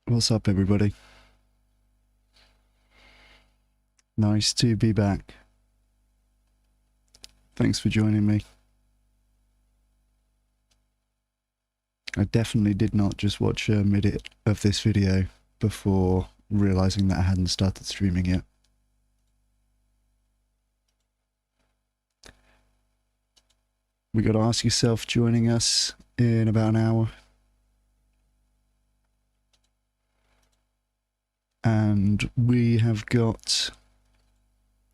What's up, everybody? Nice to be back. Thanks for joining me. I definitely did not just watch a minute of this video before realizing that I hadn't started streaming yet. We got Ask Yourself joining us in about an hour. And we have got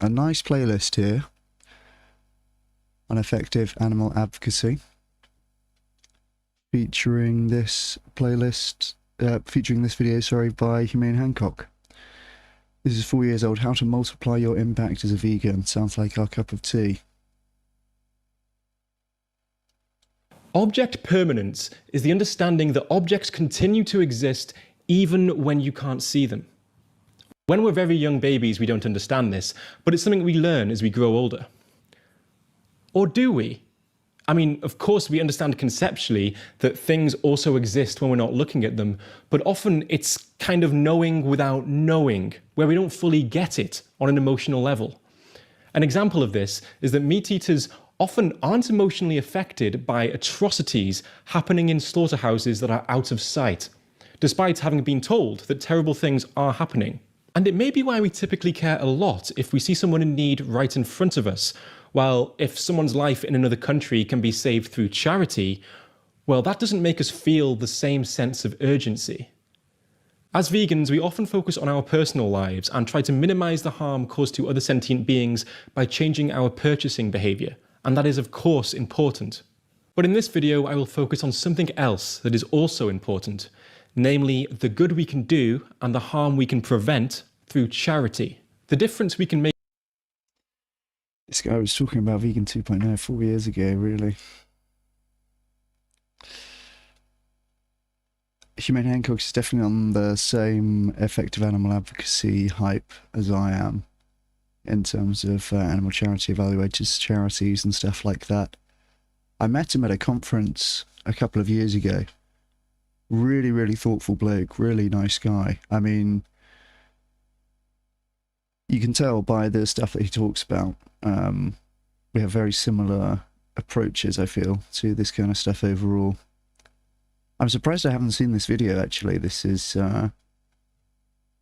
a nice playlist here on effective animal advocacy, featuring this video, by Humane Hancock. This is 4 years old. How to multiply your impact as a vegan. Sounds like our cup of tea. Object permanence is the understanding that objects continue to exist even when you can't see them. When we're very young babies, we don't understand this, but it's something we learn as we grow older. Or do we? I mean, of course we understand conceptually that things also exist when we're not looking at them, but often it's kind of knowing without knowing, where we don't fully get it on an emotional level. An example of this is that meat eaters often aren't emotionally affected by atrocities happening in slaughterhouses that are out of sight, despite having been told that terrible things are happening. And it may be why we typically care a lot if we see someone in need right in front of us, while if someone's life in another country can be saved through charity, well, that doesn't make us feel the same sense of urgency. As vegans, we often focus on our personal lives and try to minimize the harm caused to other sentient beings by changing our purchasing behavior, and that is of course important. But in this video, I will focus on something else that is also important, namely the good we can do and the harm we can prevent through charity. The difference we can make. This guy was talking about Vegan 2.0 4 years ago, really. Humane Hancock is definitely on the same effective animal advocacy hype as I am, in terms of animal charity evaluators, charities and stuff like that. I met him at a conference a couple of years ago. Really, really thoughtful bloke, really nice guy. I mean, you can tell by the stuff that he talks about. We have very similar approaches, I feel, to this kind of stuff overall. I'm surprised I haven't seen this video, actually. This is,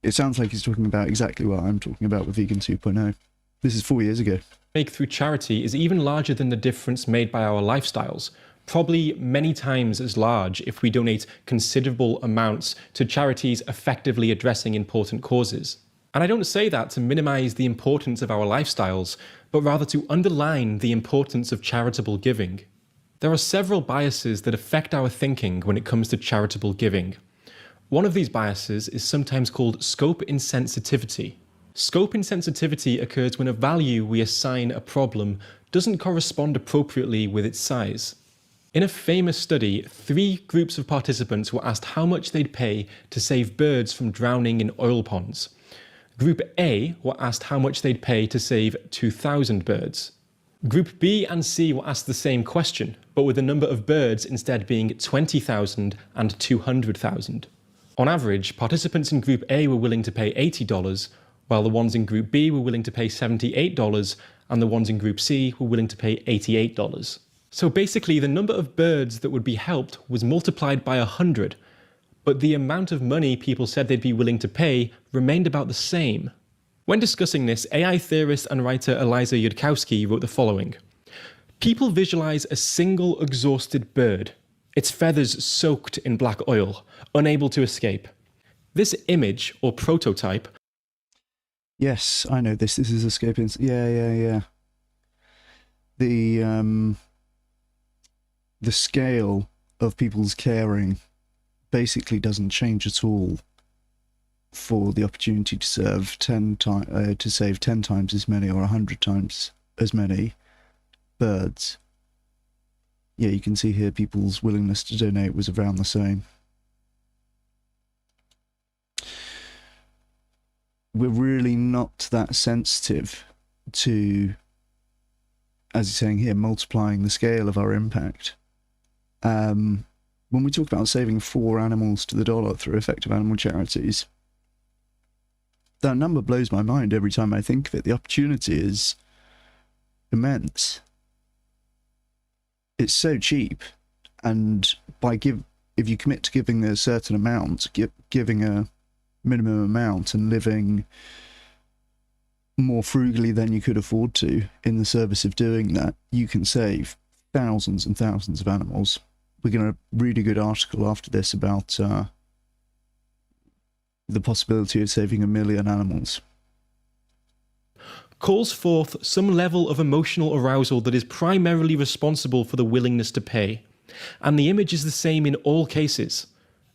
it sounds like he's talking about exactly what I'm talking about with Vegan 2.0. This is 4 years ago. Make through charity is even larger than the difference made by our lifestyles. Probably many times as large if we donate considerable amounts to charities effectively addressing important causes. And I don't say that to minimize the importance of our lifestyles, but rather to underline the importance of charitable giving. There are several biases that affect our thinking when it comes to charitable giving. One of these biases is sometimes called scope insensitivity. Scope insensitivity occurs when a value we assign a problem doesn't correspond appropriately with its size. In a famous study, 3 groups of participants were asked how much they'd pay to save birds from drowning in oil ponds. Group A were asked how much they'd pay to save 2,000 birds. Group B and C were asked the same question, but with the number of birds instead being 20,000 and 200,000. On average, participants in Group A were willing to pay $80, while the ones in Group B were willing to pay $78, and the ones in Group C were willing to pay $88. So basically, the number of birds that would be helped was multiplied by 100, but the amount of money people said they'd be willing to pay remained about the same. When discussing this, AI theorist and writer Eliza Yudkowsky wrote the following. People visualize a single exhausted bird, its feathers soaked in black oil, unable to escape. This image, or prototype. Yes, I know this. This is escaping. Yeah. The scale of people's caring basically doesn't change at all for the opportunity to save 10 times as many or 100 times as many birds. Yeah, you can see here people's willingness to donate was around the same. We're really not that sensitive to, as he's saying here, multiplying the scale of our impact. when we talk about saving 4 animals to the dollar through effective animal charities, that number blows my mind every time I think of it. The opportunity is immense. It's so cheap, and if you commit to giving a certain amount, giving a minimum amount and living more frugally than you could afford to in the service of doing that, you can save thousands and thousands of animals. We're going to read a good article after this about the possibility of saving 1 million animals. Calls forth some level of emotional arousal that is primarily responsible for the willingness to pay. And the image is the same in all cases.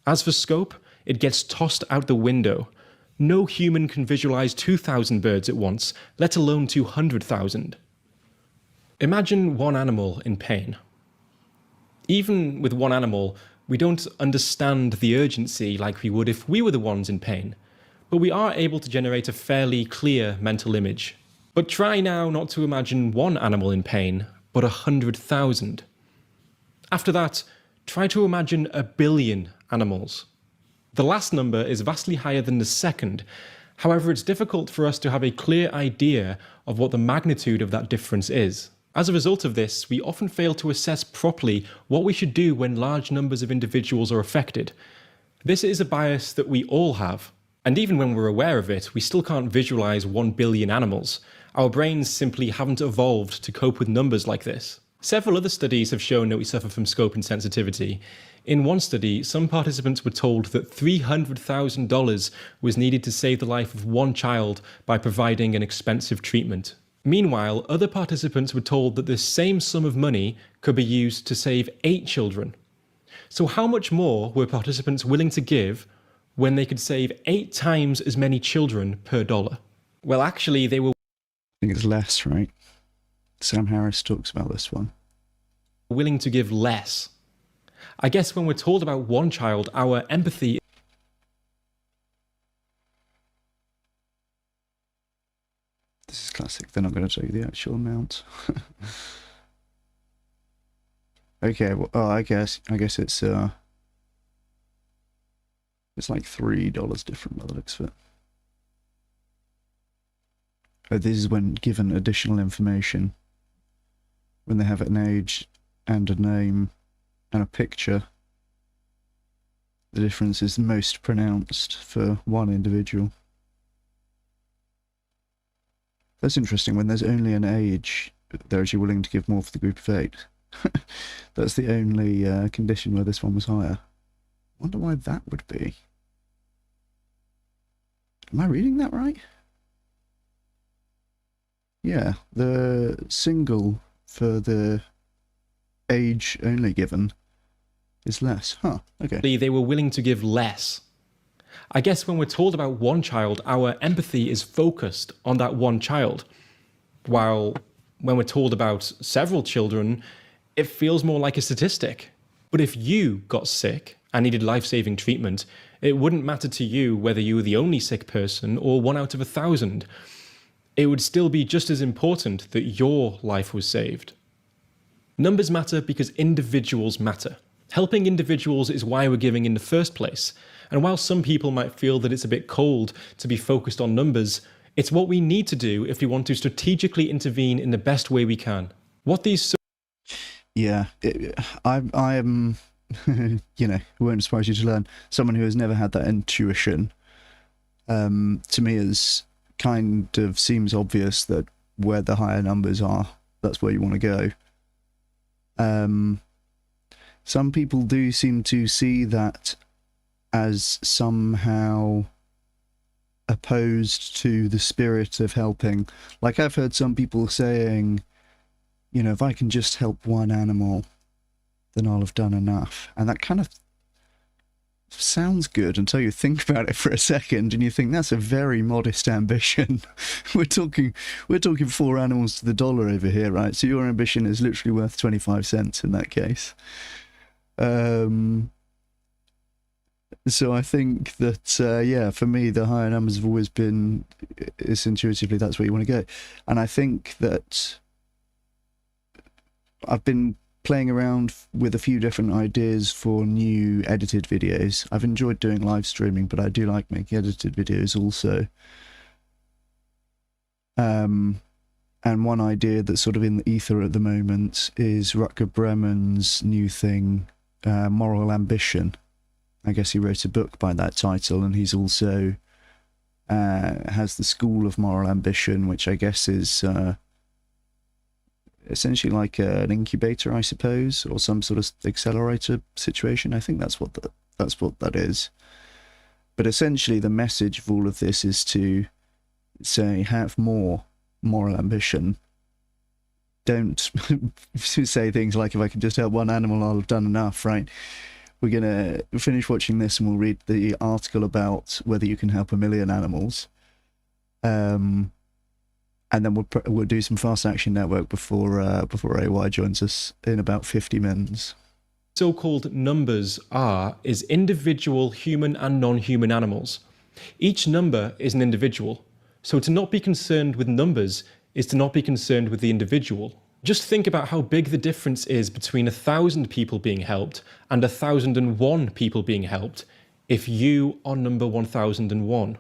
As for scope, it gets tossed out the window. No human can visualize 2,000 birds at once, let alone 200,000. Imagine one animal in pain. Even with one animal, we don't understand the urgency like we would if we were the ones in pain, but we are able to generate a fairly clear mental image. But try now not to imagine one animal in pain, but 100,000. After that, try to imagine 1 billion animals. The last number is vastly higher than the second. However, it's difficult for us to have a clear idea of what the magnitude of that difference is. As a result of this, we often fail to assess properly what we should do when large numbers of individuals are affected. This is a bias that we all have, and even when we're aware of it, we still can't visualize 1 billion animals. Our brains simply haven't evolved to cope with numbers like this. Several other studies have shown that we suffer from scope insensitivity. In one study, some participants were told that $300,000 was needed to save the life of one child by providing an expensive treatment. Meanwhile, other participants were told that this same sum of money could be used to save 8 children. So how much more were participants willing to give when they could save 8 times as many children per dollar? Well, actually, they were I think it's less, right? Sam Harris talks about this one. willing to give less. I guess when we're told about one child, our empathy This is classic. They're not going to tell you the actual amount. Okay, well, I guess it's like $3 different by the looks of it. This is when given additional information. When they have an age and a name and a picture, the difference is most pronounced for one individual. That's interesting. When there's only an age, they're actually willing to give more for the group of 8. That's the only condition where this one was higher. Wonder why that would be. Am I reading that right? Yeah, the single for the age only given is less. Huh, okay. they were willing to give less. I guess when we're told about one child, our empathy is focused on that one child. While when we're told about several children, it feels more like a statistic. But if you got sick and needed life-saving treatment, it wouldn't matter to you whether you were the only sick person or 1 out of 1,000. It would still be just as important that your life was saved. Numbers matter because individuals matter. Helping individuals is why we're giving in the first place. And while some people might feel that it's a bit cold to be focused on numbers, it's what we need to do if we want to strategically intervene in the best way we can. What these Yeah, I am, you know, it won't surprise you to learn, someone who has never had that intuition, to me is kind of seems obvious that where the higher numbers are, that's where you want to go. Some people do seem to see that as somehow opposed to the spirit of helping. Like I've heard some people saying, you know, if I can just help one animal, then I'll have done enough. And that kind of sounds good until you think about it for a second and you think that's a very modest ambition. we're talking 4 animals to the dollar over here, right? So your ambition is literally worth 25 cents in that case. So I think that, yeah, for me, the higher numbers have always been, it's intuitively that's where you want to go. And I think that I've been playing around with a few different ideas for new edited videos. I've enjoyed doing live streaming, but I do like making edited videos also. And one idea that's sort of in the ether at the moment is Rutger Bremen's new thing, Moral Ambition. I guess he wrote a book by that title, and he's also has the School of Moral Ambition, which I guess is essentially like an incubator, I suppose, or some sort of accelerator situation. I think that's what that is. But essentially, the message of all of this is to say, have more moral ambition. Don't say things like, if I can just help one animal, I'll have done enough, right? We're going to finish watching this and we'll read the article about whether you can help 1 million animals. And then we'll do some Fast Action Network before AY joins us in about 50 minutes. So-called numbers is individual human and non-human animals. Each number is an individual. So to not be concerned with numbers is to not be concerned with the individual. Just think about how big the difference is between 1,000 people being helped and 1,001 people being helped if you are number 1,001.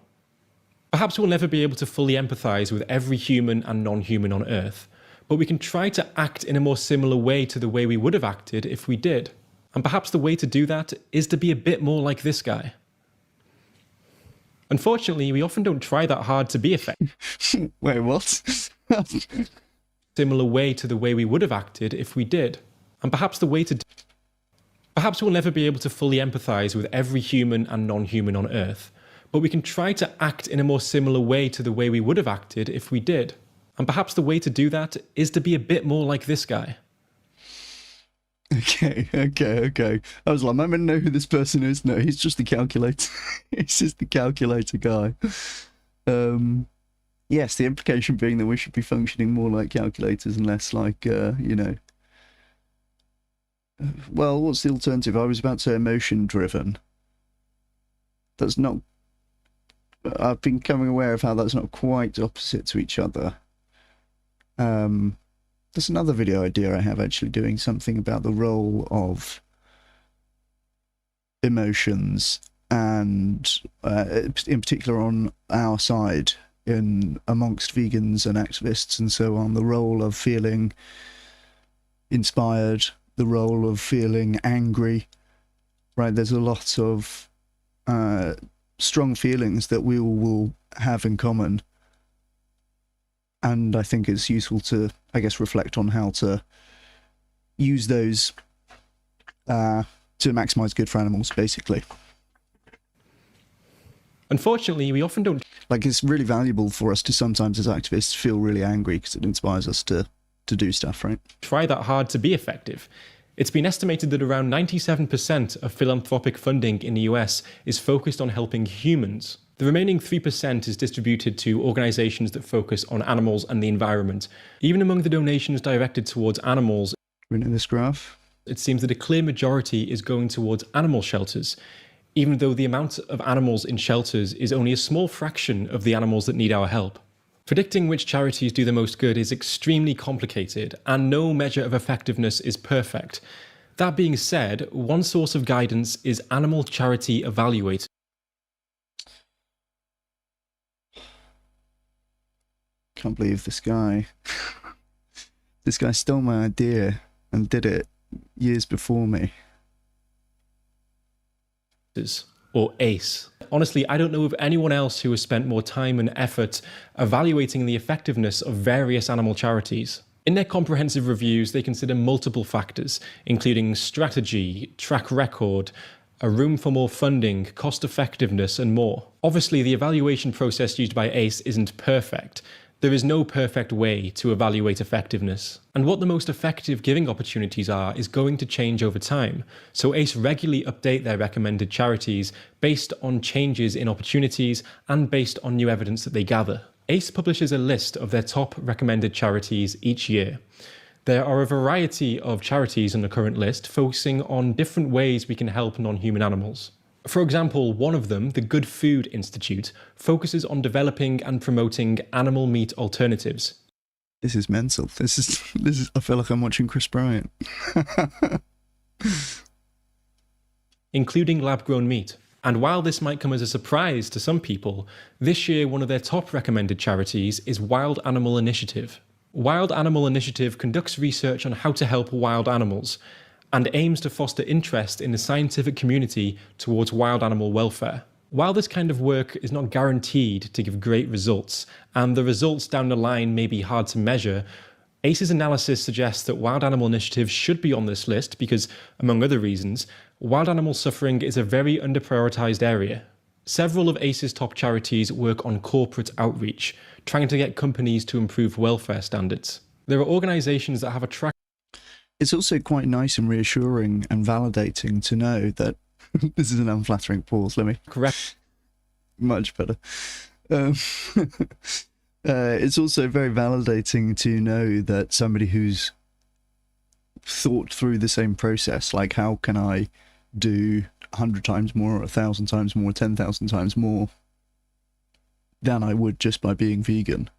Perhaps we'll never be able to fully empathise with every human and non-human on Earth, but we can try to act in a more similar way to the way we would have acted if we did. And perhaps the way to do that is to be a bit more like this guy. Unfortunately, we often don't try that hard to be effective. Wait, what? Similar way to the way we would have acted if we did. And perhaps we'll never be able to fully empathise with every human and non-human on Earth, but we can try to act in a more similar way to the way we would have acted if we did. And perhaps the way to do that is to be a bit more like this guy. Okay. I was like, I'm going to know who this person is. No, he's just the calculator. He's just the calculator guy. Yes, the implication being that we should be functioning more like calculators and less like, well, what's the alternative? I was about to say emotion-driven. That's not... I've been becoming aware of how that's not quite opposite to each other. There's another video idea I have, actually, doing something about the role of emotions and, in particular on our side, amongst vegans and activists and so on, the role of feeling inspired, the role of feeling angry, right? There's a lot of strong feelings that we all will have in common. And I think it's useful to, I guess, reflect on how to use those to maximize good for animals, basically. Unfortunately, we often don't... Like, it's really valuable for us to sometimes, as activists, feel really angry because it inspires us to do stuff, right? Try that hard to be effective. It's been estimated that around 97% of philanthropic funding in the US is focused on helping humans. The remaining 3% is distributed to organisations that focus on animals and the environment. Even among the donations directed towards animals, We know this graph. it seems that a clear majority is going towards animal shelters, even though the amount of animals in shelters is only a small fraction of the animals that need our help. Predicting which charities do the most good is extremely complicated, and no measure of effectiveness is perfect. That being said, one source of guidance is Animal Charity Evaluator. Can't believe this guy stole my idea and did it years before me. Or ACE. Honestly, I don't know of anyone else who has spent more time and effort evaluating the effectiveness of various animal charities. In their comprehensive reviews, they consider multiple factors, including strategy, track record, a room for more funding, cost effectiveness, and more. Obviously, the evaluation process used by ACE isn't perfect. There is no perfect way to evaluate effectiveness. And what the most effective giving opportunities are is going to change over time. So ACE regularly update their recommended charities based on changes in opportunities and based on new evidence that they gather. ACE publishes a list of their top recommended charities each year. There are a variety of charities on the current list focusing on different ways we can help non-human animals. For example, one of them, the Good Food Institute, focuses on developing and promoting animal meat alternatives. This is mental. This is. I feel like I'm watching Chris Bryant. including lab-grown meat. And while this might come as a surprise to some people, this year one of their top recommended charities is Wild Animal Initiative. Wild Animal Initiative conducts research on how to help wild animals and aims to foster interest in the scientific community towards wild animal welfare. While this kind of work is not guaranteed to give great results, and the results down the line may be hard to measure, ACE's analysis suggests that Wild Animal Initiative should be on this list because, among other reasons, wild animal suffering is a very underprioritised area. Several of ACE's top charities work on corporate outreach, trying to get companies to improve welfare standards. There are organisations that have a track. It's also quite nice and reassuring and validating to know that this is an unflattering pause. Let me Correct. Much better. It's also very validating to know that somebody who's thought through the same process, like how can I do 100 times more, or 1,000 times more, 10,000 times more than I would just by being vegan.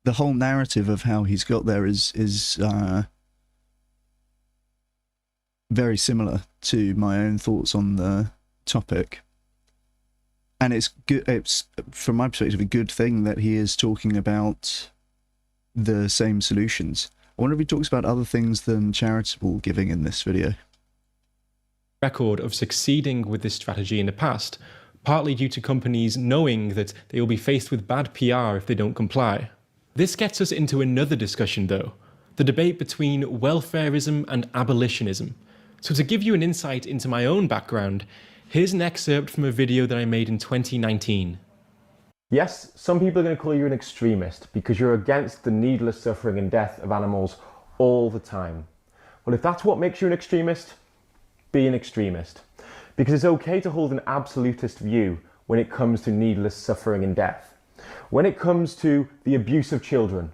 The whole narrative of how he's got there is very similar to my own thoughts on the topic. And it's good. It's, from my perspective, a good thing that he is talking about the same solutions. I wonder if he talks about other things than charitable giving in this video. Record of succeeding with this strategy in the past, partly due to companies knowing that they will be faced with bad PR if they don't comply. This gets us into another discussion though, the debate between welfarism and abolitionism. So to give you an insight into my own background, here's an excerpt from a video that I made in 2019. Yes, some people are going to call you an extremist because you're against the needless suffering and death of animals all the time. Well, if that's what makes you an extremist, be an extremist. Because it's okay to hold an absolutist view when it comes to needless suffering and death. When it comes to the abuse of children,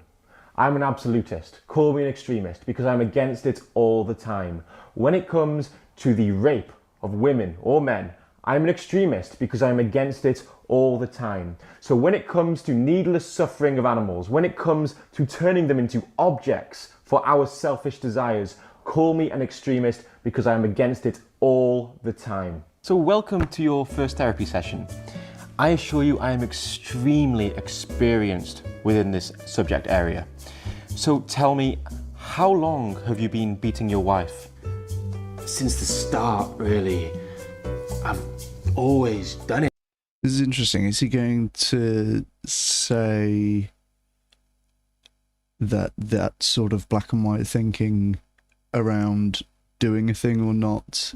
I'm an absolutist. Call me an extremist because I'm against it all the time. When it comes to the rape of women or men, I'm an extremist because I'm against it all the time. So when it comes to needless suffering of animals, when it comes to turning them into objects for our selfish desires, call me an extremist because I'm against it all the time. So welcome to your first therapy session. I assure you I am extremely experienced within this subject area. So tell me, how long have you been beating your wife? Since the start, really. I've always done it. This is interesting. Is he going to say that sort of black and white thinking around doing a thing or not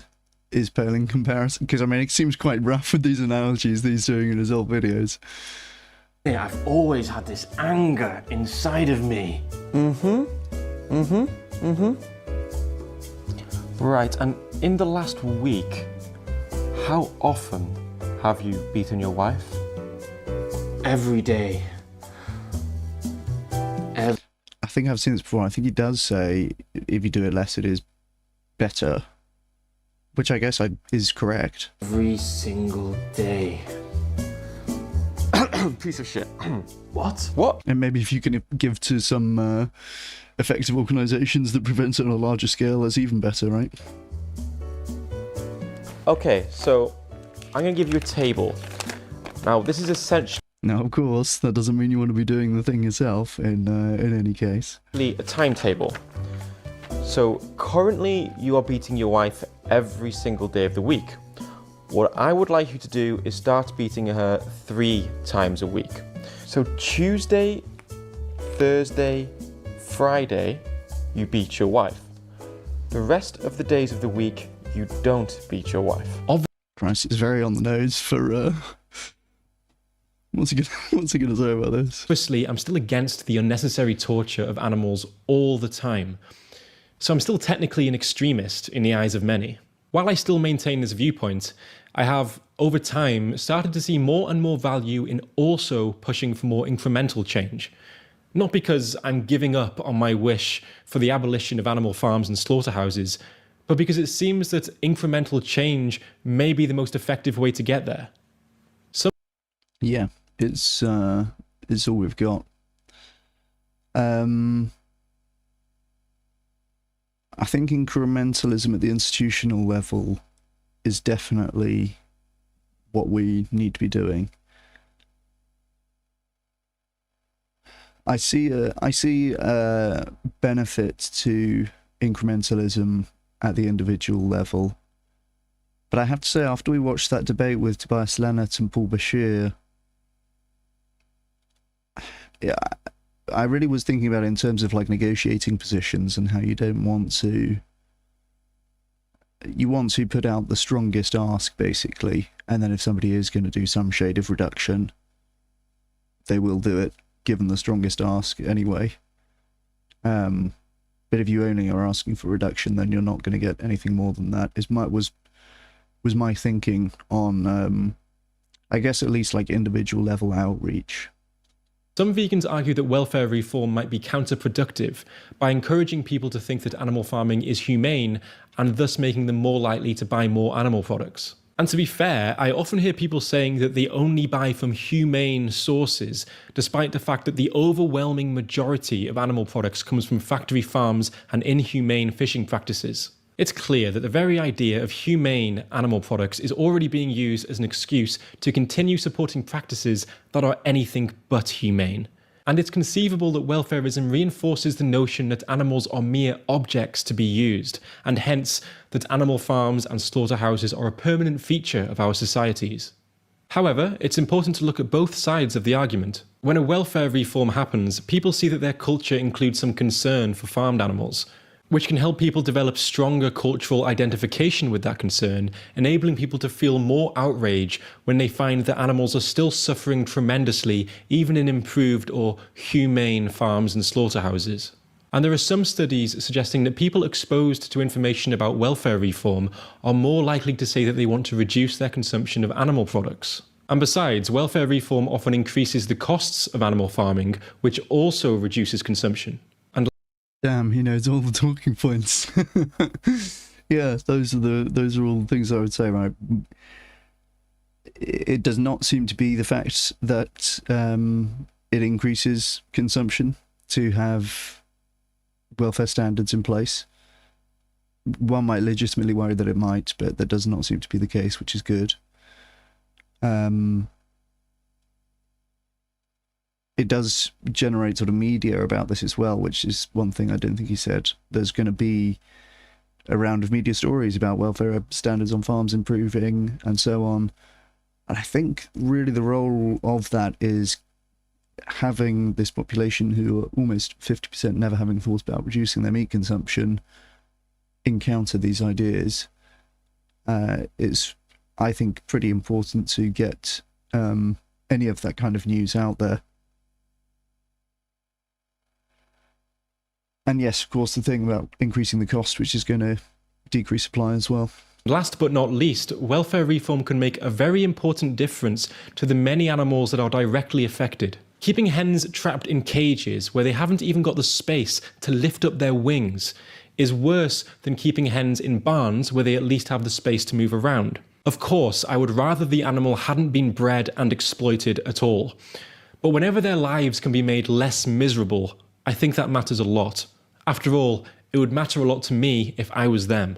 is pale in comparison? Because, I mean, it seems quite rough with these analogies that he's doing in his old videos. Yeah, I've always had this anger inside of me. Right, and in the last week, how often have you beaten your wife? Every day. I think I've seen this before. I think he does say if you do it less, it is better. Which I guess is correct. Every single day. Piece of shit. What? What? And maybe if you can give to some effective organisations that prevent it on a larger scale, that's even better, right? Okay, so I'm going to give you a table. Now, this is essentially Now, of course, that doesn't mean you want to be doing the thing yourself in any case. a timetable. So currently you are beating your wife every single day of the week. What I would like you to do is start beating her 3 times a week. So Tuesday, Thursday, Friday, you beat your wife. The rest of the days of the week, you don't beat your wife. Christ, it's very on the nose for... What's he gonna say about this? Obviously, I'm still against the unnecessary torture of animals all the time. So I'm still technically an extremist in the eyes of many. While I still maintain this viewpoint, I have, over time, started to see more and more value in also pushing for more incremental change. Not because I'm giving up on my wish for the abolition of animal farms and slaughterhouses, but because it seems that incremental change may be the most effective way to get there. Yeah, it's all we've got. I think incrementalism at the institutional level is definitely what we need to be doing. I see a benefit to incrementalism at the individual level, but I have to say, after we watched that debate with Tobias Lennart and Paul Bashir, yeah, I really was thinking about it in terms of like negotiating positions and how you don't want to. You want to put out the strongest ask, basically, and then if somebody is going to do some shade of reduction, they will do it, given the strongest ask anyway. But if you only are asking for reduction, then you're not going to get anything more than that. Was my thinking on, I guess at least like individual level outreach. Some vegans argue that welfare reform might be counterproductive by encouraging people to think that animal farming is humane and thus making them more likely to buy more animal products. And to be fair, I often hear people saying that they only buy from humane sources, despite the fact that the overwhelming majority of animal products comes from factory farms and inhumane fishing practices. It's clear that the very idea of humane animal products is already being used as an excuse to continue supporting practices that are anything but humane. And it's conceivable that welfareism reinforces the notion that animals are mere objects to be used, and hence that animal farms and slaughterhouses are a permanent feature of our societies. However, it's important to look at both sides of the argument. When a welfare reform happens, people see that their culture includes some concern for farmed animals, which can help people develop stronger cultural identification with that concern, enabling people to feel more outrage when they find that animals are still suffering tremendously, even in improved or humane farms and slaughterhouses. And there are some studies suggesting that people exposed to information about welfare reform are more likely to say that they want to reduce their consumption of animal products. And besides, welfare reform often increases the costs of animal farming, which also reduces consumption. Damn, he knows all the talking points. Yeah, those are all the things I would say, right? It does not seem to be the fact that it increases consumption to have welfare standards in place. One might legitimately worry that it might, but that does not seem to be the case, which is good. It does generate sort of media about this as well, which is one thing I don't think he said. There's going to be a round of media stories about welfare standards on farms improving and so on. And I think really the role of that is having this population who are almost 50% never having thought about reducing their meat consumption encounter these ideas. It's, I think, pretty important to get any of that kind of news out there. And yes, of course, the thing about increasing the cost, which is going to decrease supply as well. Last but not least, welfare reform can make a very important difference to the many animals that are directly affected. Keeping hens trapped in cages where they haven't even got the space to lift up their wings is worse than keeping hens in barns where they at least have the space to move around. Of course, I would rather the animal hadn't been bred and exploited at all. But whenever their lives can be made less miserable, I think that matters a lot. After all, it would matter a lot to me if I was them.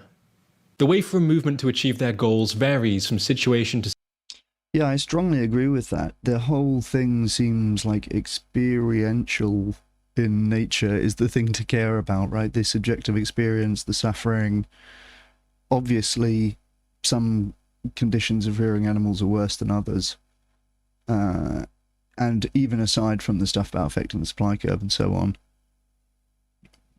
The way for a movement to achieve their goals varies from situation to... Yeah, I strongly agree with that. The whole thing seems like experiential in nature is the thing to care about, right? The subjective experience, the suffering. Obviously, some conditions of rearing animals are worse than others. And even aside from the stuff about affecting the supply curve and so on,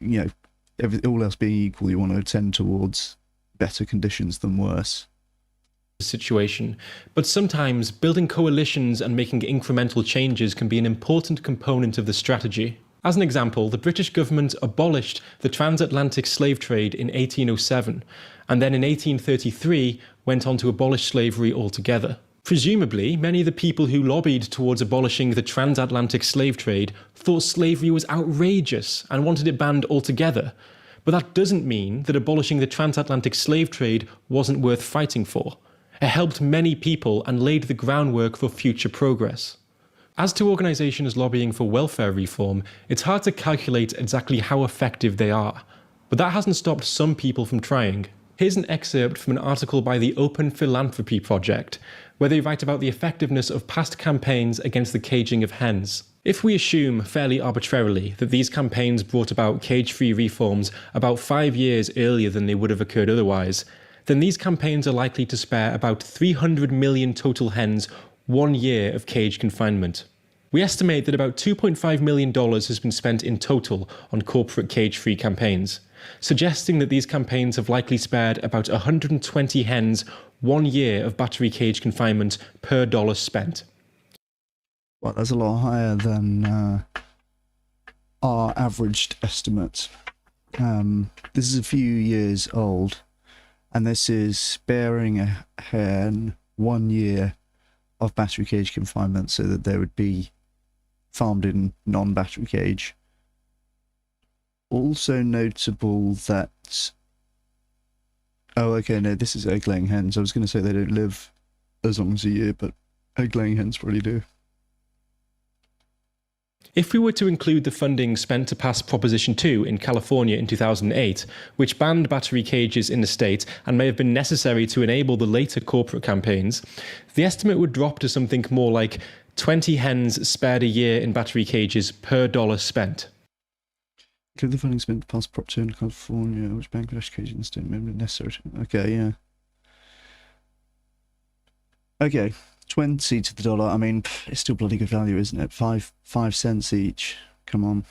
you know, all else being equal, you want to tend towards better conditions than worse. Situation. But sometimes building coalitions and making incremental changes can be an important component of the strategy. As an example, the British government abolished the transatlantic slave trade in 1807, and then in 1833 went on to abolish slavery altogether. Presumably, many of the people who lobbied towards abolishing the transatlantic slave trade thought slavery was outrageous and wanted it banned altogether. But that doesn't mean that abolishing the transatlantic slave trade wasn't worth fighting for. It helped many people and laid the groundwork for future progress. As to organisations lobbying for welfare reform, it's hard to calculate exactly how effective they are, but that hasn't stopped some people from trying. Here's an excerpt from an article by the Open Philanthropy Project, where they write about the effectiveness of past campaigns against the caging of hens. If we assume, fairly arbitrarily, that these campaigns brought about cage-free reforms about 5 years earlier than they would have occurred otherwise, then these campaigns are likely to spare about 300 million total hens 1 year of cage confinement. We estimate that about $2.5 million has been spent in total on corporate cage-free campaigns, suggesting that these campaigns have likely spared about 120 hens 1 year of battery cage confinement per dollar spent. Well, that's a lot higher than our averaged estimate. This is a few years old, and this is sparing a hen 1 year of battery cage confinement so that they would be farmed in non-battery cage. Also notable that... Oh, okay, no, this is egg-laying hens. I was going to say they don't live as long as a year, but egg-laying hens probably do. If we were to include the funding spent to pass Proposition 2 in California in 2008, which banned battery cages in the state and may have been necessary to enable the later corporate campaigns, the estimate would drop to something more like 20 hens spared a year in battery cages per dollar spent. Include the funding spent to pass Prop 2 in California, which banned battery cages in the state may have been necessary. Okay, yeah. Okay. 20 to the dollar. I mean, it's still bloody good value, isn't it? 5 cents each. Come on.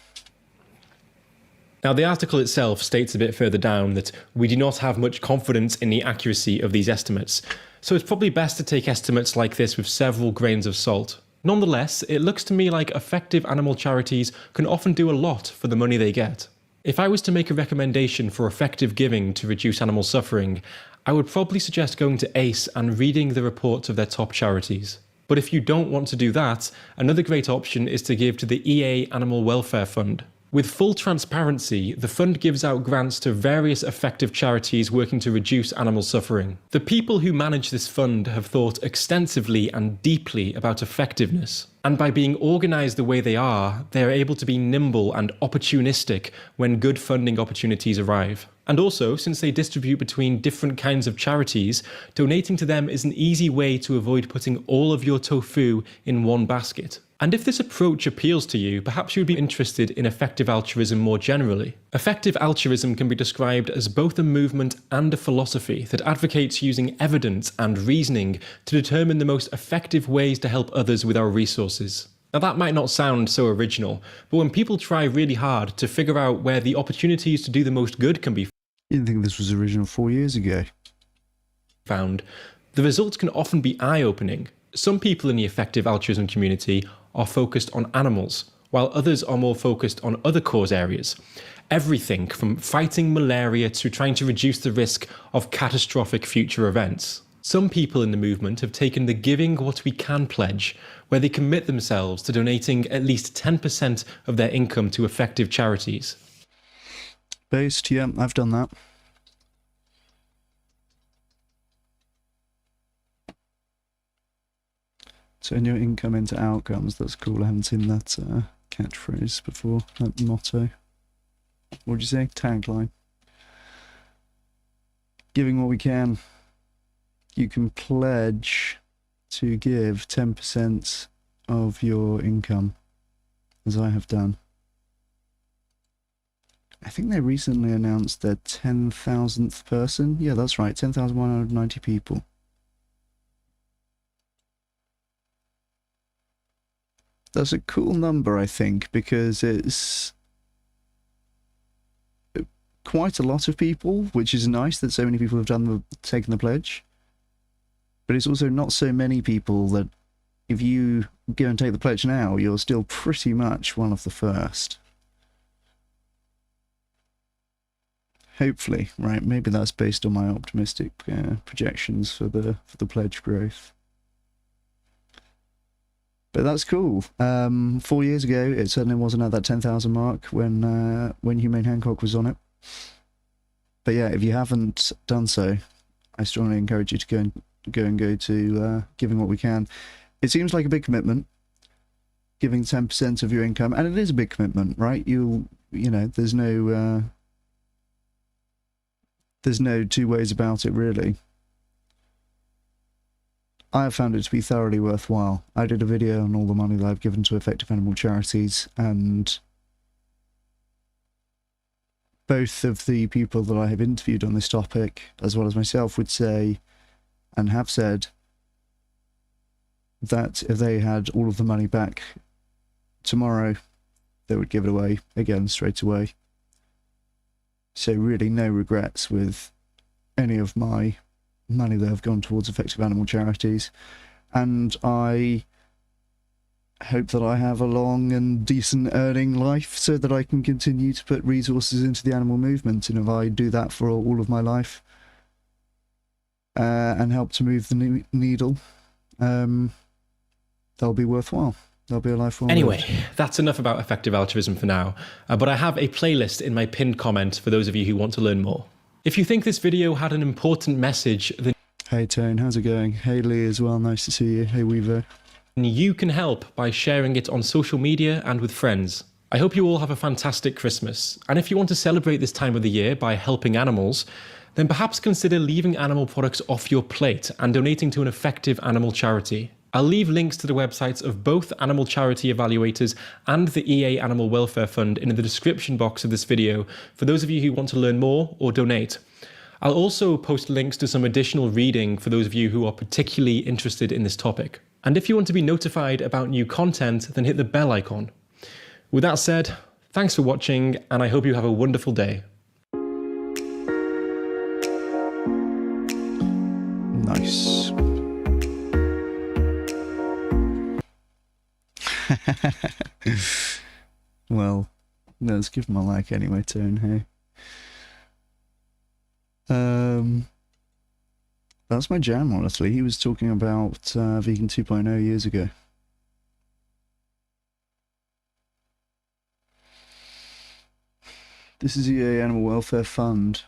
Now, the article itself states a bit further down that we do not have much confidence in the accuracy of these estimates, so it's probably best to take estimates like this with several grains of salt. Nonetheless, it looks to me like effective animal charities can often do a lot for the money they get. If I was to make a recommendation for effective giving to reduce animal suffering, I would probably suggest going to ACE and reading the reports of their top charities. But if you don't want to do that, another great option is to give to the EA Animal Welfare Fund. With full transparency, the fund gives out grants to various effective charities working to reduce animal suffering. The people who manage this fund have thought extensively and deeply about effectiveness. And by being organised the way they are able to be nimble and opportunistic when good funding opportunities arrive. And also, since they distribute between different kinds of charities, donating to them is an easy way to avoid putting all of your tofu in one basket. And if this approach appeals to you, perhaps you'd be interested in effective altruism more generally. Effective altruism can be described as both a movement and a philosophy that advocates using evidence and reasoning to determine the most effective ways to help others with our resources. Now, that might not sound so original, but when people try really hard to figure out where the opportunities to do the most good can be You didn't think this was original 4 years ago? found, the results can often be eye-opening. Some people in the effective altruism community are focused on animals, while others are more focused on other cause areas. Everything from fighting malaria to trying to reduce the risk of catastrophic future events. Some people in the movement have taken the Giving What We Can pledge, where they commit themselves to donating at least 10% of their income to effective charities. Based, yeah, I've done that. Turn your income into outcomes. That's cool. I haven't seen that catchphrase before, that motto. What would you say? Tagline. Giving what we can. You can pledge to give 10% of your income, as I have done. I think they recently announced their 10,000th person. Yeah, that's right, 10,190 people. That's a cool number, I think, because it's quite a lot of people, which is nice that so many people have taken the pledge. But it's also not so many people that if you go and take the pledge now, you're still pretty much one of the first. Hopefully, right? Maybe that's based on my optimistic projections for the pledge growth. But that's cool. 4 years ago, it certainly wasn't at that 10,000 mark when Humane Hancock was on it. But yeah, if you haven't done so, I strongly encourage you to go to Giving What We Can. It seems like a big commitment, giving 10% of your income, and it is a big commitment, right? You know, there's no two ways about it, really. I have found it to be thoroughly worthwhile. I did a video on all the money that I've given to effective animal charities, and both of the people that I have interviewed on this topic, as well as myself, would say, and have said, that if they had all of the money back tomorrow, they would give it away again straight away. So really no regrets with any of my money that have gone towards effective animal charities, and I hope that I have a long and decent earning life so that I can continue to put resources into the animal movement. And if I do that for all of my life and help to move the needle, that'll be worthwhile. That'll be a life well Anyway, lived. that's enough about effective altruism for now, but I have a playlist in my pinned comment for those of you who want to learn more. If you think this video had an important message, then Hey Tone, how's it going? Hey Lee as well, nice to see you. Hey Weaver. you can help by sharing it on social media and with friends. I hope you all have a fantastic Christmas, and if you want to celebrate this time of the year by helping animals, then perhaps consider leaving animal products off your plate and donating to an effective animal charity. I'll leave links to the websites of both Animal Charity Evaluators and the EA Animal Welfare Fund in the description box of this video for those of you who want to learn more or donate. I'll also post links to some additional reading for those of you who are particularly interested in this topic. And if you want to be notified about new content, then hit the bell icon. With that said, thanks for watching, and I hope you have a wonderful day. Nice. Well, let's give him a like anyway, Tone, hey. That's my jam, honestly. He was talking about Vegan 2.0 years ago. This is EA Animal Welfare Fund.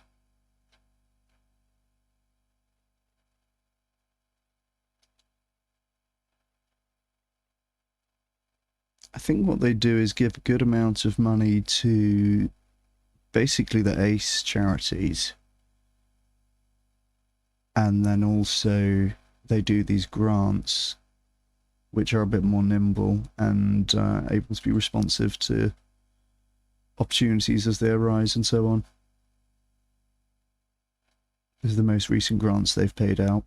I think what they do is give a good amount of money to basically the ACE charities. And then also they do these grants, which are a bit more nimble and able to be responsive to opportunities as they arise and so on. This is the most recent grants they've paid out.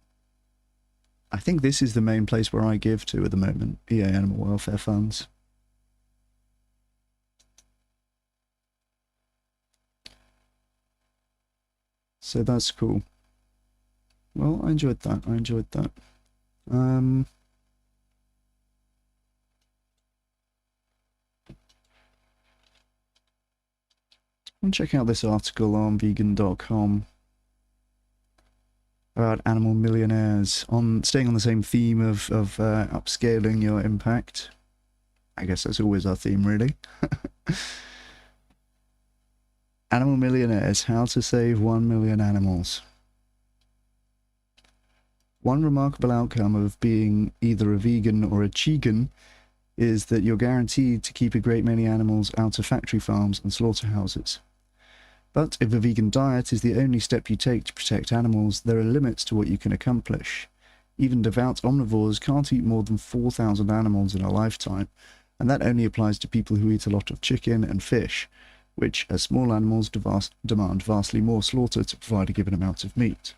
I think this is the main place where I give to at the moment, EA Animal Welfare Funds. So that's cool. Well, I enjoyed that. I enjoyed that. I'm checking out this article on vegan.com about animal millionaires, on staying on the same theme of upscaling your impact. I guess that's always our theme, really. Animal millionaires, how to save 1 million animals. One remarkable outcome of being either a vegan or a chegan is that you're guaranteed to keep a great many animals out of factory farms and slaughterhouses. But if a vegan diet is the only step you take to protect animals, there are limits to what you can accomplish. Even devout omnivores can't eat more than 4,000 animals in a lifetime, and that only applies to people who eat a lot of chicken and fish, which, as small animals, demand vastly more slaughter to provide a given amount of meat.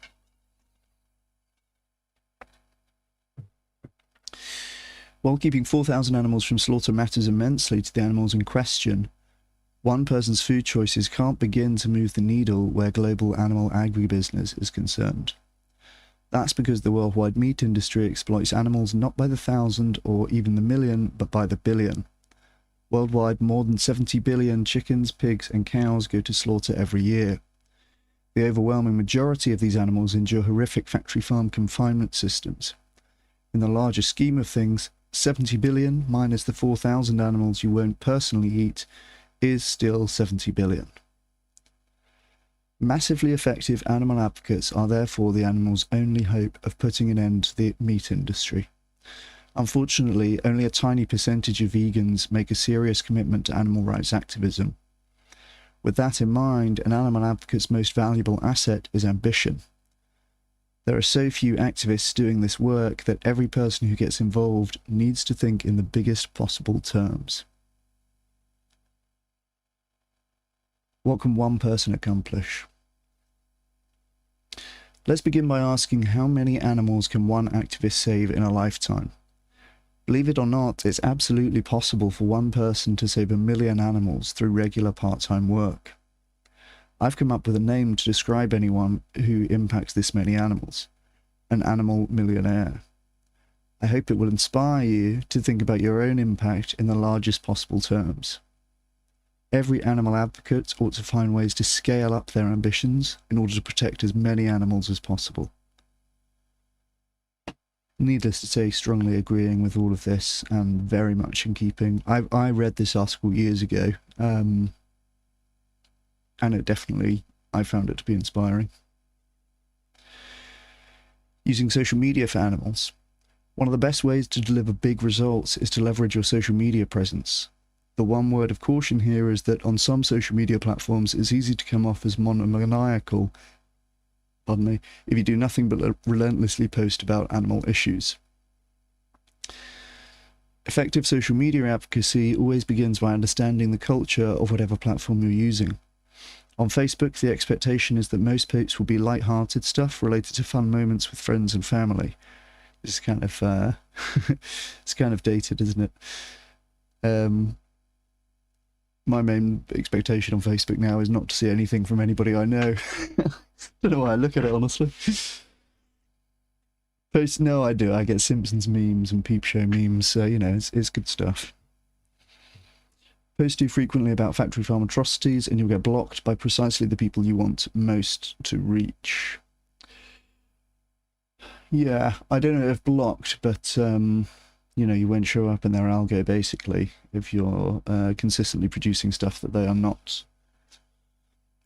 While keeping 4,000 animals from slaughter matters immensely to the animals in question, one person's food choices can't begin to move the needle where global animal agribusiness is concerned. That's because the worldwide meat industry exploits animals not by the thousand or even the million, but by the billion. Worldwide, more than 70 billion chickens, pigs, and cows go to slaughter every year. The overwhelming majority of these animals endure horrific factory farm confinement systems. In the larger scheme of things, 70 billion minus the 4,000 animals you won't personally eat is still 70 billion. Massively effective animal advocates are therefore the animal's only hope of putting an end to the meat industry. Unfortunately, only a tiny percentage of vegans make a serious commitment to animal rights activism. With that in mind, an animal advocate's most valuable asset is ambition. There are so few activists doing this work that every person who gets involved needs to think in the biggest possible terms. What can one person accomplish? Let's begin by asking how many animals can one activist save in a lifetime? Believe it or not, it's absolutely possible for one person to save 1 million animals through regular part-time work. I've come up with a name to describe anyone who impacts this many animals: an animal millionaire. I hope it will inspire you to think about your own impact in the largest possible terms. Every animal advocate ought to find ways to scale up their ambitions in order to protect as many animals as possible. Needless to say, strongly agreeing with all of this and very much in keeping. I read this article years ago, and it definitely, I found it to be inspiring. Using social media for animals. One of the best ways to deliver big results is to leverage your social media presence. The one word of caution here is that on some social media platforms it's easy to come off as monomaniacal, if you do nothing but relentlessly post about animal issues. Effective social media advocacy always begins by understanding the culture of whatever platform you're using. On Facebook, the expectation is that most posts will be light-hearted stuff related to fun moments with friends and family. It's kind of it's kind of dated, isn't it? My main expectation on Facebook now is not to see anything from anybody I know. Don't know why I look at it, honestly. No, I do. I get Simpsons memes and Peep Show memes, so, you know, it's good stuff. Post too frequently about factory farm atrocities and you'll get blocked by precisely the people you want most to reach. Yeah, I don't know if blocked, but, you know, you won't show up in their algo, basically, if you're consistently producing stuff that they are not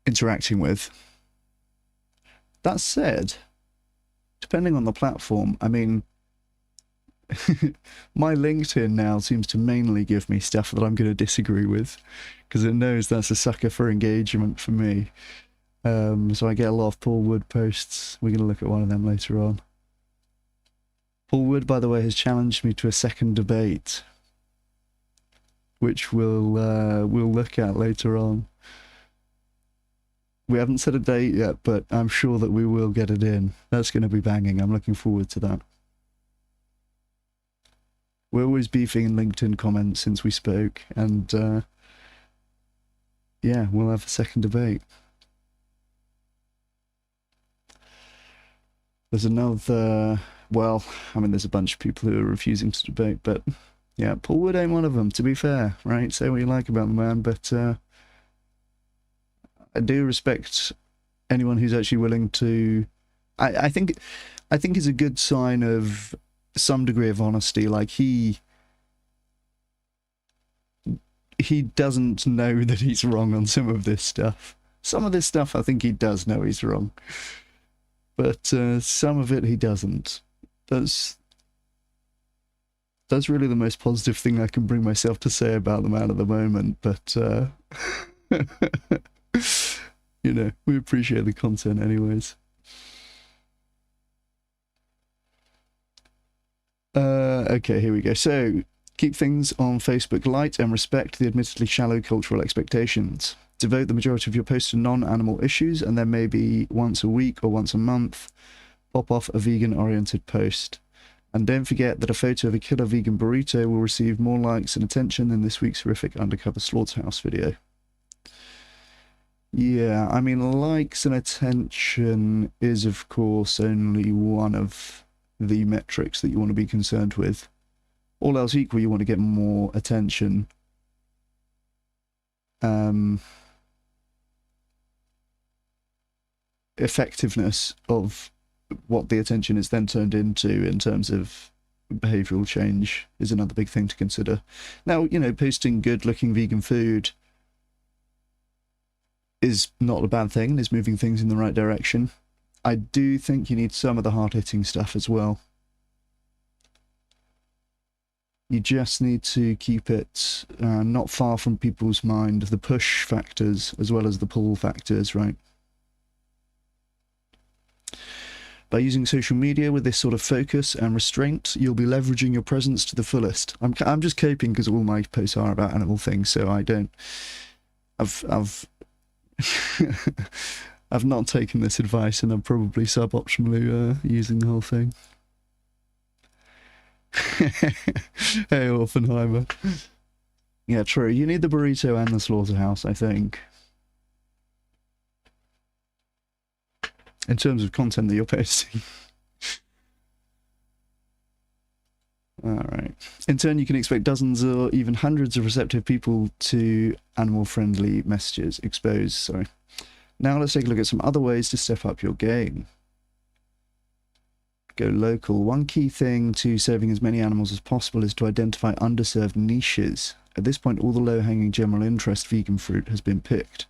interacting with. That said, depending on the platform, I mean, my LinkedIn now seems to mainly give me stuff that I'm going to disagree with, because it knows that's a sucker for engagement for me. So I get a lot of Paul Wood posts. We're going to look at one of them later on. Paul Wood, by the way, has challenged me to a second debate, which we'll look at later on. We haven't set a date yet, but I'm sure that we will get it in. That's going to be banging. I'm looking forward to that. We're always beefing in LinkedIn comments since we spoke, and yeah, we'll have a second debate. There's another, well, I mean, there's a bunch of people who are refusing to debate, but yeah, Paul Wood ain't one of them, to be fair, right? Say what you like about the man, but I do respect anyone who's actually willing to. I think it's a good sign of some degree of honesty. Like he doesn't know that he's wrong on some of this stuff. Some of this stuff, I think he does know he's wrong, but some of it he doesn't. That's really the most positive thing I can bring myself to say about the man at the moment. But you know, we appreciate the content anyways. Okay, here we go. So, keep things on Facebook light and respect the admittedly shallow cultural expectations. Devote the majority of your posts to non-animal issues, and then maybe once a week or once a month, pop off a vegan-oriented post. And don't forget that a photo of a killer vegan burrito will receive more likes and attention than this week's horrific undercover slaughterhouse video. Yeah, I mean, likes and attention is, of course, only one of the metrics that you want to be concerned with. All else equal, you want to get more attention. Effectiveness of what the attention is then turned into in terms of behavioural change is another big thing to consider. Now, you know, posting good-looking vegan food is not a bad thing, is moving things in the right direction. I do think you need some of the hard-hitting stuff as well. You just need to keep it not far from people's mind, the push factors as well as the pull factors, right? By using social media with this sort of focus and restraint, you'll be leveraging your presence to the fullest. I'm just coping because all my posts are about animal things, so I don't... I've I've not taken this advice, and I'm probably suboptimally using the whole thing. Hey, Oppenheimer. Yeah, true. You need the burrito and the slaughterhouse, I think. In terms of content that you're posting. Alright. In turn, you can expect dozens or even hundreds of receptive people to animal-friendly messages. Sorry. Now let's take a look at some other ways to step up your game. Go local. One key thing to saving as many animals as possible is to identify underserved niches. At this point, all the low-hanging general interest vegan fruit has been picked.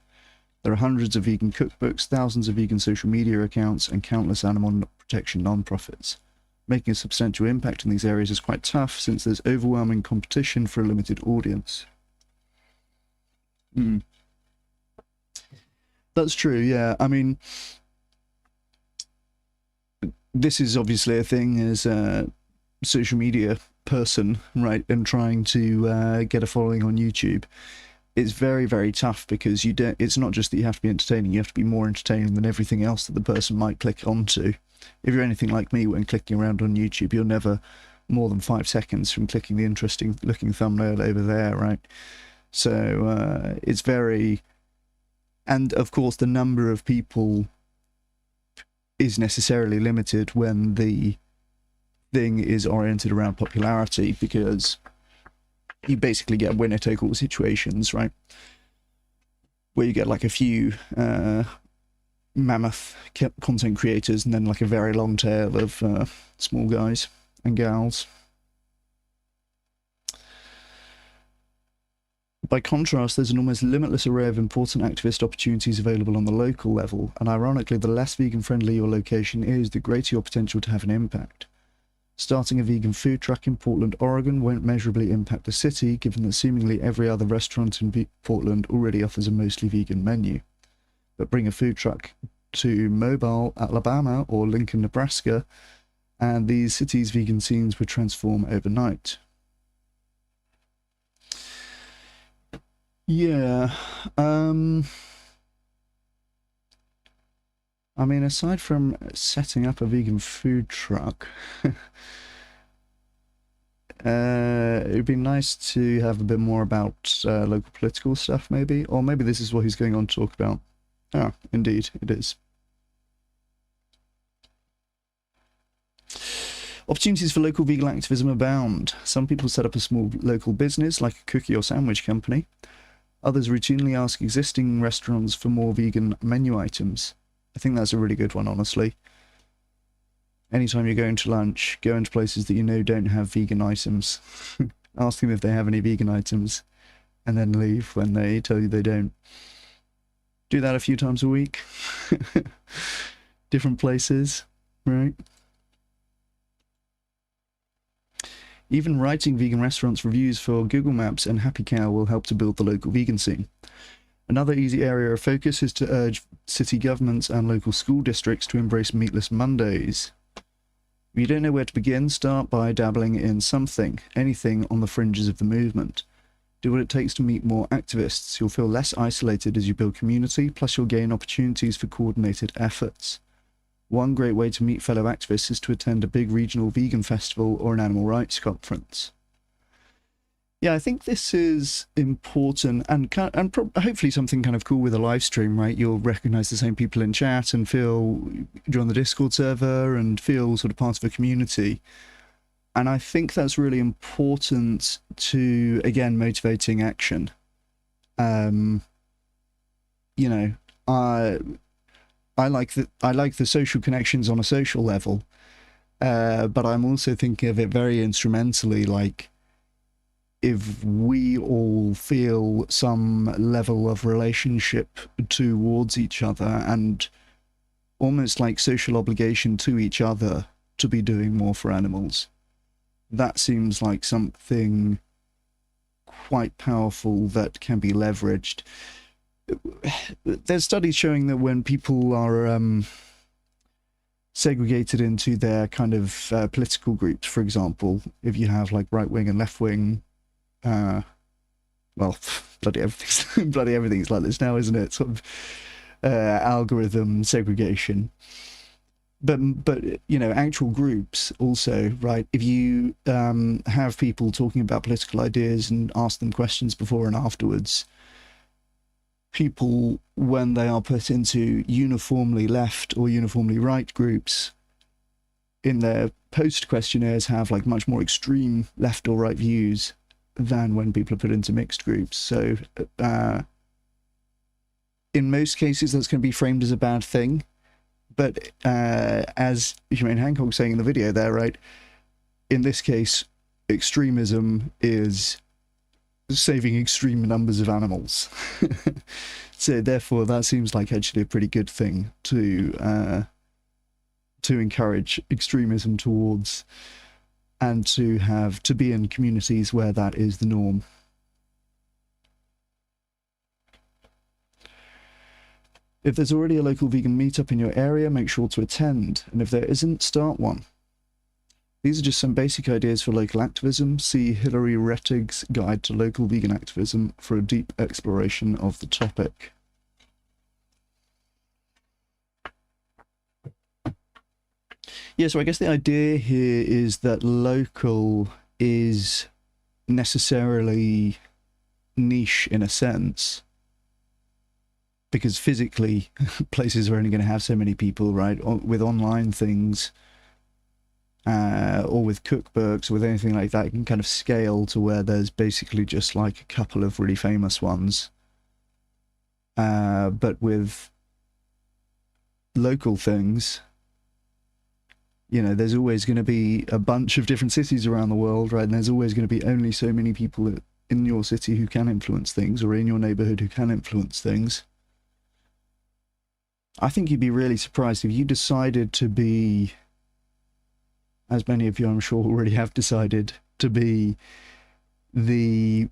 There are hundreds of vegan cookbooks, thousands of vegan social media accounts, and countless animal protection non-profits. Making a substantial impact in these areas is quite tough, since there's overwhelming competition for a limited audience. That's true, yeah. I mean, this is obviously a thing as a social media person, right, and trying to get a following on YouTube. It's very, very tough because it's not just that you have to be entertaining, you have to be more entertaining than everything else that the person might click onto. If you're anything like me when clicking around on YouTube, you're never more than 5 seconds from clicking the interesting looking thumbnail over there, right? So it's very... And of course the number of people is necessarily limited when the thing is oriented around popularity, because you basically get winner-take-all situations, right? Where you get like a few mammoth content creators and then like a very long tail of small guys and gals. By contrast, there's an almost limitless array of important activist opportunities available on the local level, and ironically, the less vegan-friendly your location is, the greater your potential to have an impact. Starting a vegan food truck in Portland, Oregon won't measurably impact the city, given that seemingly every other restaurant in Portland already offers a mostly vegan menu. But bring a food truck to Mobile, Alabama, or Lincoln, Nebraska, and these cities' vegan scenes would transform overnight. Yeah, I mean, aside from setting up a vegan food truck, it would be nice to have a bit more about local political stuff, maybe. Or maybe this is what he's going on to talk about. Ah, indeed, it is. Opportunities for local vegan activism abound. Some people set up a small local business, like a cookie or sandwich company. Others routinely ask existing restaurants for more vegan menu items. I think that's a really good one, honestly. Anytime you're going to lunch, go into places that you know don't have vegan items. Ask them if they have any vegan items, and then leave when they tell you they don't. Do that a few times a week. Different places, right? Even writing vegan restaurants reviews for Google Maps and Happy Cow will help to build the local vegan scene. Another easy area of focus is to urge city governments and local school districts to embrace Meatless Mondays. If you don't know where to begin, start by dabbling in something, anything on the fringes of the movement. Do what it takes to meet more activists. You'll feel less isolated as you build community, plus you'll gain opportunities for coordinated efforts. One great way to meet fellow activists is to attend a big regional vegan festival or an animal rights conference. Yeah, I think this is important, and hopefully something kind of cool with a live stream, right? You'll recognize the same people in chat and feel join the Discord server and feel sort of part of a community. And I think that's really important to, again, motivating action. You know, I like the social connections on a social level, but I'm also thinking of it very instrumentally, like if we all feel some level of relationship towards each other and almost like social obligation to each other to be doing more for animals, that seems like something quite powerful that can be leveraged. There's studies showing that when people are segregated into their kind of political groups, for example, if you have like right wing and left wing, well, bloody everything's like this now, isn't it? Sort of algorithm segregation. But you know, actual groups also, right? If you have people talking about political ideas and ask them questions before and afterwards, people, when they are put into uniformly left or uniformly right groups, in their post questionnaires have like much more extreme left or right views than when people are put into mixed groups. So in most cases, that's going to be framed as a bad thing. But as Humane Hancock's saying in the video there, right, in this case, extremism is saving extreme numbers of animals. So therefore, that seems like actually a pretty good thing to encourage extremism towards, and to be in communities where that is the norm. If there's already a local vegan meetup in your area, make sure to attend, and if there isn't, start one. These are just some basic ideas for local activism. See Hilary Rettig's Guide to Local Vegan Activism for a deep exploration of the topic. Yeah, so I guess the idea here is that local is necessarily niche in a sense, because physically places are only going to have so many people, right? With online things, or with cookbooks, or with anything like that, you can kind of scale to where there's basically just like a couple of really famous ones. But with local things, you know, there's always going to be a bunch of different cities around the world, right? And there's always going to be only so many people in your city who can influence things, or in your neighborhood who can influence things. I think you'd be really surprised if you decided to be, as many of you I'm sure already have decided, to be the,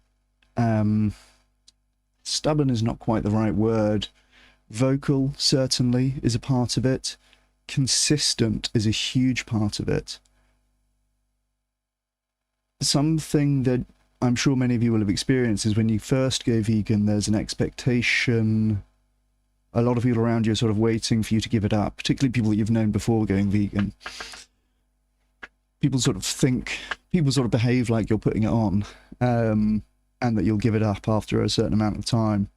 stubborn is not quite the right word, vocal certainly is a part of it, consistent is a huge part of it. Something that I'm sure many of you will have experienced is when you first go vegan, there's an expectation. A lot of people around you are sort of waiting for you to give it up, particularly people that you've known before going vegan. People sort of behave like you're putting it on, and that you'll give it up after a certain amount of time.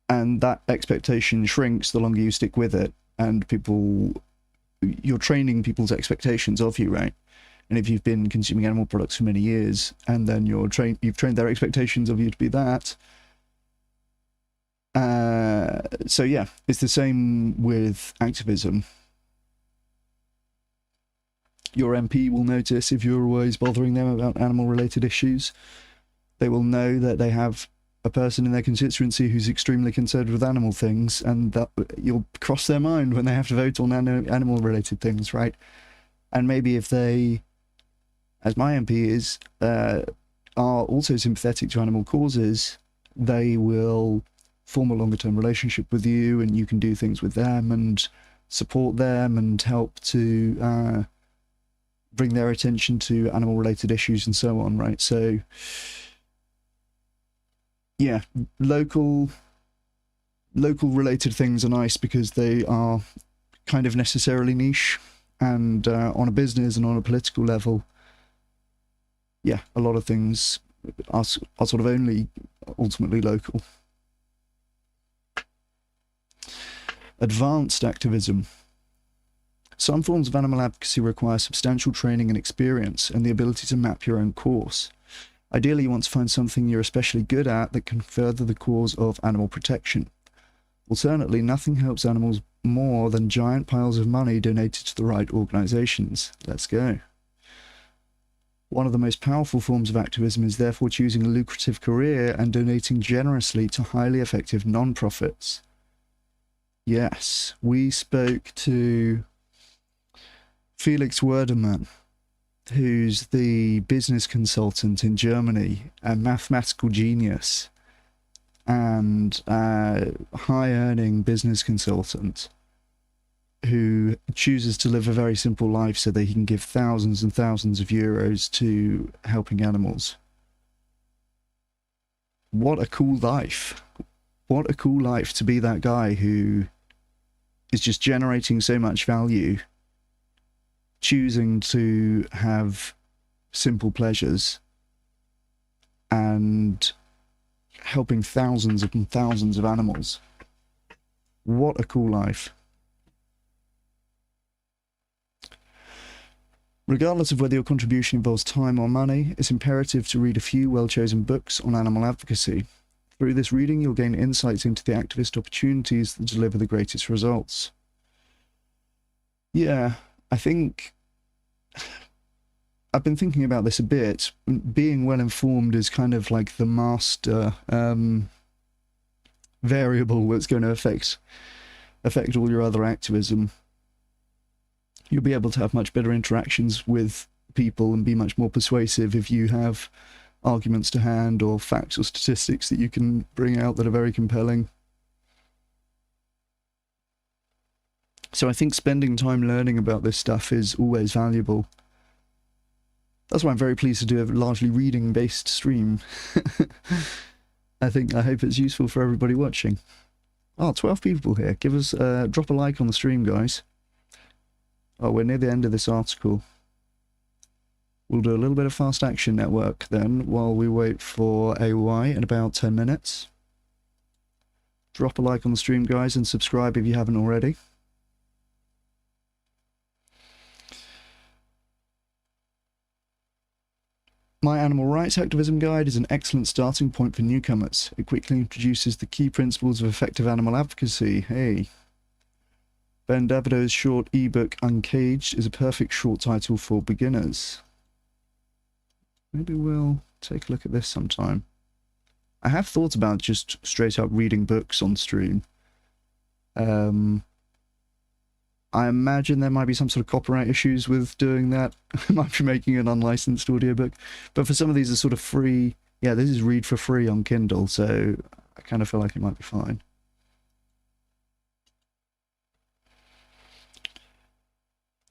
And that expectation shrinks the longer you stick with it, and you're training people's expectations of you, right? And if you've been consuming animal products for many years, and then you've trained their expectations of you to be that. So yeah, it's the same with activism. Your MP will notice if you're always bothering them about animal-related issues. They will know that they have a person in their constituency who's extremely concerned with animal things, and that you'll cross their mind when they have to vote on animal-related things, right? And maybe if they, as my MP is, are also sympathetic to animal causes, they will form a longer-term relationship with you, and you can do things with them and support them and help to bring their attention to animal-related issues and so on, right? So, yeah, local-related things are nice because they are kind of necessarily niche, and on a business and on a political level, yeah, a lot of things are sort of only ultimately local. Advanced activism. Some forms of animal advocacy require substantial training and experience and the ability to map your own course. Ideally, you want to find something you're especially good at that can further the cause of animal protection. Alternately, nothing helps animals more than giant piles of money donated to the right organizations. Let's go. One of the most powerful forms of activism is therefore choosing a lucrative career and donating generously to highly effective non-profits. Yes, we spoke to Felix Werderman, who's the business consultant in Germany, a mathematical genius, and a high-earning business consultant who chooses to live a very simple life so that he can give thousands and thousands of euros to helping animals. What a cool life. What a cool life to be that guy who is just generating so much value, choosing to have simple pleasures, and helping thousands and thousands of animals. What a cool life. Regardless of whether your contribution involves time or money, it's imperative to read a few well-chosen books on animal advocacy. Through this reading, you'll gain insights into the activist opportunities that deliver the greatest results. Yeah, I think I've been thinking about this a bit. Being well-informed is kind of like the master variable that's going to affect all your other activism. You'll be able to have much better interactions with people and be much more persuasive if you have arguments to hand or facts or statistics that you can bring out that are very compelling. So I think spending time learning about this stuff is always valuable. That's why I'm very pleased to do a largely reading-based stream. I hope it's useful for everybody watching. Oh, 12 people here. Give us, drop a like on the stream, guys. Oh, we're near the end of this article. We'll do a little bit of Fast Action Network then, while we wait for AY in about 10 minutes. Drop a like on the stream, guys, and subscribe if you haven't already. My Animal Rights Activism Guide is an excellent starting point for newcomers. It quickly introduces the key principles of effective animal advocacy. Hey. Ben Davido's short ebook Uncaged is a perfect short title for beginners. Maybe we'll take a look at this sometime. I have thought about just straight up reading books on stream. I imagine there might be some sort of copyright issues with doing that. I might be making an unlicensed audiobook. But for some of these are sort of free. Yeah, this is read for free on Kindle, so I kind of feel like it might be fine.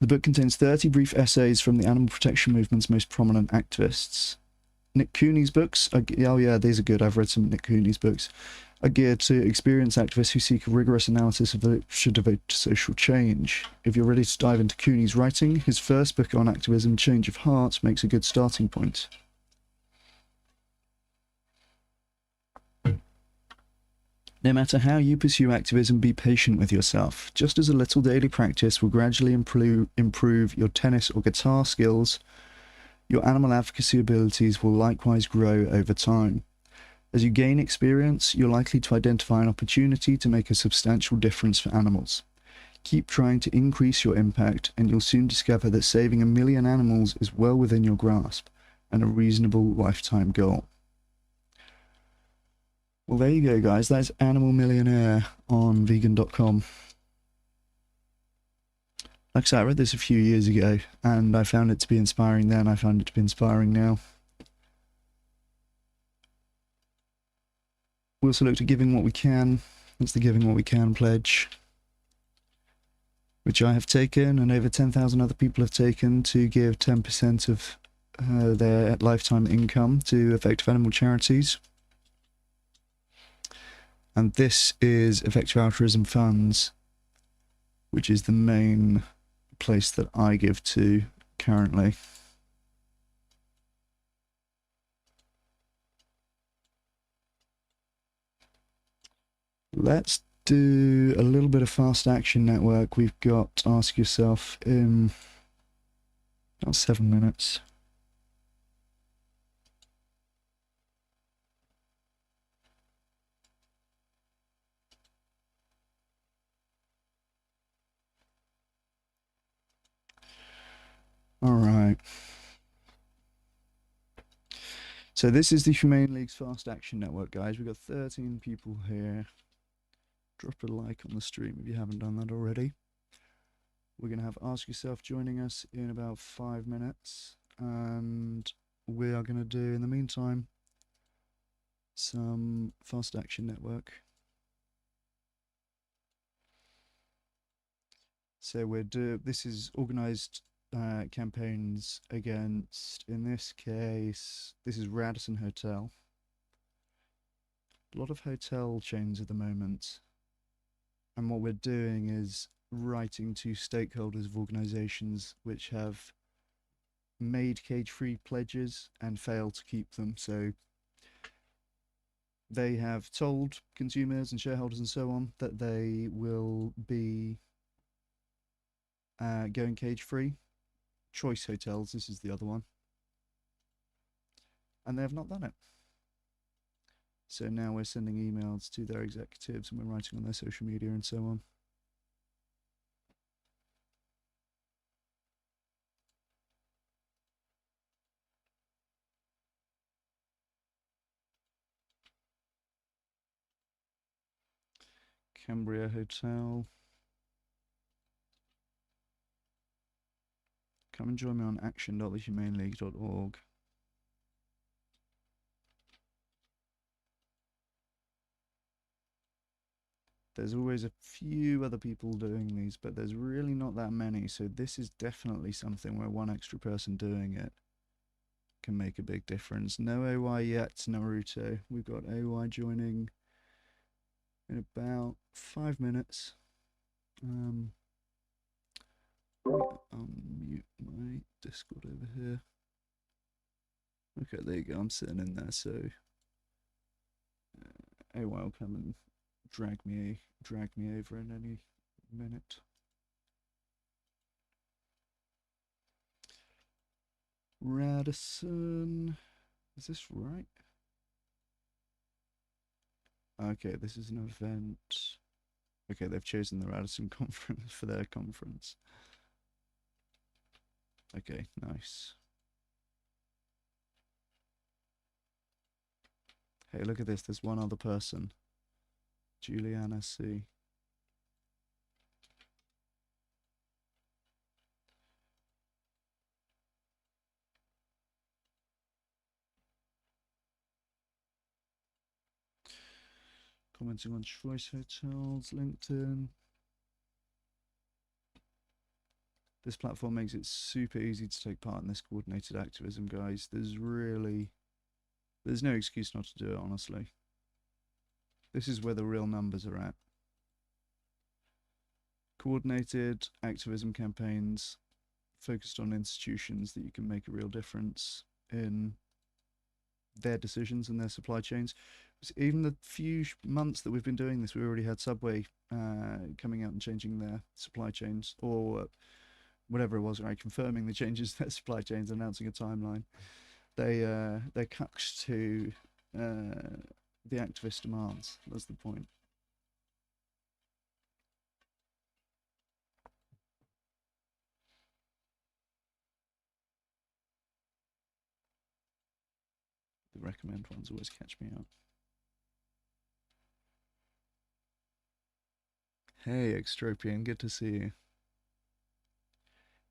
The book contains 30 brief essays from the animal protection movement's most prominent activists. Nick Cooney's books are, oh yeah, these are good. I've read some of Nick Cooney's books. Are geared to experienced activists who seek a rigorous analysis of the should devote to social change. If you're ready to dive into Cooney's writing, his first book on activism, Change of Heart, makes a good starting point. No matter how you pursue activism, be patient with yourself. Just as a little daily practice will gradually improve your tennis or guitar skills, your animal advocacy abilities will likewise grow over time. As you gain experience, you're likely to identify an opportunity to make a substantial difference for animals. Keep trying to increase your impact, and you'll soon discover that saving 1 million animals is well within your grasp and a reasonable lifetime goal. Well, there you go, guys. That's Animal Millionaire on vegan.com. Like I said, I read this a few years ago, and I found it to be inspiring then. I found it to be inspiring now. We also looked at giving what we can. That's the Giving What We Can pledge, which I have taken, and over 10,000 other people have taken, to give 10% of their lifetime income to effective animal charities. And this is Effective Altruism Funds, which is the main place that I give to currently. Let's do a little bit of Fast Action Network. We've got Ask Yourself in about 7 minutes. All right. So this is the Humane League's Fast Action Network, guys. We've got 13 people here. Drop a like on the stream if you haven't done that already. We're going to have Ask Yourself joining us in about 5 minutes. and we are going to do, in the meantime, some Fast Action Network. So this is organised campaigns against, in this case, this is Radisson Hotel. A lot of hotel chains at the moment. And what we're doing is writing to stakeholders of organisations which have made cage-free pledges and failed to keep them. So they have told consumers and shareholders and so on that they will be going cage-free. Choice Hotels, this is the other one. And they have not done it. So now we're sending emails to their executives and we're writing on their social media and so on. Cambria Hotel. Come and join me on action.thehumaneleague.org. There's always a few other people doing these, but there's really not that many, so this is definitely something where one extra person doing it can make a big difference. No OI yet, Naruto. We've got OI joining in about 5 minutes. I'll mute my Discord over here. Okay, there you go. I'm sitting in there, so OI will come and drag me over in any minute. Radisson, is this right? Okay, this is an event. Okay, they've chosen the Radisson conference for their conference. Okay, nice. Hey, look at this. There's one other person. Juliana C. Commenting on Choice Hotels, LinkedIn. This platform makes it super easy to take part in this coordinated activism, guys. There's no excuse not to do it, honestly. This is where the real numbers are at. Coordinated activism campaigns focused on institutions that you can make a real difference in their decisions and their supply chains. Even the few months that we've been doing this, we already had Subway coming out and changing their supply chains, or whatever it was, right? Confirming the changes to their supply chains, announcing a timeline. They cucked to the activist demands. That's the point. The recommend ones always catch me out. Hey, Extropian, good to see you.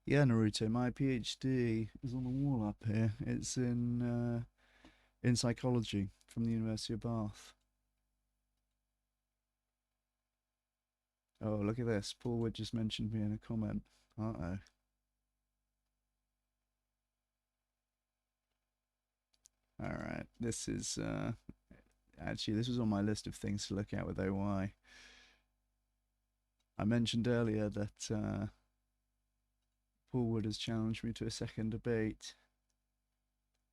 Yeah, Naruto, my PhD is on the wall up here. It's in psychology from the University of Bath. Oh, look at this. Paul Wood just mentioned me in a comment. Uh-oh. Alright, this is, actually, this was on my list of things to look at with OI. I mentioned earlier that Paul Wood has challenged me to a second debate.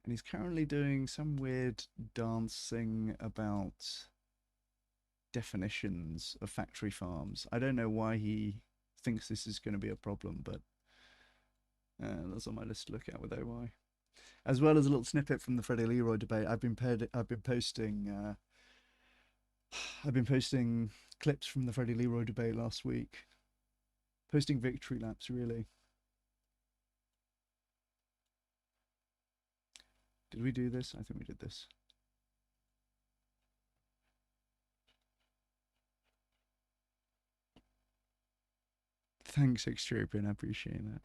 And he's currently doing some weird dancing about definitions of factory farms. I don't know why he thinks this is going to be a problem, but that's on my list to look at with OI. As well as a little snippet from the Freddie Leroy debate. I've been posting clips from the Freddie Leroy debate last week. Posting victory laps, really. Did we do this? I think we did this. Thanks, Extropian. I appreciate that.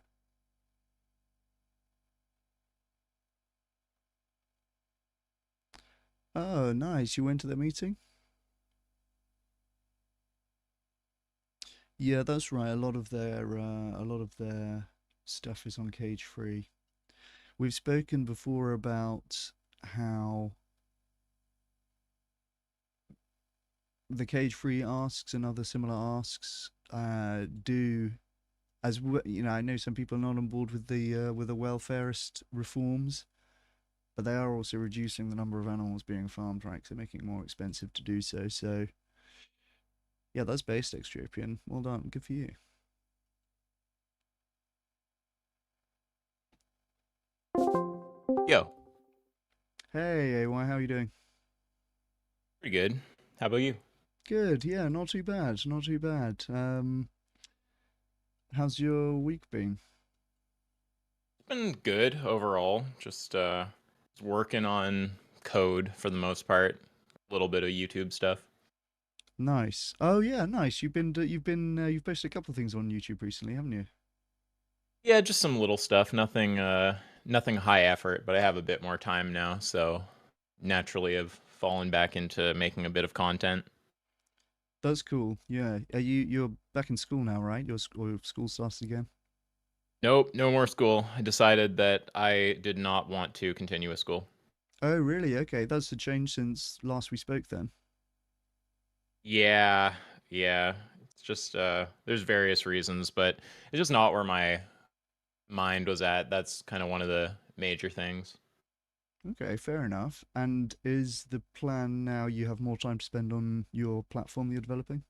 Oh, nice. You went to the meeting? Yeah, that's right. A lot of their stuff is on Cage Free. We've spoken before about how the Cage Free asks and other similar asks do you know. I know some people are not on board with the welfarist reforms, but they are also reducing the number of animals being farmed, right? So making it more expensive to do so. So yeah, that's based extropian. Well done, good for you. Yo, Hey, AY, how are you doing? pretty good. How about you? Good, yeah, not too bad, not too bad. How's your week been? It's been good overall. Just working on code for the most part. A little bit of YouTube stuff. Nice. Oh yeah, nice. You've posted a couple of things on YouTube recently, haven't you? Yeah, just some little stuff. Nothing high effort, but I have a bit more time now, so naturally I've fallen back into making a bit of content. That's cool. Yeah. You're back in school now, right? Your school starts again. Nope, no more school. I decided that I did not want to continue with school. Oh, really? Okay, that's a change since last we spoke then. Yeah, yeah. It's just there's various reasons, but it's just not where my mind was at. That's kind of one of the major things. Okay, fair enough. And is the plan now you have more time to spend on your platform you're developing?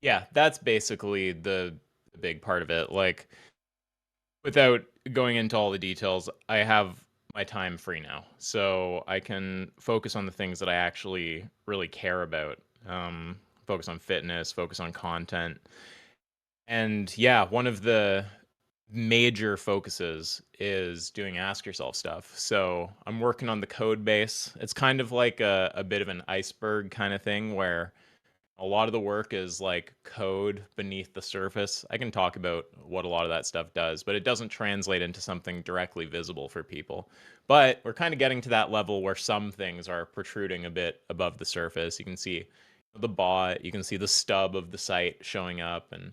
Yeah, that's basically the big part of it. Like, without going into all the details, I have my time free now. So I can focus on the things that I actually really care about. Focus on fitness, focus on content. And yeah, one of the major focuses is doing ask yourself stuff. So I'm working on the code base. It's kind of like a bit of an iceberg kind of thing where a lot of the work is like code beneath the surface. I can talk about what a lot of that stuff does, but it doesn't translate into something directly visible for people. But we're kind of getting to that level where some things are protruding a bit above the surface. You can see the bot, you can see the stub of the site showing up, and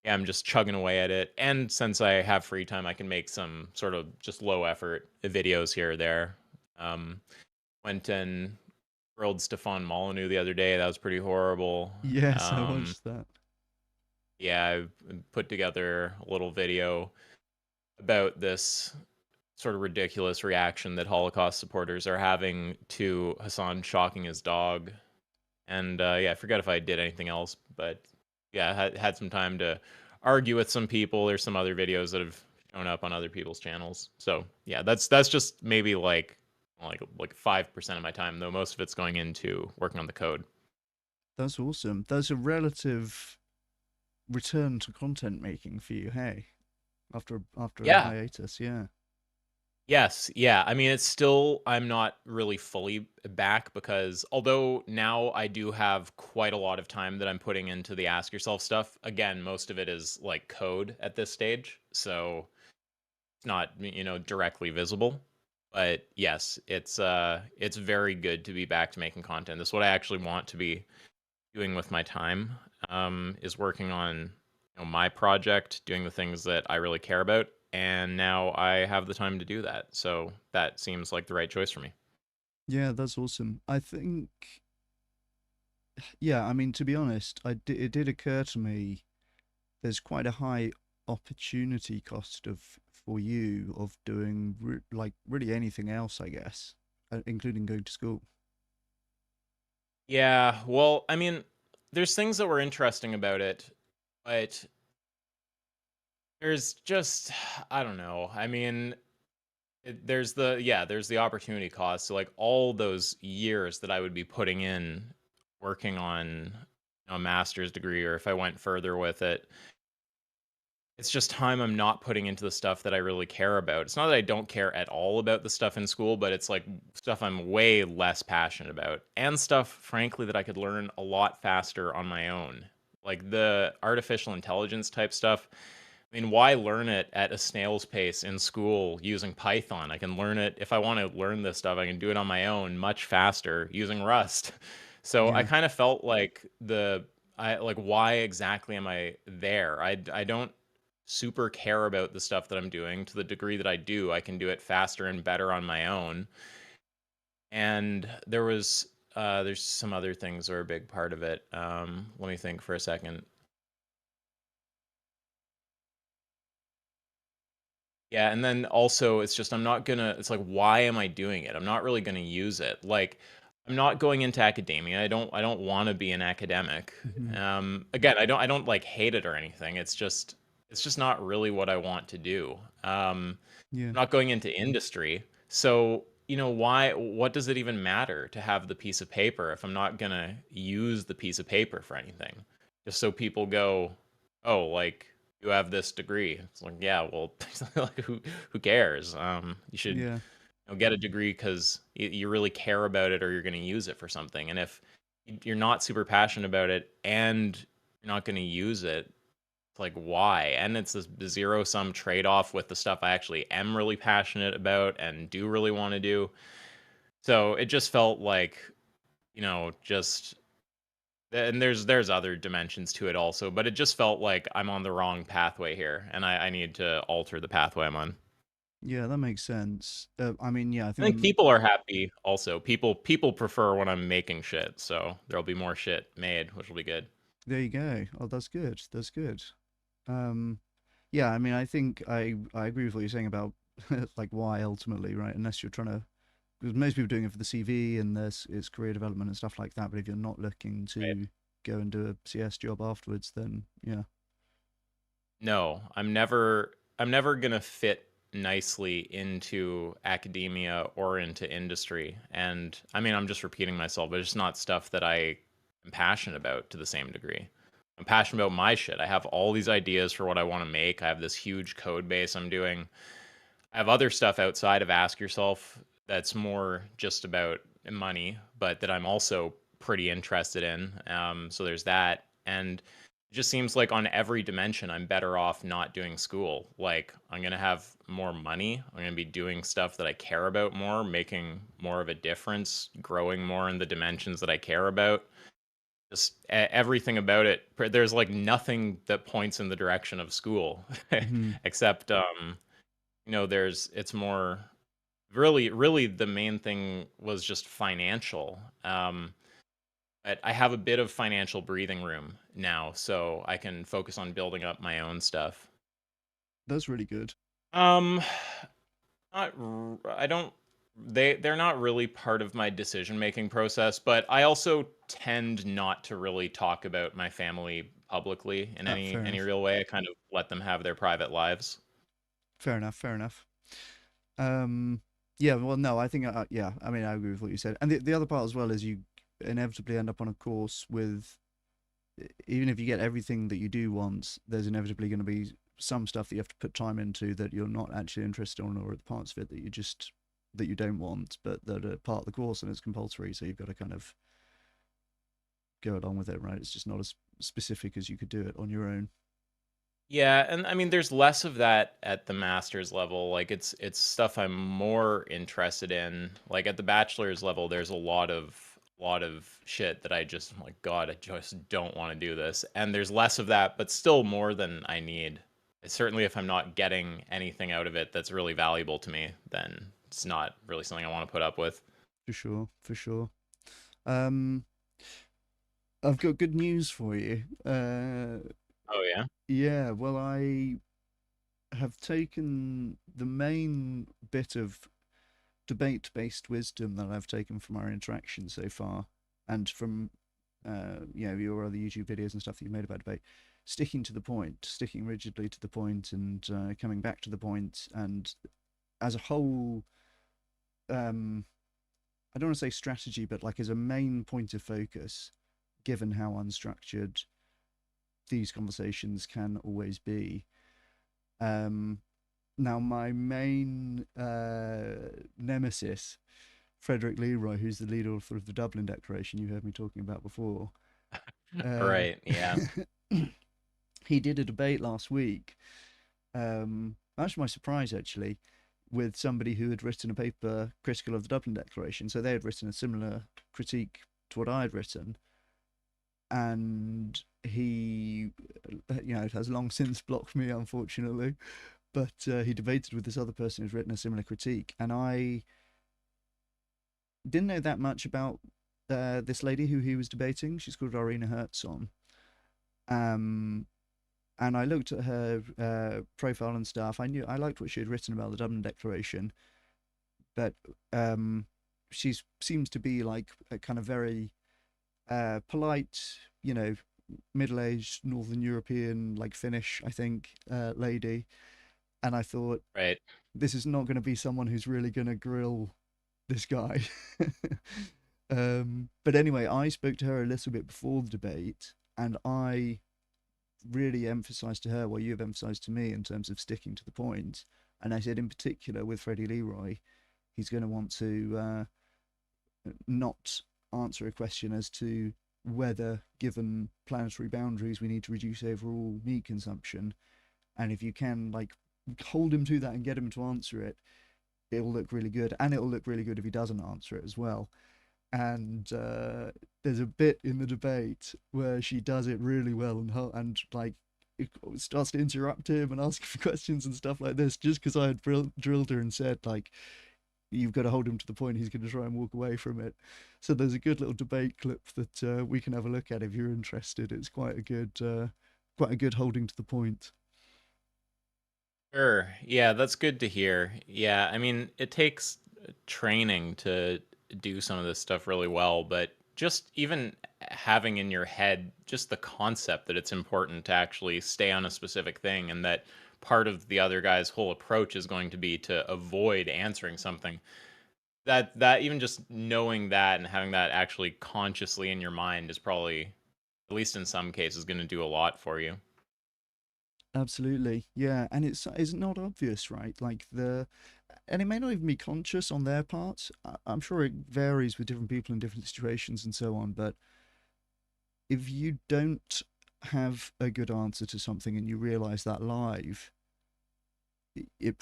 yeah, I'm just chugging away at it. And since I have free time, I can make some sort of just low effort videos here or there. Um, Went and grilled Stefan Molyneux the other day. That was pretty horrible. Yes, I Um, watched that. yeah, I put together a little video about this sort of ridiculous reaction that Holocaust supporters are having to Hassan shocking his dog. And yeah, I forgot if I did anything else, but yeah, I had some time to argue with some people. There's some other videos that have shown up on other people's channels. So yeah, that's just maybe like 5% of my time, though most of it's going into working on the code. That's awesome. That's a relative return to content making for you, hey? After a Yeah. hiatus, yeah. Yes, yeah. I mean, it's still, I'm not really fully back because although now I do have quite a lot of time that I'm putting into the ask yourself stuff, again, most of it is like code at this stage. So it's not, directly visible. But yes, it's very good to be back to making content. This is what I actually want to be doing with my time, is working on my project, doing the things that I really care about, and now I have the time to do that. So that seems like the right choice for me. Yeah, that's awesome. I think, yeah, I mean, to be honest, it did occur to me there's quite a high opportunity cost of for you of doing like really anything else, I guess, including going to school. Yeah, well, I mean, there's things that were interesting about it, but there's just I don't know. I mean, there's the opportunity cost. So like all those years that I would be putting in working on a master's degree, or if I went further with it, it's just time I'm not putting into the stuff that I really care about. It's not that I don't care at all about the stuff in school, but it's like stuff I'm way less passionate about, and stuff, frankly, that I could learn a lot faster on my own. Like the artificial intelligence type stuff, I mean, why learn it at a snail's pace in school using Python? I can learn it if I want to learn this stuff. I can do it on my own much faster using Rust. So I Yeah. kind of felt like why exactly am I there? I don't super care about the stuff that I'm doing to the degree that I do. I can do it faster and better on my own. And there's some other things that are a big part of it. Let me think for a second. Yeah, and then also it's just it's like why am I doing it? I'm not really gonna use it. Like I'm not going into academia. I don't want to be an academic. Hmm. Again, I don't like hate it or anything. It's just not really what I want to do. Yeah. I'm not going into industry. So, what does it even matter to have the piece of paper if I'm not gonna use the piece of paper for anything? Just so people go, oh, like you have this degree. It's like, yeah, well, like who cares? You should Yeah. get a degree because you really care about it or you're going to use it for something. And if you're not super passionate about it and you're not going to use it, it's like why? And it's this zero sum trade off with the stuff I actually am really passionate about and do really want to do. So it just felt like, just and there's other dimensions to it also, but it just felt like I'm on the wrong pathway here, and I need to alter the pathway I'm on. Yeah, that makes sense. I mean, yeah, I I think think people are happy also. People prefer when I'm making shit, so there'll be more shit made, which will be good. there you go. Oh, that's good. That's good. Um, yeah, I mean, I think I agree with what you're saying about like why ultimately, right? Unless you're trying to, because most people are doing it for the CV and there's it's career development and stuff like that. But if you're not looking Right. to go and do a CS job afterwards, then yeah, No, I'm never gonna fit nicely into academia or into industry. And I mean, I'm just repeating myself, but it's not stuff that I am passionate about to the same degree. I'm passionate about my shit. I have all these ideas for what I want to make. I have this huge code base I'm doing. I have other stuff outside of Ask Yourself that's more just about money, but that I'm also pretty interested in. So there's that. And it just seems like on every dimension, I'm better off not doing school. Like, I'm going to have more money. I'm going to be doing stuff that I care about more, making more of a difference, growing more in the dimensions that I care about. Just everything about it. There's like nothing that points in the direction of school hmm, except it's more really the main thing was just financial. But I have a bit of financial breathing room now, so I can focus on building up my own stuff. that's really good. Um, I don't. They're not really part of my decision making process, but I also tend not to really talk about my family publicly in any Fair any enough. real way. I kind of let them have their private lives. Fair enough. Fair enough. Yeah. Well, no, I think yeah. I mean, I agree with what you said, and the other part as well is you inevitably end up on a course with even if you get everything that you do want, there's inevitably going to be some stuff that you have to put time into that you're not actually interested in, or the parts of it that you don't want, but that are part of the course and it's compulsory. So you've got to kind of go along with it, right? It's just not as specific as you could do it on your own. Yeah, and I mean there's less of that at the master's level. Like it's stuff I'm more interested in. Like at the bachelor's level there's a lot of shit that I just I'm like god, I just don't want to do this. And there's less of that, but still more than I need. Certainly if I'm not getting anything out of it that's really valuable to me, then it's not really something I want to put up with. For sure, for sure. Um, I've got good news for you. Oh yeah. Yeah, well, I have taken the main bit of debate-based wisdom that I've taken from our interaction so far, and from your other YouTube videos and stuff that you made about debate, sticking to the point, sticking rigidly to the point, and coming back to the point, and as a whole, I don't want to say strategy, but like as a main point of focus, given how unstructured these conversations can always be. Um, Now, my main nemesis, Frederick Leroy, who's the leader of the Dublin Declaration you heard me talking about before, uh, Right, yeah. he did a debate last week Much to my surprise, actually, with somebody who had written a paper critical of the Dublin Declaration. So they had written a similar critique to what I had written, and he, has long since blocked me, unfortunately. But he debated with this other person who's written a similar critique, and I didn't know that much about this lady who he was debating. She's called Irina Herzog. And I looked at her profile and stuff. I liked what she had written about the Dublin Declaration, but she seems to be like a kind of very polite, middle-aged Northern European, like Finnish, I think, lady. And I thought, Right. this is not going to be someone who's really going to grill this guy. But anyway, I spoke to her a little bit before the debate, and I really emphasized to her what you've emphasized to me in terms of sticking to the point. And I said, in particular, with Freddie Leroy, he's going to want to not answer a question as to whether, given planetary boundaries, we need to reduce overall meat consumption. And if you can, like, hold him to that and get him to answer it, it'll look really good. And it'll look really good if he doesn't answer it as well. And there's a bit in the debate where she does it really well, and like it starts to interrupt him and ask for questions and stuff like this, just because I had drilled her and said, like, you've got to hold him to the point, he's going to try and walk away from it. So there's a good little debate clip that we can have a look at if you're interested. It's quite a good holding to the point. Sure. Yeah, that's good to hear. Yeah, I mean, it takes training to do some of this stuff really well, but just even having in your head just the concept that it's important to actually stay on a specific thing, and that part of the other guy's whole approach is going to be to avoid answering something. That even just knowing that and having that actually consciously in your mind is probably, at least in some cases, going to do a lot for you. Absolutely, yeah, and it's not obvious, right? And it may not even be conscious on their part. I'm sure it varies with different people in different situations and so on. But if you don't have a good answer to something and you realize that live, you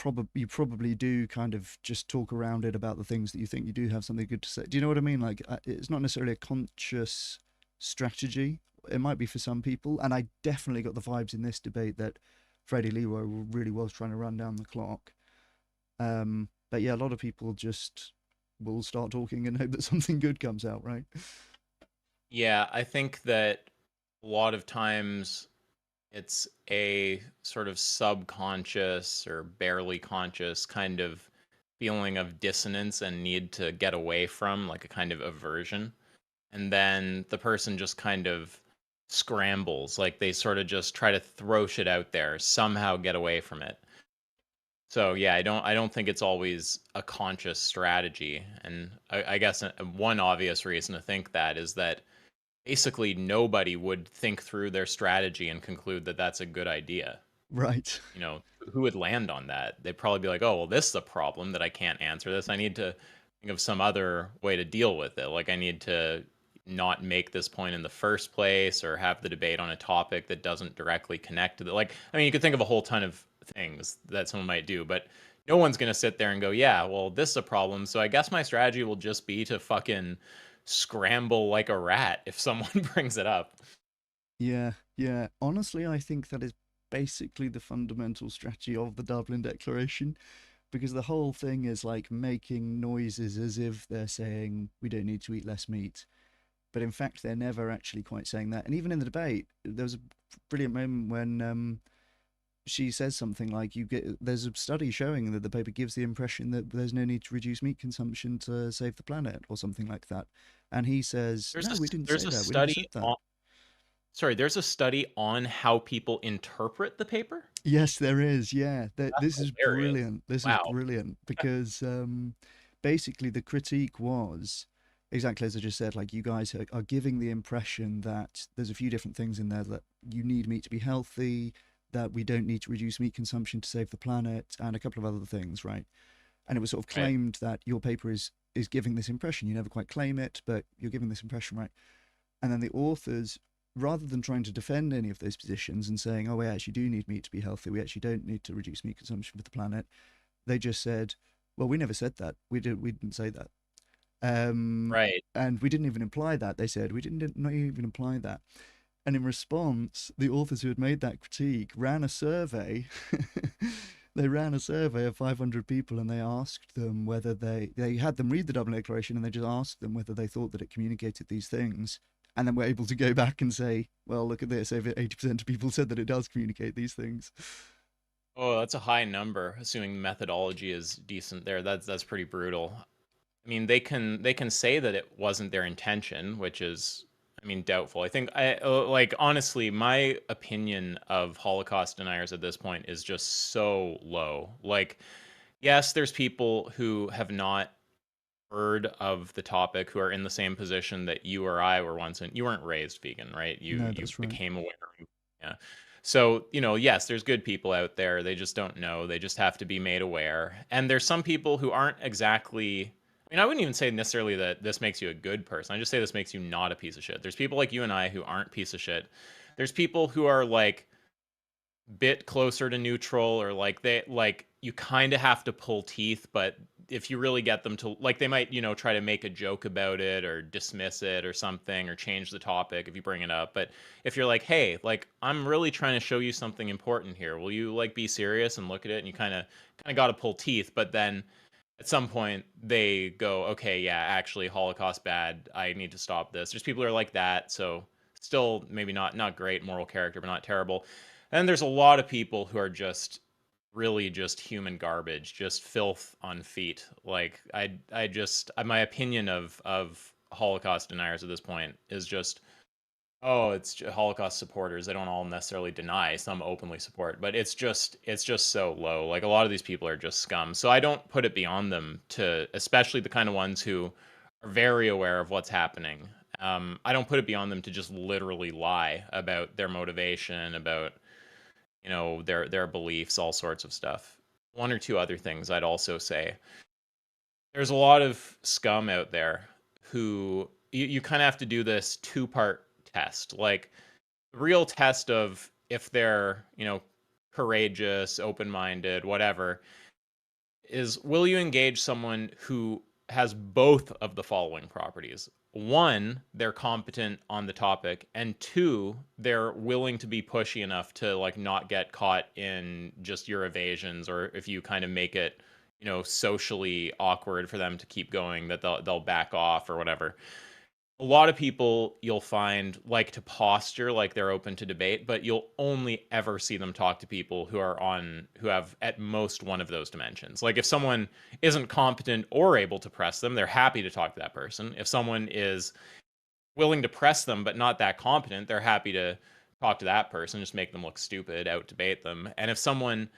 probably do kind of just talk around it about the things that you think you do have something good to say. Do you know what I mean? Like, it's not necessarily a conscious strategy. It might be for some people, and I definitely got the vibes in this debate that Freddie Leroy really was trying to run down the clock. But yeah, a lot of people just will start talking and hope that something good comes out, right? Yeah, I think that a lot of times it's a sort of subconscious or barely conscious kind of feeling of dissonance and need to get away from, like a kind of aversion. And then the person just kind of scrambles, like they sort of just try to throw shit out there, somehow get away from it. So yeah, I don't think it's always a conscious strategy. And I guess one obvious reason to think that is that basically nobody would think through their strategy and conclude that that's a good idea. Right. Who would land on that? They'd probably be like, oh, well, this is a problem that I can't answer this. I need to think of some other way to deal with it. Like, I need to not make this point in the first place, or have the debate on a topic that doesn't directly connect to the, like, I mean, you could think of a whole ton of things that someone might do, but no one's going to sit there and go, yeah, well, this is a problem, so I guess my strategy will just be to fucking scramble like a rat if someone brings it up. Yeah, yeah. Honestly, I think that is basically the fundamental strategy of the Dublin Declaration, because the whole thing is like making noises as if they're saying we don't need to eat less meat. But in fact, they're never actually quite saying that. And even in the debate, there was a brilliant moment when she says something like, there's a study showing that the paper gives the impression that there's no need to reduce meat consumption to save the planet, or something like that. And he says, no, we didn't say that. We never Study said that. on, sorry, there's a study on how people interpret the paper. Yes, there is. Yeah, this is hilarious. brilliant. This is Wow. brilliant because basically the critique was exactly as I just said. Like, you guys are giving the impression that there's a few different things in there, that you need meat to be healthy, that we don't need to reduce meat consumption to save the planet, and a couple of other things, right? And it was sort of Right. claimed that your paper is giving this impression. You never quite claim it, but you're giving this impression, right? And then the authors rather than trying to defend any of those positions and saying, oh, we actually do need meat to be healthy, we actually don't need to reduce meat consumption for the planet, they just said, well, we never said that. We didn't say that. Right. And we didn't even imply that. They said, we didn't not even imply that. And in response, the authors who had made that critique ran a survey. They ran a survey of 500 people, and they asked them whether they had them read the Dublin Declaration, and they just asked them whether they thought that it communicated these things, and then were able to go back and say, well, look at this, over 80% of people said that it does communicate these things. Oh, that's a high number, assuming the methodology is decent there. That's pretty brutal. I mean, they can say that it wasn't their intention, which is, I mean, doubtful. I think like honestly, my opinion of Holocaust deniers at this point is just so low. Like, yes, there's people who have not heard of the topic who are in the same position that you or I were once in. You weren't raised vegan, right? You No, you that's right. became aware. Yeah. So, yes, there's good people out there. They just don't know. They just have to be made aware. And there's some people who aren't exactly, I mean, I wouldn't even say necessarily that this makes you a good person. I just say this makes you not a piece of shit. There's people like you and I who aren't piece of shit. There's people who are like bit closer to neutral, or like they like you kind of have to pull teeth, but if you really get them to, like, they might try to make a joke about it or dismiss it or something, or change the topic if you bring it up. But if you're like, hey, like, I'm really trying to show you something important here, will you like be serious and look at it, and you kind of got to pull teeth. But then at some point they go, okay, yeah, actually Holocaust bad, I need to stop this. There's people who are like that. So still maybe not great moral character, but not terrible. And there's a lot of people who are just really just human garbage, just filth on feet. Like, I just, my opinion of Holocaust deniers at this point is just, oh, it's Holocaust supporters. They don't all necessarily deny, some openly support, but it's just so low. Like, a lot of these people are just scum. So I don't put it beyond them to, especially the kind of ones who are very aware of what's happening. I don't put it beyond them to just literally lie about their motivation, about their beliefs, all sorts of stuff. One or two other things I'd also say. There's a lot of scum out there who you kind of have to do this two-part test. Like, the real test of if they're, courageous, open-minded, whatever, is, will you engage someone who has both of the following properties? One, they're competent on the topic, and two, they're willing to be pushy enough to like not get caught in just your evasions, or if you kind of make it, socially awkward for them to keep going, that they'll back off or whatever. A lot of people you'll find like to posture like they're open to debate, but you'll only ever see them talk to people who have at most one of those dimensions. Like, if someone isn't competent or able to press them, they're happy to talk to that person. If someone is willing to press them but not that competent, they're happy to talk to that person, just make them look stupid, out debate them. And if someone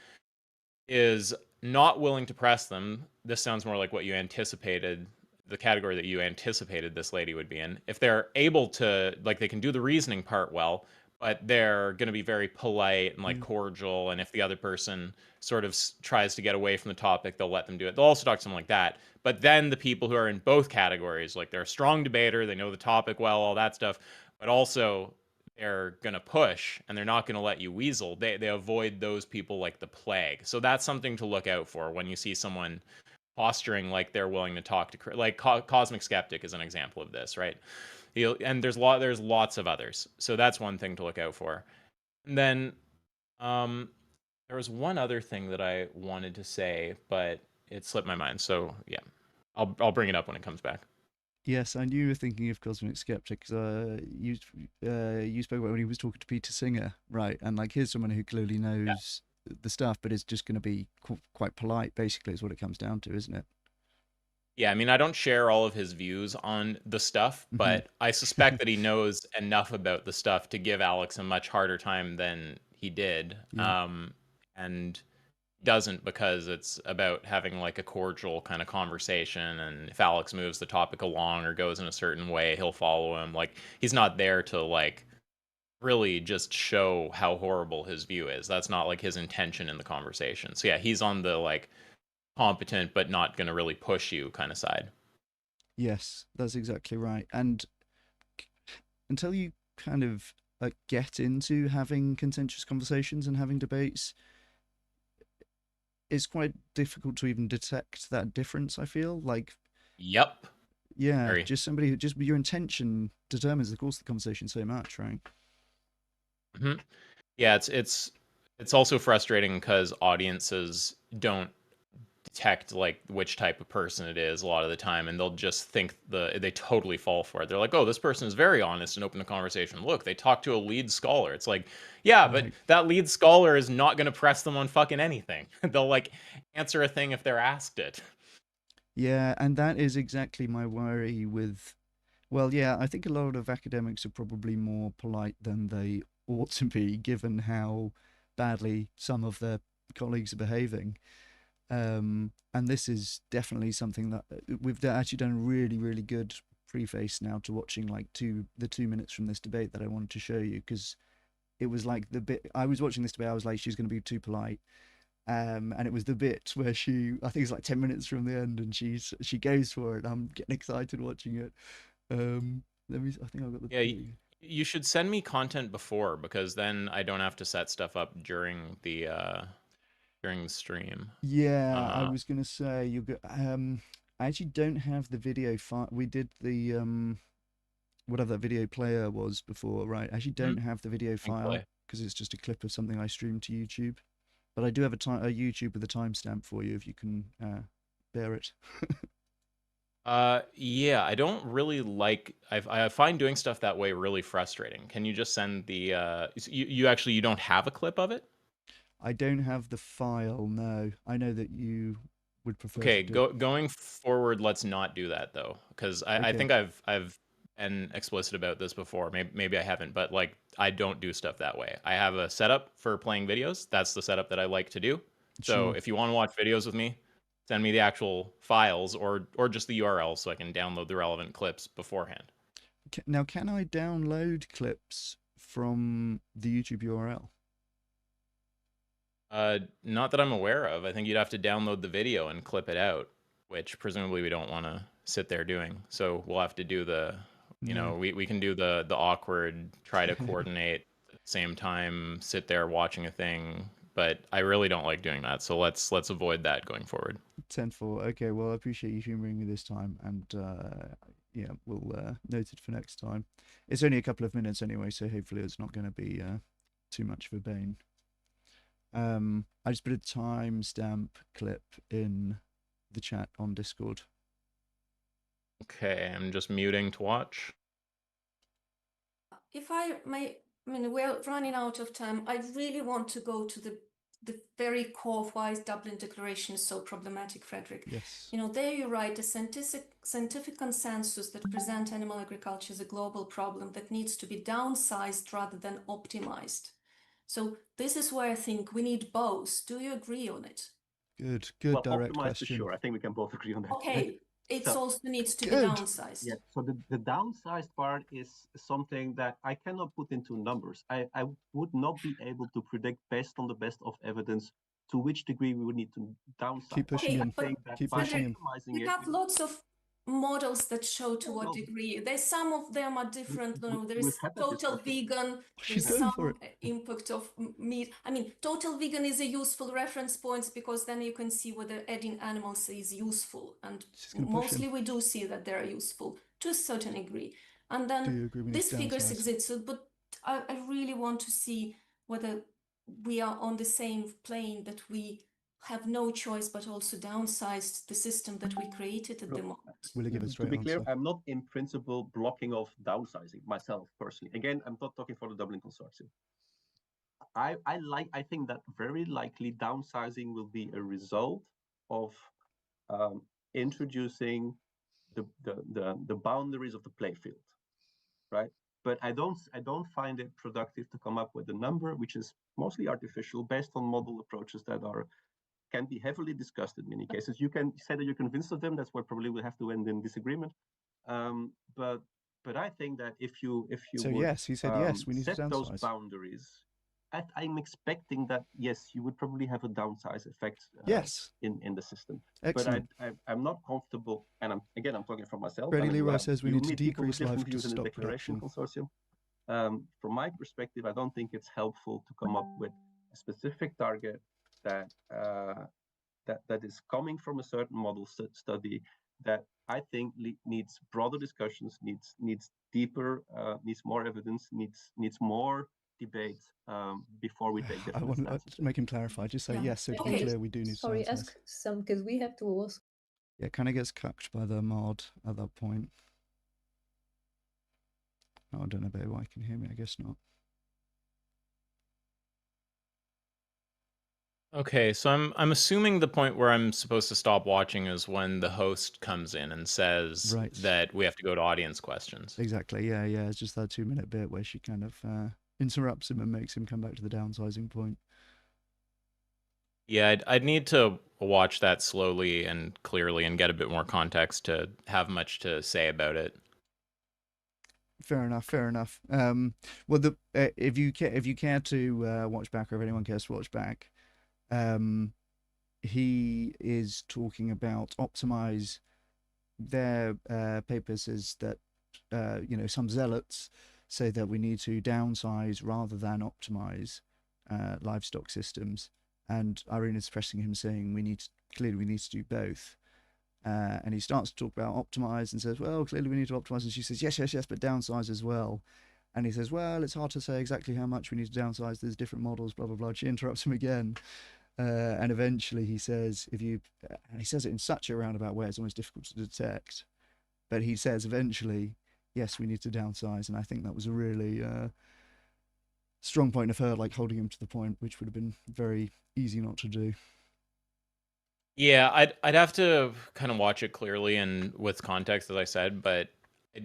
is not willing to press them, this sounds more like what you anticipated, the category that you anticipated this lady would be in. If they're able to, like, they can do the reasoning part well, but they're going to be very polite and like cordial, and if the other person sort of tries to get away from the topic, they'll let them do it. They'll also talk to someone like that. But then the people who are in both categories, like, they're a strong debater, they know the topic well, all that stuff, but also they're going to push and they're not going to let you weasel. They avoid those people like the plague. So that's something to look out for when you see someone posturing like they're willing to talk to, like, Cosmic Skeptic is an example of this, right? And there's lots of others. So that's one thing to look out for. And then there was one other thing that I wanted to say, but it slipped my mind. So yeah, I'll bring it up when it comes back. Yes, I knew you were thinking of Cosmic Skeptic because you spoke about when he was talking to Peter Singer, right? And like, here's someone who clearly knows the stuff, but is just going to be quite polite, basically, is what it comes down to, isn't it? Yeah, I mean, I don't share all of his views on the stuff, but I suspect that he knows enough about the stuff to give Alex a much harder time than he did. Yeah. And doesn't, because it's about having like a cordial kind of conversation, and if Alex moves the topic along or goes in a certain way, he'll follow him. Like, he's not there to like really just show how horrible his view is. That's not like his intention in the conversation. So yeah, he's on the like competent but not going to really push you kind of side. Yes, that's exactly right. And until you kind of get into having contentious conversations and having debates, it's quite difficult to even detect that difference. I feel like, Yep. yeah, Very. just somebody who just your intention determines the course of the conversation so much, right? Mhm. Yeah, it's also frustrating because audiences don't detect like which type of person it is a lot of the time, and they'll just think they totally fall for it. They're like, oh, this person is very honest and open to conversation. Look, they talk to a lead scholar. It's like, yeah, but Right. that lead scholar is not going to press them on fucking anything. They'll like answer a thing if they're asked it. Yeah, and that is exactly my worry with. Well, yeah, I think a lot of academics are probably more polite than they ought to be, given how badly some of their colleagues are behaving. And this is definitely something that we've actually done a really, really good preface now to watching like the 2 minutes from this debate that I wanted to show you, because it was like the bit I was watching this debate, I was like, she's going to be too polite. And it was the bit where I think it's like 10 minutes from the end, and she goes for it. I'm getting excited watching it. I think I've got the Yeah, you should send me content before, because then I don't have to set stuff up during the stream. Yeah, I Uh, was gonna say I actually don't have the video file. We did the whatever that video player was before, right? I actually don't have the video file play. because it's just a clip of something I streamed to YouTube. But I do have a YouTube with a timestamp for you if you can bear it. Yeah, I don't really like. I find doing stuff that way really frustrating. Can you just send the? You don't have a clip of it? I don't have the file. No, I know that you would prefer to Okay, do. going forward, let's not do that though, because I Okay, think I've been explicit about this before. Maybe I haven't, but like I don't do stuff that way. I have a setup for playing videos. That's the setup that I like to do. So sure. if you want to watch videos with me, send me the actual files or just the URL so I can download the relevant clips beforehand. Now, can I download clips from the YouTube URL? Not that I'm aware of. I think you'd have to download the video and clip it out, which presumably we don't want to sit there doing. So we'll have to do No. we can do the awkward, try to coordinate at the same time, sit there watching a thing. But I really don't like doing that. So let's avoid that going forward. 10-4. Okay, well, I appreciate you humoring me this time, and yeah, we'll note it for next time. It's only a couple of minutes anyway, so hopefully it's not going to be too much of a bane. I just put a timestamp clip in the chat on Discord. Okay, I'm just muting to watch. If I may, I mean, we're running out of time. I really want to go to the very core of why Dublin Declaration is so problematic, Frederick. Yes. You know, there you write a scientific consensus that present animal agriculture as a global problem that needs to be downsized rather than optimized. So this is where I think we need both. Do you agree on it? Good, Well, direct optimized for question. sure. I think we can both agree on that. Okay, it So- also needs to be Good. downsized. Yeah, so the downsized part is something that I cannot put into numbers. I would not be able to predict based on the best of evidence to which degree we would need to downsize. Keep pushing Okay, him. but think that Keep by pushing him. optimizing we it, have lots of models that show to what Well, degree. There's some of them are different. You know, there we've is had that total discussion. vegan. She's There's going for some impact of meat. I mean, total vegan is a useful reference point because then you can see whether adding animals is useful. And She's gonna push mostly him. we do see that they're useful to a certain degree. And Do you then agree we need these to figures downsize? exist. So, but I really want to see whether we are on the same plane, that we have no choice but also downsized the system that we created at the moment. Will you give a To straight be clear, answer? I'm not in principle blocking off downsizing myself personally. Again, I'm not talking for the Dublin Consortium. I think that very likely downsizing will be a result of introducing the boundaries of the playfield, right? But I don't find it productive to come up with a number which is mostly artificial, based on model approaches that can be heavily discussed in many cases. You can say that you're convinced of them. That's why probably we'll have to end in disagreement. But I think that if you So would, yes, he said yes. We need to set those downsize. boundaries, I'm expecting that yes, you would probably have a downsize effect. Yes. In the system. Excellent. But I'm not comfortable, and I'm talking for myself. Freddie I mean, Leroy says we you need to meet people with decrease different life to views in the stop Declaration production. Consortium. From my perspective, I don't think it's helpful to come up with a specific target that that is coming from a certain model study that I think needs broader discussions, needs deeper, needs more evidence, needs more debate before we take I definite want to stances. make him clarify. Just say Yeah. yes. So to be Okay. clear, we do need to Sorry, downsize. ask some, because we have to also. Yeah, kind of gets cucked by the mod at that point. Oh, I don't know if I can hear me. I guess not. Okay, so I'm assuming the point where I'm supposed to stop watching is when the host comes in and says Right. that we have to go to audience questions. Exactly. Yeah, yeah. It's just that 2-minute bit where she kind of interrupts him and makes him come back to the downsizing point. Yeah, I'd need to watch that slowly and clearly and get a bit more context to have much to say about it. Fair enough. Fair enough. Well, if you care to watch back, or if anyone cares to watch back, he is talking about optimize. Their paper says that some zealots say that we need to downsize rather than optimize livestock systems, and Irene is pressing him, saying we need to do both. And he starts to talk about optimize and says, well, clearly we need to optimize. And she says, yes, but downsize as well. And he says, well, it's hard to say exactly how much we need to downsize. There's different models, blah, blah, blah. She interrupts him again. And eventually he says, and he says it in such a roundabout way, it's almost difficult to detect. But he says eventually, yes, we need to downsize. And I think that was a really strong point of her, like holding him to the point, which would have been very easy not to do. Yeah, I'd have to kind of watch it clearly and with context, as I said, but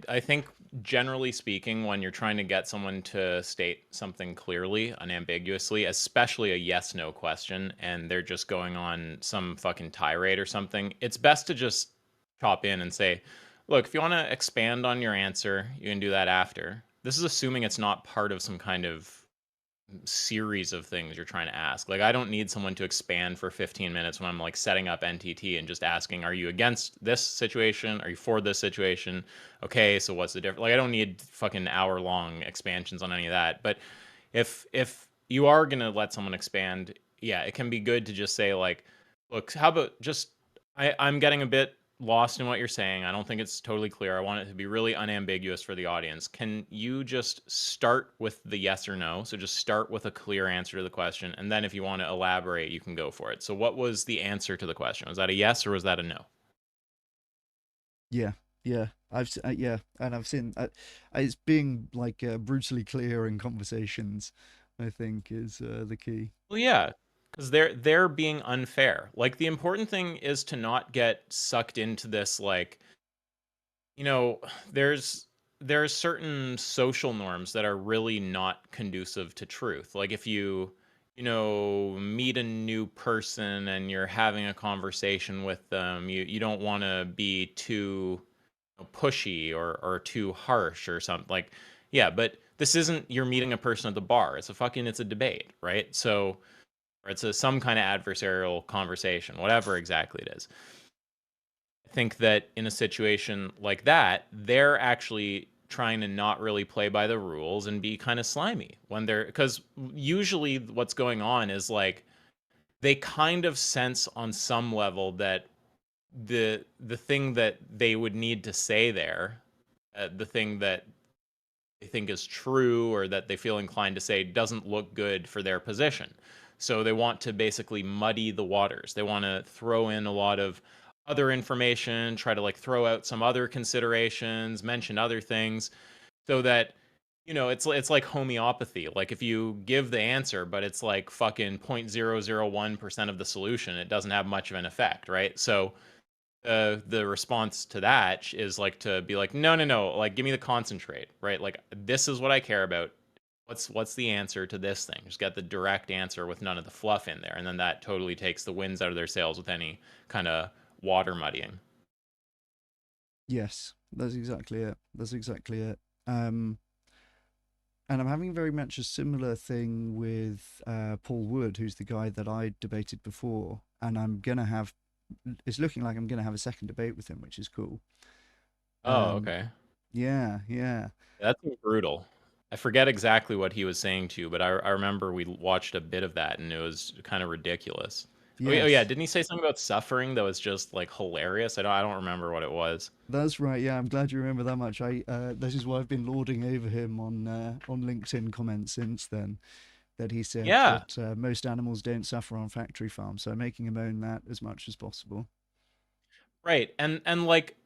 I think generally speaking, when you're trying to get someone to state something clearly, unambiguously, especially a yes/no question, and they're just going on some fucking tirade or something, it's best to just chop in and say, look, if you want to expand on your answer, you can do that after. This is assuming it's not part of some kind of series of things you're trying to ask. Like, I don't need someone to expand for 15 minutes when I'm like setting up NTT and just asking, are you against this situation? Are you for this situation? Okay, so what's the difference? Like, I don't need fucking hour-long expansions on any of that. But if you are gonna let someone expand, yeah, it can be good to just say like, look, how about just I'm getting a bit lost in what you're saying. I don't think it's totally clear. I want it to be really unambiguous for the audience. Can you just start with the yes or no? So just start with a clear answer to the question, and then if you want to elaborate, you can go for it. So what was the answer to the question? Was that a yes or was that a no? Yeah, I've seen it's being like brutally clear in conversations, I think, is the key. Well, yeah, because they're being unfair. Like, the important thing is to not get sucked into this, like, there's certain social norms that are really not conducive to truth. Like, if you meet a new person and you're having a conversation with them, you don't want to be too pushy or too harsh or something. Like, yeah, but this isn't you're meeting a person at the bar. It's a debate, right? So, or it's some kind of adversarial conversation, whatever exactly it is. I think that in a situation like that, they're actually trying to not really play by the rules and be kind of slimy when because usually what's going on is like they kind of sense on some level that the thing that they would need to say there, the thing that they think is true or that they feel inclined to say doesn't look good for their position. So they want to basically muddy the waters. They want to throw in a lot of other information, try to like throw out some other considerations, mention other things so that it's like homeopathy. Like, if you give the answer but it's like fucking 0.001% of the solution, it doesn't have much of an effect, right? So the response to that is like to be like, no, like, give me the concentrate, right? Like, this is what I care about. What's the answer to this thing? Just get the direct answer with none of the fluff in there, and then that totally takes the winds out of their sails with any kind of water muddying. Yes, that's exactly it. And I'm having very much a similar thing with Paul Wood, who's the guy that I debated before, and it's looking like I'm going to have a second debate with him, which is cool. Oh, okay. Yeah. That's brutal. I forget exactly what he was saying to you, but I remember we watched a bit of that and it was kind of ridiculous. Oh, yeah, Yes, didn't he say something about suffering that was just like hilarious? I don't remember what it was. that's right. Yeah, I'm glad you remember that much. This is why I've been lording over him on LinkedIn comments since then. That he said Yeah, that most animals don't suffer on factory farms, so making him own that as much as possible. right. And like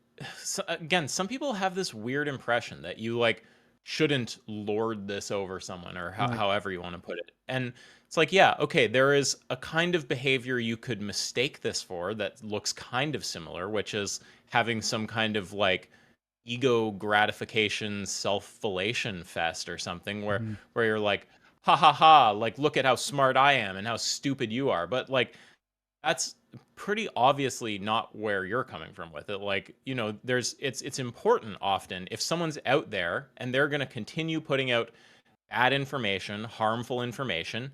again, some people have this weird impression that you like shouldn't lord this over someone or Right. however you want to put it. And it's like, yeah, okay, there is a kind of behavior you could mistake this for that looks kind of similar, which is having some kind of like ego gratification self-fellation fest or something Mhm. where you're like, ha ha ha, like look at how smart I am and how stupid you are. But like that's pretty obviously not where you're coming from with it. Like, there's it's important often if someone's out there and they're going to continue putting out bad information, harmful information,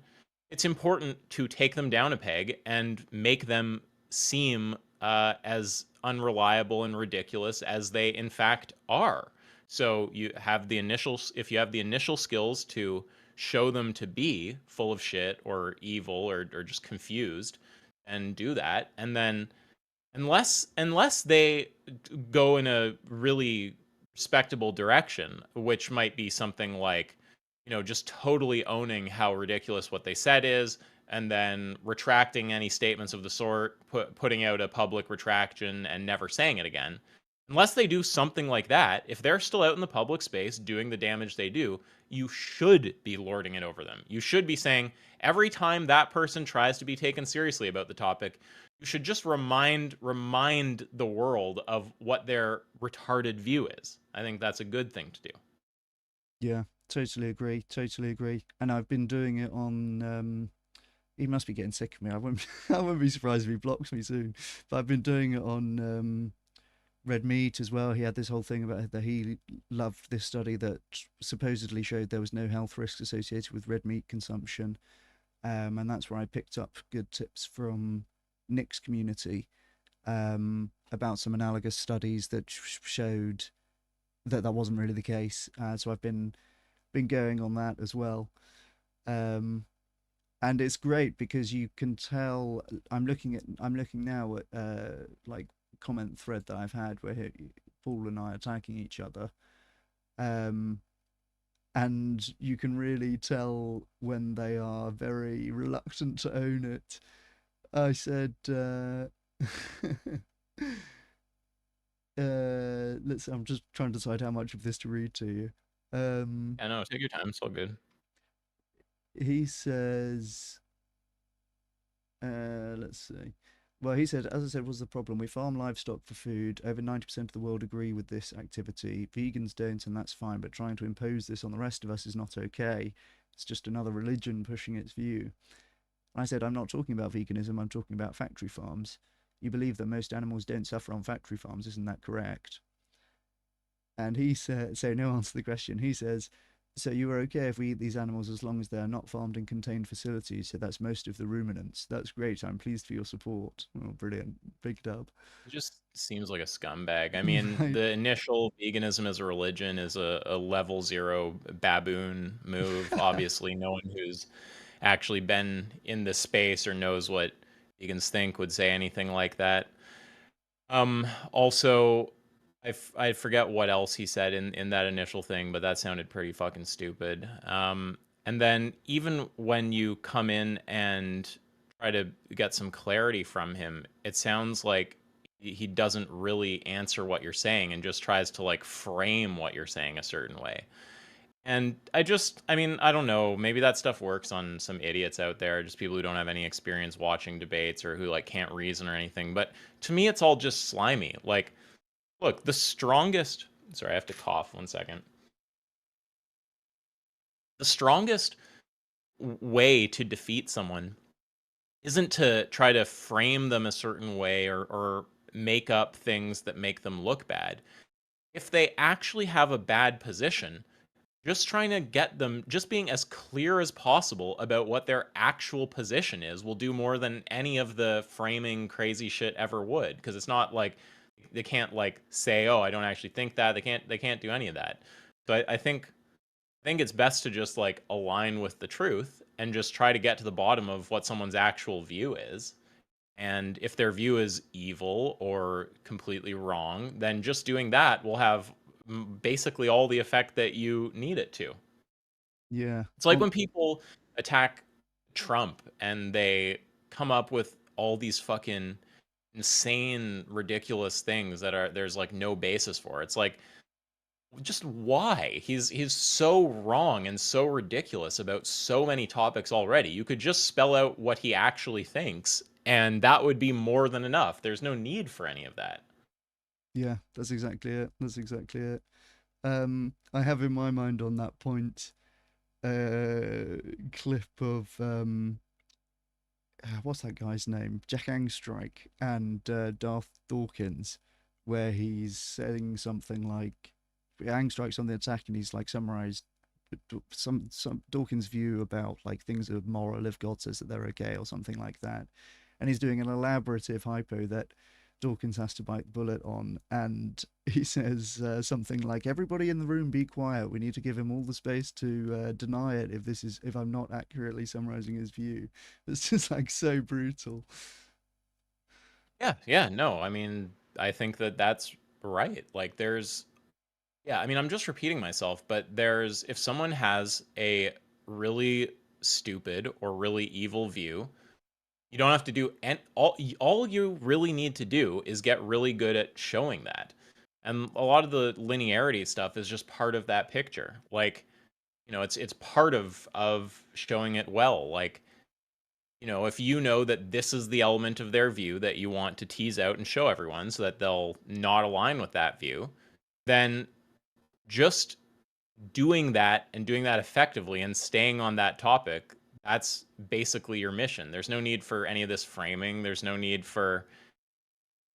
it's important to take them down a peg and make them seem as unreliable and ridiculous as they in fact are. So if you have the initial skills to show them to be full of shit or evil or just confused, and do that, and then unless they go in a really respectable direction, which might be something like, just totally owning how ridiculous what they said is, and then retracting any statements of the sort, putting out a public retraction and never saying it again. Unless they do something like that, if they're still out in the public space doing the damage they do, you should be lording it over them. You should be saying, every time that person tries to be taken seriously about the topic, you should just remind the world of what their retarded view is. I think that's a good thing to do. Yeah, totally agree. Totally agree. And I've been doing it on. He must be getting sick of me. I wouldn't. I wouldn't be surprised if he blocks me soon. But I've been doing it on red meat as well. He had this whole thing about that he loved this study that supposedly showed there was no health risks associated with red meat consumption. And that's where I picked up good tips from Nick's community about some analogous studies that showed that that wasn't really the case. So I've been going on that as well. And it's great because you can tell. I'm looking now at like comment thread that I've had where Paul and I are attacking each other. And you can really tell when they are very reluctant to own it. I said, let's. I'm just trying to decide how much of this to read to you. Yeah, no, take your time. It's all good. He says, let's see. Well, he said, as I said, was the problem. We farm livestock for food. Over 90% of the world agree with this activity. Vegans don't, and that's fine. But trying to impose this on the rest of us is not okay. It's just another religion pushing its view. I said, I'm not talking about veganism. I'm talking about factory farms. You believe that most animals don't suffer on factory farms. Isn't that correct? And he said, so no answer to the question. He says, so you are okay if we eat these animals as long as they are not farmed in contained facilities. So that's most of the ruminants. That's great. I'm pleased for your support. Oh, brilliant. Big dub. It just seems like a scumbag. I mean, Right. the initial veganism as a religion is a level 0 baboon move. Obviously, no one who's actually been in this space or knows what vegans think would say anything like that. Also, I forget what else he said in that initial thing, but that sounded pretty fucking stupid. And then even when you come in and try to get some clarity from him, it sounds like he doesn't really answer what you're saying and just tries to like frame what you're saying a certain way. And I mean, I don't know, maybe that stuff works on some idiots out there, just people who don't have any experience watching debates or who like can't reason or anything. But to me, it's all just slimy. Like, look, the strongest, sorry, I have to cough 1 second. The strongest way to defeat someone isn't to try to frame them a certain way or make up things that make them look bad. If they actually have a bad position, just trying to get them, just being as clear as possible about what their actual position is will do more than any of the framing crazy shit ever would. Because it's not like they can't like say, oh, I don't actually think that. They can't do any of that. So I think I think it's best to just like align with the truth and just try to get to the bottom of what someone's actual view is. And if their view is evil or completely wrong, then just doing that will have basically all the effect that you need it to. Yeah. It's like Oh, when people attack Trump and they come up with all these fucking insane, ridiculous things that are there's like no basis for. It's like just why? He's so wrong and so ridiculous about so many topics already. You could just spell out what he actually thinks, and that would be more than enough. There's no need for any of that. yeah, that's exactly it. That's exactly it. I have in my mind on that point clip of what's that guy's name? Jack Angstrike and Darth Dawkins, where he's saying something like Angstrike's on the attack and he's like summarized some Dawkins' view about like things are moral if God says that they're okay or something like that, and he's doing an elaborative hypo that Dawkins has to bite the bullet on, and he says something like, "Everybody in the room, be quiet. We need to give him all the space to deny it if I'm not accurately summarizing his view." It's just like so brutal. Yeah, no, I mean, I think that that's right. Like, yeah, I mean, I'm just repeating myself, but if someone has a really stupid or really evil view, you don't have to do, and all you really need to do is get really good at showing that. And a lot of the linearity stuff is just part of that picture. Like, it's part of showing it well. Like, if you know that this is the element of their view that you want to tease out and show everyone so that they'll not align with that view, then just doing that and doing that effectively and staying on that topic, that's basically your mission. There's no need for any of this framing. There's no need for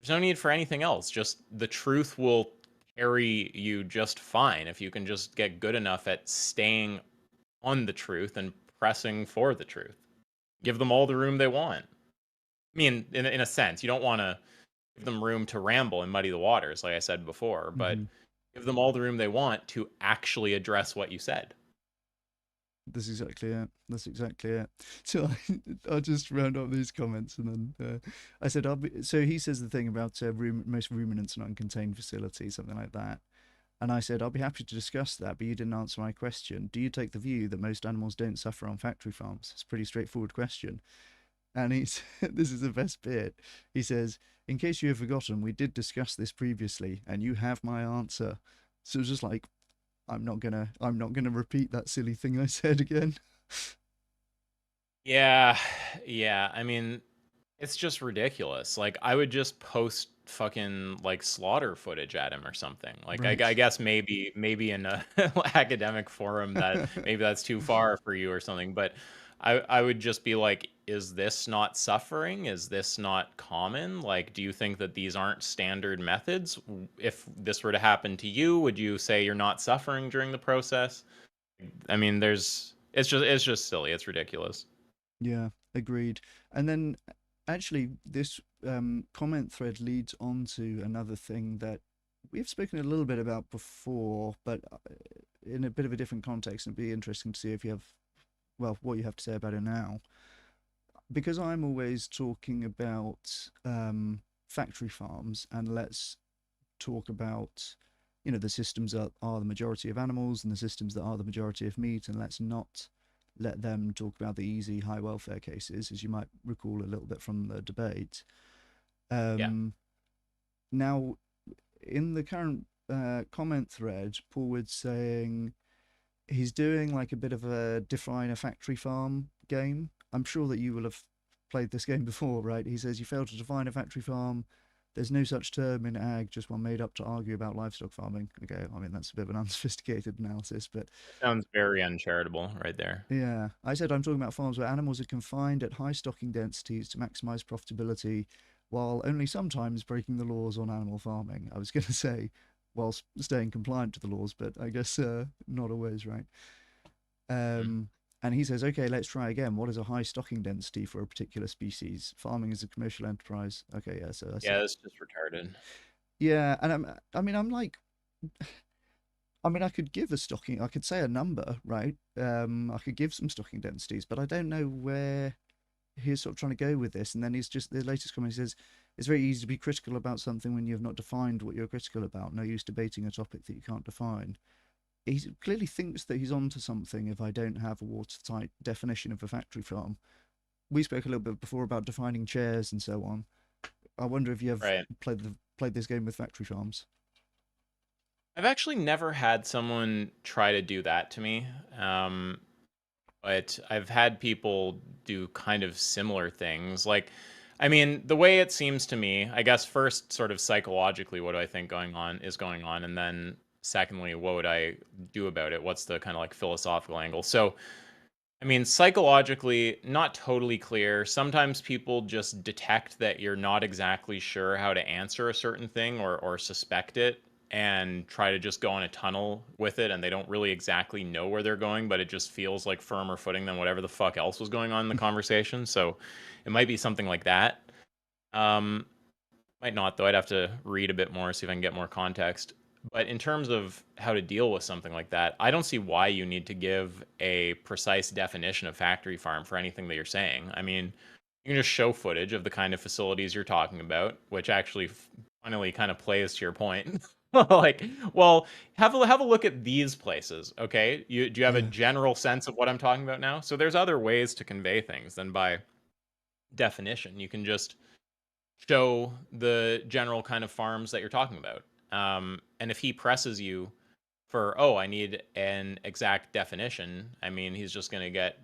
anything else. Just the truth will carry you just fine if you can just get good enough at staying on the truth and pressing for the truth. Give them all the room they want. I mean, in a sense, you don't want to give them room to ramble and muddy the waters, like I said before, but give them all the room they want to actually address what you said. That's exactly it. That's exactly it. So I'll just round up these comments and then I said, so he says the thing about most ruminants and uncontained facilities, something like that. And I said, I'll be happy to discuss that, but you didn't answer my question. Do you take the view that most animals don't suffer on factory farms? It's a pretty straightforward question. And he's, this is the best bit. He says, in case you have forgotten, we did discuss this previously and you have my answer. So it's just like, I'm not gonna repeat that silly thing I said again. Yeah, yeah. I mean, it's just ridiculous. Like, I would just post fucking like slaughter footage at him or something. Like, Right. I guess maybe in a academic forum that maybe that's too far for you or something. But I would just be like, is this not suffering? Is this not common? Like, do you think that these aren't standard methods? If this were to happen to you, would you say you're not suffering during the process? I mean, it's just silly. It's ridiculous. Yeah, agreed. And then actually this comment thread leads on to another thing that we've spoken a little bit about before, but in a bit of a different context, and it'd be interesting to see if you have, well, what you have to say about it now. Because I'm always talking about factory farms, and let's talk about, the systems that are the majority of animals and the systems that are the majority of meat, and let's not let them talk about the easy high welfare cases, as you might recall a little bit from the debate. Yeah. Now, in the current comment thread, Paul was saying he's doing like a bit of a define a factory farm game. I'm sure that you will have played this game before, right? He says you fail to define a factory farm. There's no such term in ag, just one made up to argue about livestock farming. Okay, I mean, that's a bit of an unsophisticated analysis, but Sounds very uncharitable right there. yeah. I said I'm talking about farms where animals are confined at high stocking densities to maximize profitability, while only sometimes breaking the laws on animal farming. I was going to say, whilst staying compliant to the laws, but I guess not always, right? And he says, okay, let's try again. What is a high stocking density for a particular species? Farming is a commercial enterprise. Okay, yeah, so Yeah, that's just retarded. yeah, and I'm like, I mean, I could give a stocking. I could say a number, right? I could give some stocking densities, but I don't know where he's sort of trying to go with this. And then he's just the latest comment says it's very easy to be critical about something when you have not defined what you're critical about. No use debating a topic that you can't define. He clearly thinks that he's onto something. If I don't have a watertight definition of a factory farm, we spoke a little bit before about defining chairs and so on. I wonder if you have Right. played this game with factory farms. I've actually never had someone try to do that to me. But I've had people do kind of similar things. Like, I mean, the way it seems to me, I guess first, sort of psychologically, what do I think going on, and then secondly, what would I do about it? What's the kind of like philosophical angle? So, I mean, psychologically, not totally clear. Sometimes people just detect that you're not exactly sure how to answer a certain thing or suspect it and try to just go on a tunnel with it, and they don't really exactly know where they're going, but it just feels like firmer footing than whatever the fuck else was going on in the conversation. So it might be something like that. Might not, though. I'd have to read a bit more, see if I can get more context. But in terms of how to deal with something like that, I don't see why you need to give a precise definition of factory farm for anything that you're saying. I mean, you can just show footage of the kind of facilities you're talking about, which actually finally kind of plays to your point. Like, well, have a look at these places, okay? Do you have a general sense of what I'm talking about now? So there's other ways to convey things than by definition. You can just show the general kind of farms that you're talking about. And if he presses you for, oh, I need an exact definition, I mean, he's just going to get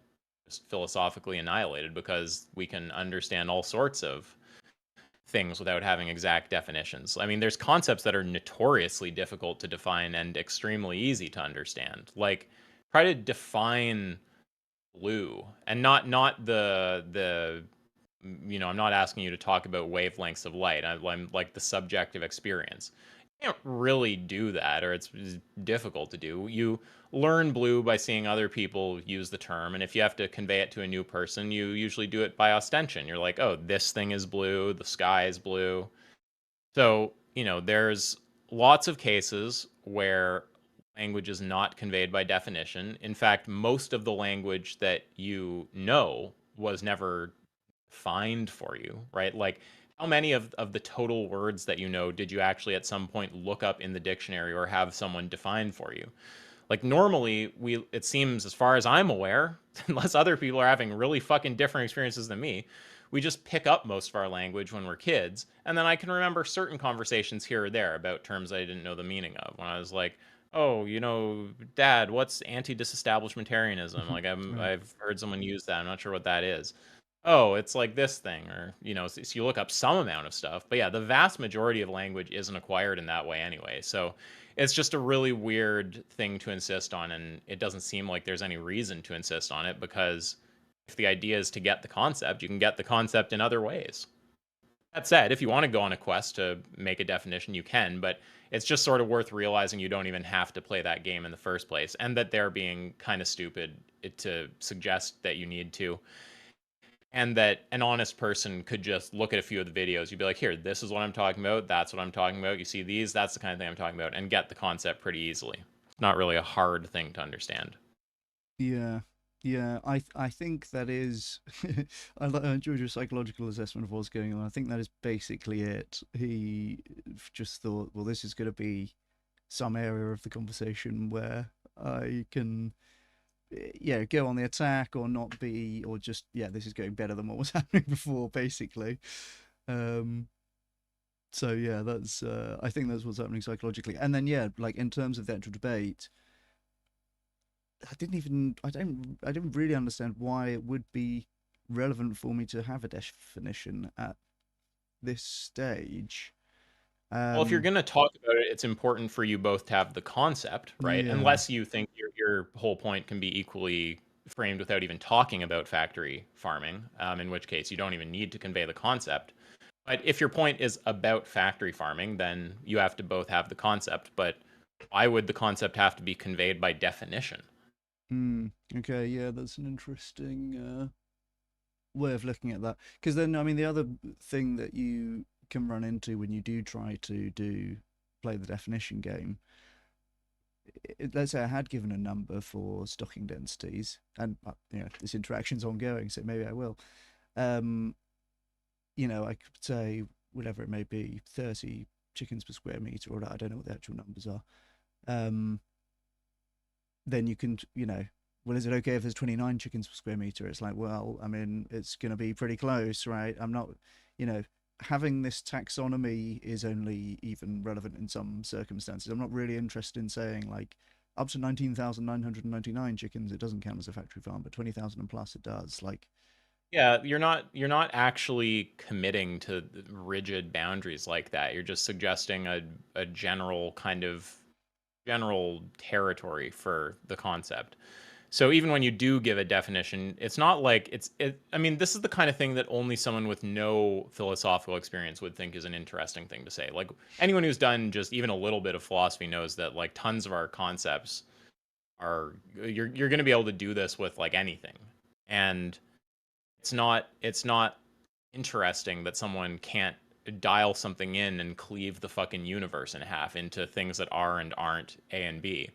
just philosophically annihilated, because we can understand all sorts of things without having exact definitions. I mean, there's concepts that are notoriously difficult to define and extremely easy to understand. Like, try to define blue, and not the I'm not asking you to talk about wavelengths of light. I'm like the subjective experience. You can't really do that, or it's difficult to do. You learn blue by seeing other people use the term, and if you have to convey it to a new person, you usually do it by ostension. You're like, oh, this thing is blue, the sky is blue. So, there's lots of cases where language is not conveyed by definition. In fact, most of the language that you know was never defined for you, right? Like, how many of the total words that you know did you actually at some point look up in the dictionary or have someone define for you? Like, normally, it seems, as far as I'm aware, unless other people are having really fucking different experiences than me, we just pick up most of our language when we're kids, and then I can remember certain conversations here or there about terms I didn't know the meaning of. When I was like, oh, Dad, what's anti-disestablishmentarianism? Like, I've heard someone use that. I'm not sure what that is. Oh, it's like this thing, or so you look up some amount of stuff. But yeah, the vast majority of language isn't acquired in that way anyway. So it's just a really weird thing to insist on, and it doesn't seem like there's any reason to insist on it, because if the idea is to get the concept, you can get the concept in other ways. That said, if you want to go on a quest to make a definition, you can, but it's just sort of worth realizing you don't even have to play that game in the first place, and that they're being kind of stupid to suggest that you need to. And that an honest person could just look at a few of the videos. You'd be like, here, this is what I'm talking about. That's what I'm talking about. You see these, that's the kind of thing I'm talking about, and get the concept pretty easily. It's not really a hard thing to understand. Yeah. I think that is. I enjoyed your psychological assessment of what's going on. I think that is basically it. He just thought, well, this is going to be some area of the conversation where I can go on the attack or not be, or just, this is going better than what was happening before, basically. So yeah, that's I think that's what's happening psychologically. And then like in terms of the actual debate, I didn't really understand why it would be relevant for me to have a definition at this stage. Well, if you're going to talk about it, it's important for you both to have the concept, right? Yeah. Unless you think your whole point can be equally framed without even talking about factory farming, in which case you don't even need to convey the concept. But if your point is about factory farming, then you have to both have the concept. But why would the concept have to be conveyed by definition? Okay, yeah, that's an interesting way of looking at that. Because then, I mean, the other thing that you can run into when you do try to play the definition game let's say I had given a number for stocking densities, and this interaction's ongoing, so maybe I will. I could say whatever it may be, 30 chickens per square meter, or I don't know what the actual numbers are. Then you can, well, is it okay if there's 29 chickens per square meter? It's like, well, I mean, it's going to be pretty close, right? I'm not, having this taxonomy is only even relevant in some circumstances. I'm not really interested in saying like up to 19,999 chickens, it doesn't count as a factory farm, but 20,000 and plus it does. Like, Yeah, you're not actually committing to rigid boundaries like that. You're just suggesting a general territory for the concept. So even when you do give a definition, it's not like I mean, this is the kind of thing that only someone with no philosophical experience would think is an interesting thing to say. Like anyone who's done just even a little bit of philosophy knows that like tons of our concepts are you're going to be able to do this with like anything. And it's not interesting that someone can't dial something in and cleave the fucking universe in half into things that are and aren't A and B.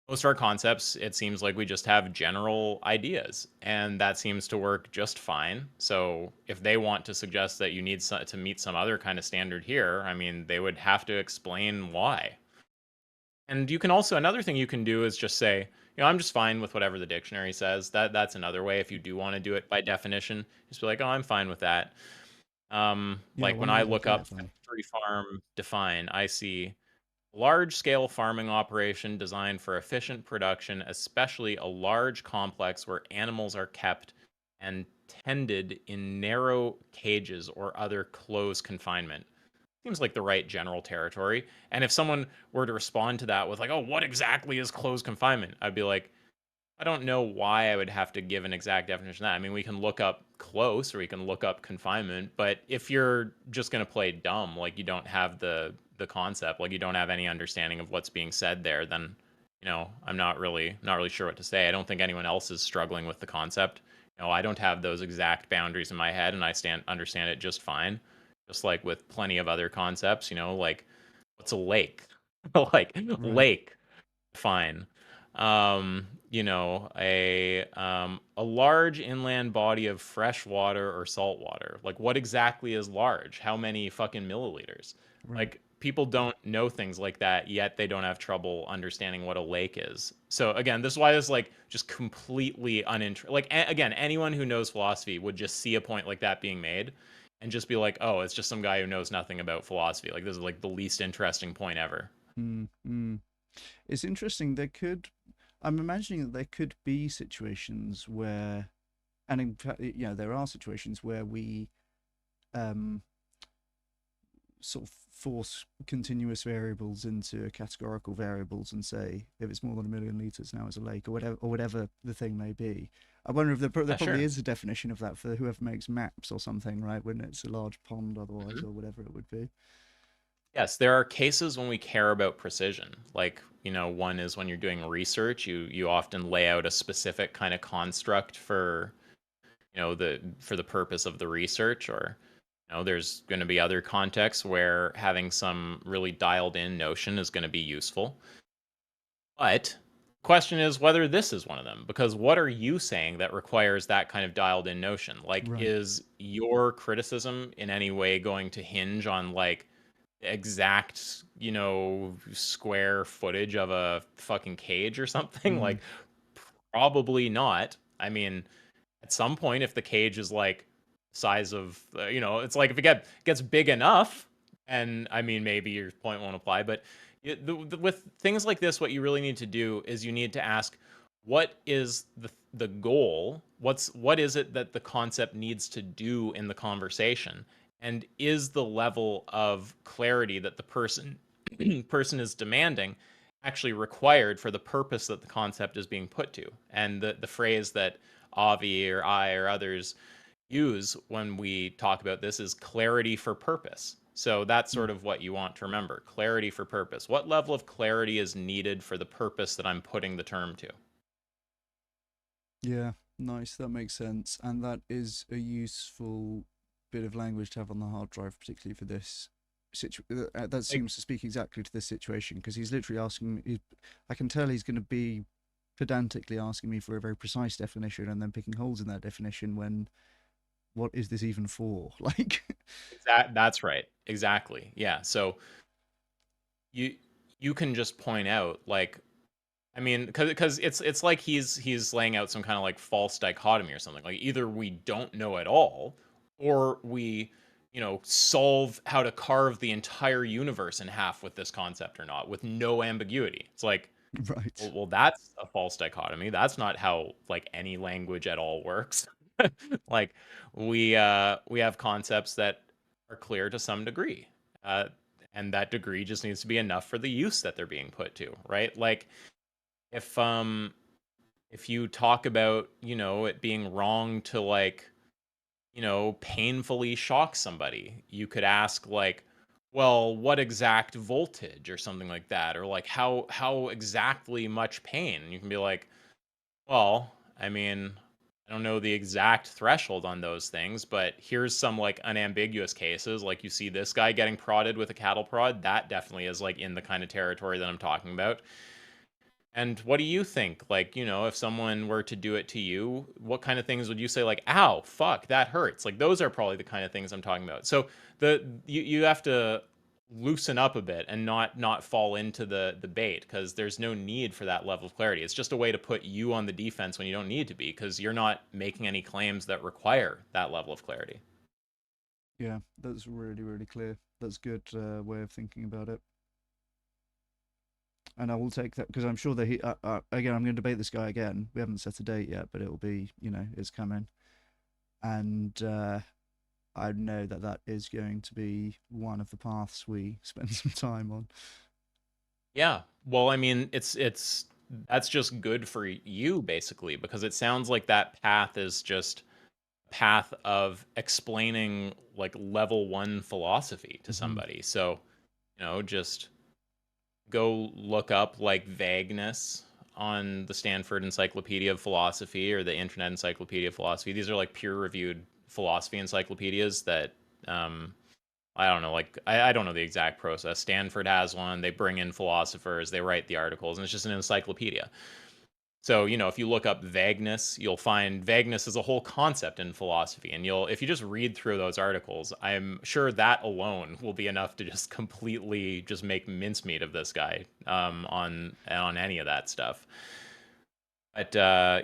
Most of our concepts, it seems like we just have general ideas, and that seems to work just fine. So if they want to suggest that you need to meet some other kind of standard here, I mean, they would have to explain why. And you can also, another thing you can do is just say, I'm just fine with whatever the dictionary says. That's another way if you do want to do it by definition. Just be like, oh, I'm fine with that. Like when I look up factory farm define, I see large-scale farming operation designed for efficient production, especially a large complex where animals are kept and tended in narrow cages or other closed confinement. Seems like the right general territory. And if someone were to respond to that with like, oh, what exactly is closed confinement? I'd be like, I don't know why I would have to give an exact definition of that. I mean, we can look up close or we can look up confinement, but if you're just going to play dumb, like you don't have the concept, like you don't have any understanding of what's being said there, then I'm not really sure what to say. I don't think anyone else is struggling with the concept. I don't have those exact boundaries in my head, and I understand it just fine. Just like with plenty of other concepts, like what's a lake? Like right. Lake, fine. A large inland body of fresh water or salt water. Like what exactly is large? How many fucking milliliters? Right. Like people don't know things like that, yet they don't have trouble understanding what a lake is. So again, this is why this is like just completely uninteresting. Like again, anyone who knows philosophy would just see a point like that being made and just be like, oh, it's just some guy who knows nothing about philosophy. Like this is like the least interesting point ever. It's interesting. I'm imagining that there could be situations where, and in fact, there are situations where we sort of force continuous variables into categorical variables and say if it's more than 1 million liters now it's a lake, or whatever the thing may be. I wonder if there probably is a definition of that for whoever makes maps or something, right? When it's a large pond otherwise, or whatever it would be. Yes, there are cases when we care about precision. Like, one is when you're doing research, you often lay out a specific kind of construct for, for the purpose of the research, or there's going to be other contexts where having some really dialed in notion is going to be useful. But the question is whether this is one of them, because what are you saying that requires that kind of dialed in notion? Like, right. Is your criticism in any way going to hinge on like exact, square footage of a fucking cage or something? Like, probably not. I mean, at some point, if the cage is like size of, it's like if it gets big enough, and I mean, maybe your point won't apply, but with things like this, what you really need to do is you need to ask, what is the goal? What is it that the concept needs to do in the conversation? And is the level of clarity that the person is demanding actually required for the purpose that the concept is being put to? And the phrase that Avi or I or others use when we talk about this is clarity for purpose. So that's sort of what you want to remember. Clarity for purpose. What level of clarity is needed for the purpose that I'm putting the term to? Yeah, nice. That makes sense. And that is a useful bit of language to have on the hard drive, particularly for this that seems to speak exactly to this situation, because he's literally asking me. I can tell he's going to be pedantically asking me for a very precise definition and then picking holes in that definition when what is this even for? Like, That's right. Exactly. Yeah. So you can just point out, like, I mean, because it's like he's laying out some kind of like false dichotomy or something. Like, either we don't know at all, or we, solve how to carve the entire universe in half with this concept or not, with no ambiguity. It's like, right. well, that's a false dichotomy. That's not how like any language at all works. Like, we have concepts that are clear to some degree, uh, and that degree just needs to be enough for the use that they're being put to, right? Like, if you talk about, it being wrong to, like, painfully shock somebody, you could ask, like, well, what exact voltage or something like that, or like how exactly much pain. You can be like, well, I mean, I don't know the exact threshold on those things, but here's some like unambiguous cases. Like, you see this guy getting prodded with a cattle prod, that definitely is like in the kind of territory that I'm talking about. And what do you think? Like, if someone were to do it to you, what kind of things would you say? Like, ow, fuck, that hurts. Like, those are probably the kind of things I'm talking about. So you have to loosen up a bit and not fall into the bait, because there's no need for that level of clarity. It's just a way to put you on the defense when you don't need to be, because you're not making any claims that require that level of clarity. Yeah, that's really, really clear. That's a good way of thinking about it. And I will take that, because I'm sure that again, I'm going to debate this guy again. We haven't set a date yet, but it'll be, it's coming. And I know that is going to be one of the paths we spend some time on. Yeah. Well, I mean, that's just good for you, basically, because it sounds like that path is just a path of explaining like level 1 philosophy to somebody. So, just go look up like vagueness on the Stanford Encyclopedia of Philosophy or the Internet Encyclopedia of Philosophy. These are like peer-reviewed philosophy encyclopedias that I don't know, like, I don't know the exact process. Stanford has one. They bring in philosophers, they write the articles, and it's just an encyclopedia. So, if you look up vagueness, you'll find vagueness is a whole concept in philosophy. And if you just read through those articles, I'm sure that alone will be enough to just completely just make mincemeat of this guy on any of that stuff. But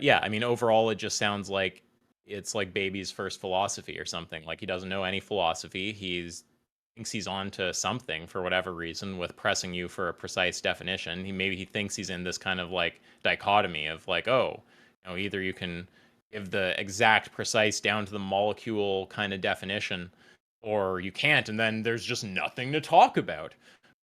yeah, I mean, overall, it just sounds like it's like baby's first philosophy or something. Like, he doesn't know any philosophy. Thinks he's on to something for whatever reason with pressing you for a precise definition. He thinks he's in this kind of like dichotomy of like, oh, either you can give the exact precise down to the molecule kind of definition, or you can't, and then there's just nothing to talk about.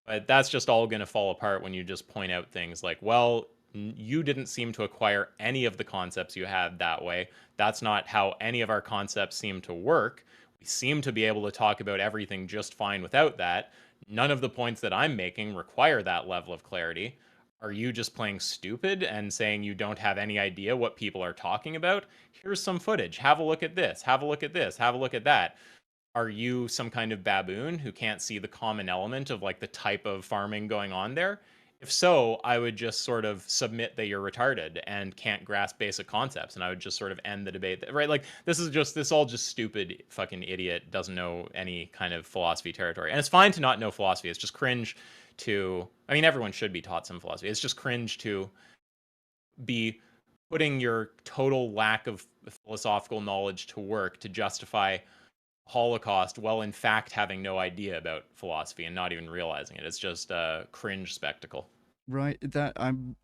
But that's just all going to fall apart when you just point out things like, well, you didn't seem to acquire any of the concepts you had that way. That's not how any of our concepts seem to work. We seem to be able to talk about everything just fine without that. None of the points that I'm making require that level of clarity. Are you just playing stupid and saying you don't have any idea what people are talking about? Here's some footage. Have a look at this. Have a look at this. Have a look at that. Are you some kind of baboon who can't see the common element of like the type of farming going on there? If so, I would just sort of submit that you're retarded and can't grasp basic concepts, and I would just sort of end the debate. Right? Like, this all just stupid fucking idiot doesn't know any kind of philosophy territory. And it's fine to not know philosophy. It's just cringe to, I mean, everyone should be taught some philosophy. It's just cringe to be putting your total lack of philosophical knowledge to work to justify Holocaust while in fact having no idea about philosophy and not even realizing it. It's just a cringe spectacle. Right, that I'm